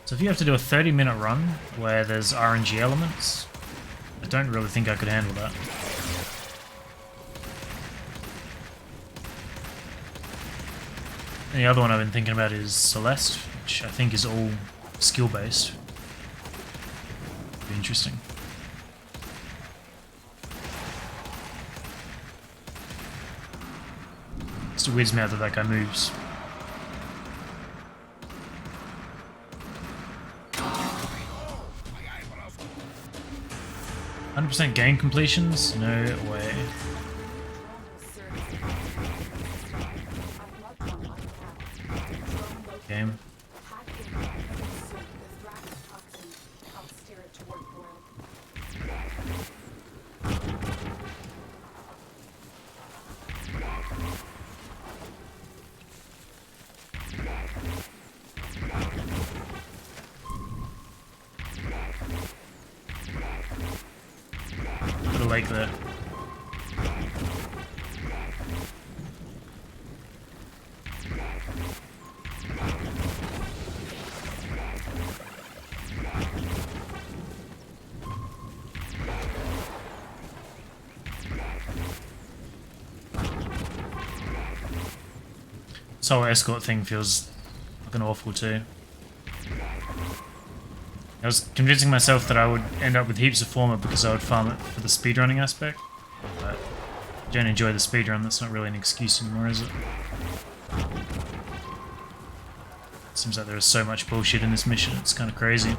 B: So if you have to do a 30-minute run where there's RNG elements, I don't really think I could handle that. And the other one I've been thinking about is Celeste, which I think is all skill-based. Be interesting. Still weirds me out that guy moves. 100% game completions? No way. Game. Put a lake there. This whole escort thing feels fucking awful too. I was convincing myself that I would end up with heaps of former because I would farm it for the speedrunning aspect, but I don't enjoy the speedrun. That's not really an excuse anymore, is it? Seems like there is so much bullshit in this mission, it's kind of crazy.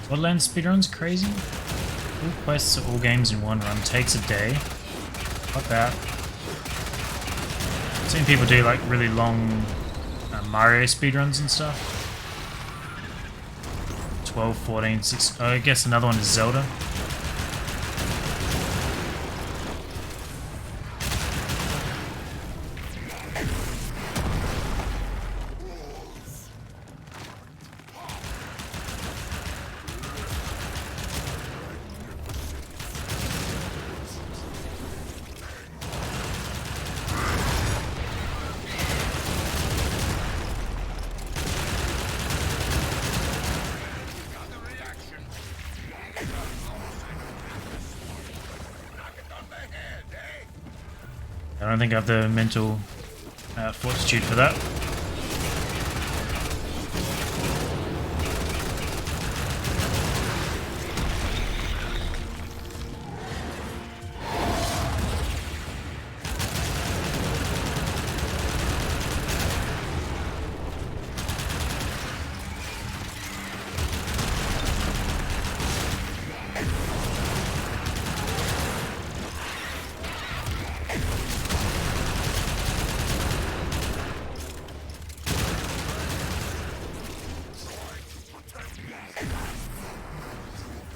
B: Wildlands speedrun's crazy. All quests or all games in one run takes a day. Fuck that. I've seen people do like really long Mario speedruns and stuff. 12, 14, 6. I guess another one is Zelda. I don't think I have the mental fortitude for that.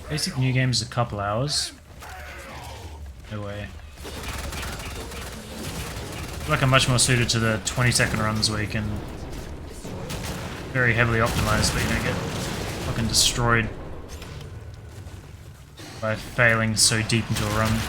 B: Basic new game is a couple hours. No way. I feel like I'm much more suited to the 20-second runs where you can very heavily optimize, but you don't get fucking destroyed by failing so deep into a run.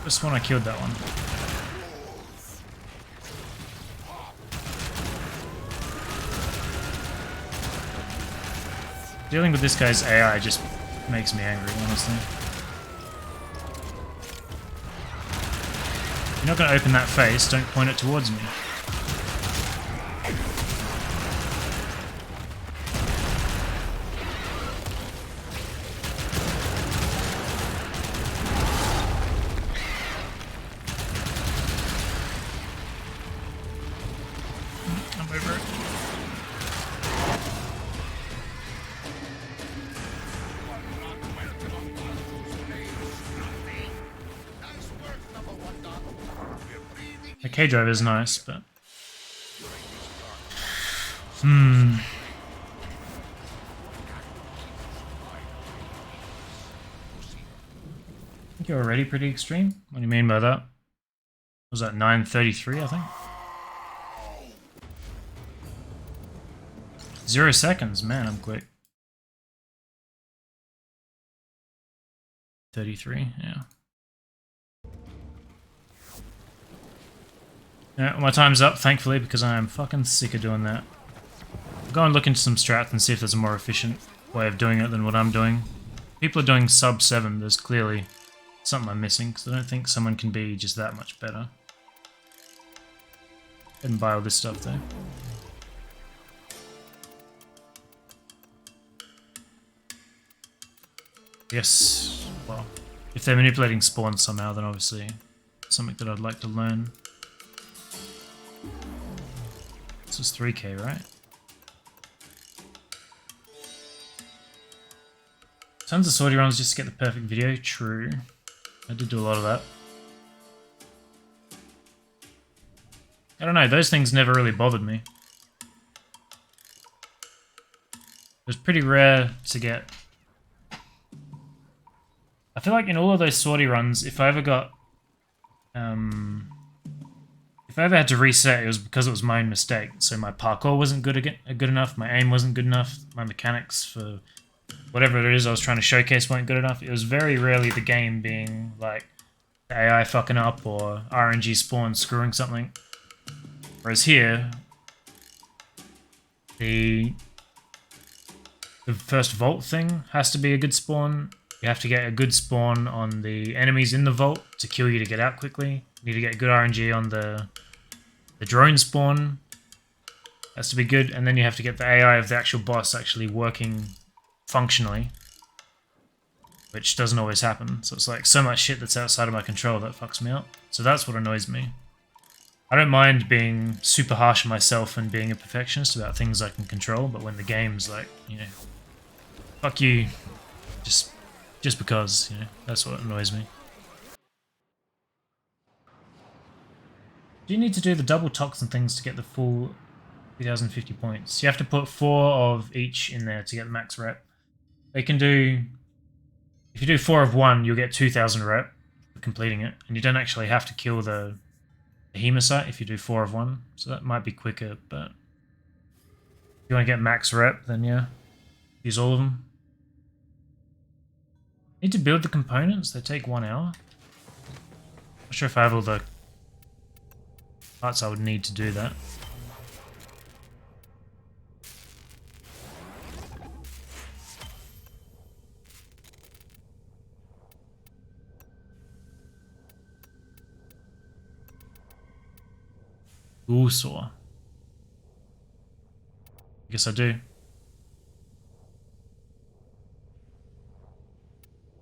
B: Just when I killed that one. Dealing with this guy's AI just makes me angry, honestly. If you're not going to open that face, don't point it towards me. I'm over it. The K-drive is nice, but... I think you're already pretty extreme. What do you mean by that? Was that 9:33, I think? 0 seconds, man, I'm quick. 33, yeah. Yeah, my time's up, thankfully, because I am fucking sick of doing that. I'll go and look into some strats and see if there's a more efficient way of doing it than what I'm doing. People are doing sub 7, there's clearly something I'm missing, because I don't think someone can be just that much better. Didn't buy all this stuff, though. Yes, well, if they're manipulating spawns somehow, then obviously something that I'd like to learn. This was 3k, right? Tons of sortie runs just to get the perfect video. True. I did do a lot of that. I don't know, those things never really bothered me. It was pretty rare to get... I feel like in all of those sortie runs, if I ever got... if I ever had to reset, it was because it was my own mistake. So my parkour wasn't good enough, my aim wasn't good enough, my mechanics for whatever it is I was trying to showcase weren't good enough. It was very rarely the game being like the AI fucking up or RNG spawn screwing something. Whereas here, the first vault thing has to be a good spawn. You have to get a good spawn on the enemies in the vault to kill you to get out quickly. You need to get good RNG on the drone spawn. Has to be good, and then you have to get the AI of the actual boss actually working functionally, which doesn't always happen. So it's like so much shit that's outside of my control that fucks me up. So that's what annoys me. I don't mind being super harsh on myself and being a perfectionist about things I can control, but when the game's like, you know, fuck you, just because, you know, that's what annoys me. Do you need to do the double toxin things to get the full 2050 points? You have to put 4 of each in there to get the max rep. They can do... If you do 4 of one, you'll get 2000 rep for completing it. And you don't actually have to kill the hemocyte if you do 4 of one. So that might be quicker, but... If you want to get max rep, then yeah. Use all of them. Need to build the components? They take 1 hour. Not sure if I have all the parts I would need to do that. Ghoul saw. I guess I do.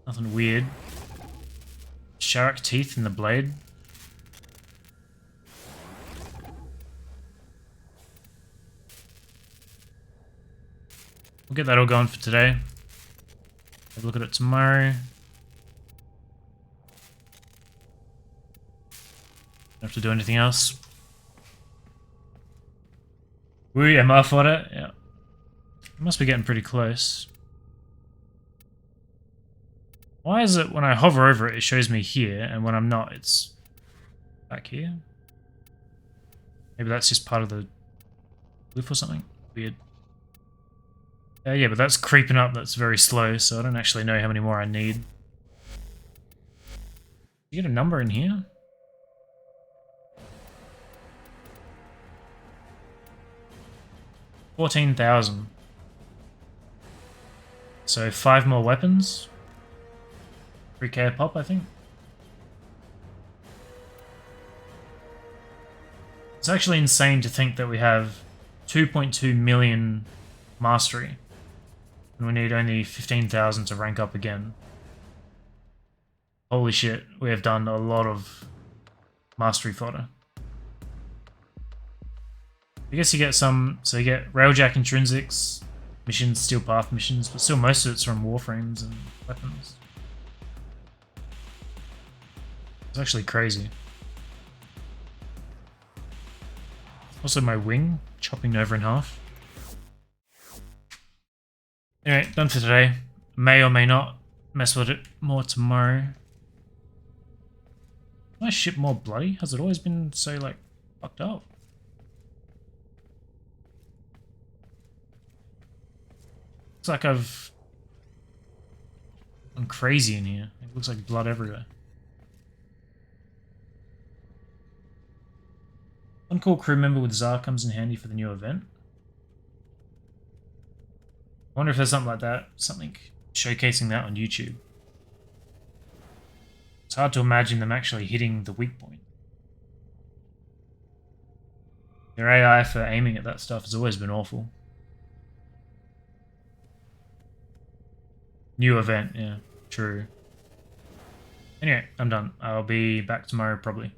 B: Nothing weird. Shark teeth in the blade. We'll get that all going for today. Have a look at it tomorrow. Don't have to do anything else. Woo, MR fodder? Yeah. Must be getting pretty close. Why is it when I hover over it, it shows me here, and when I'm not, it's back here? Maybe that's just part of the glyph or something? Weird. Yeah, but that's creeping up, that's very slow, so I don't actually know how many more I need. You get a number in here? $14,000. So 5 more weapons. 3k a pop, I think. It's actually insane to think that we have 2.2 million mastery. And we need only 15,000 to rank up again. Holy shit, we have done a lot of mastery fodder. I guess you get some, so you get Railjack intrinsics, missions, Steel Path missions, but still most of it's from warframes and weapons. It's actually crazy. Also my wing, chopping over in half. Anyway, done for today. May or may not mess with it more tomorrow. Can my ship more bloody? Has it always been so, like, fucked up? Looks like I'm crazy in here. It looks like blood everywhere. One cool crew member with Zar comes in handy for the new event. I wonder if there's something like that, something showcasing that on YouTube. It's hard to imagine them actually hitting the weak point. Their AI for aiming at that stuff has always been awful. New event, yeah, true. Anyway, I'm done. I'll be back tomorrow probably.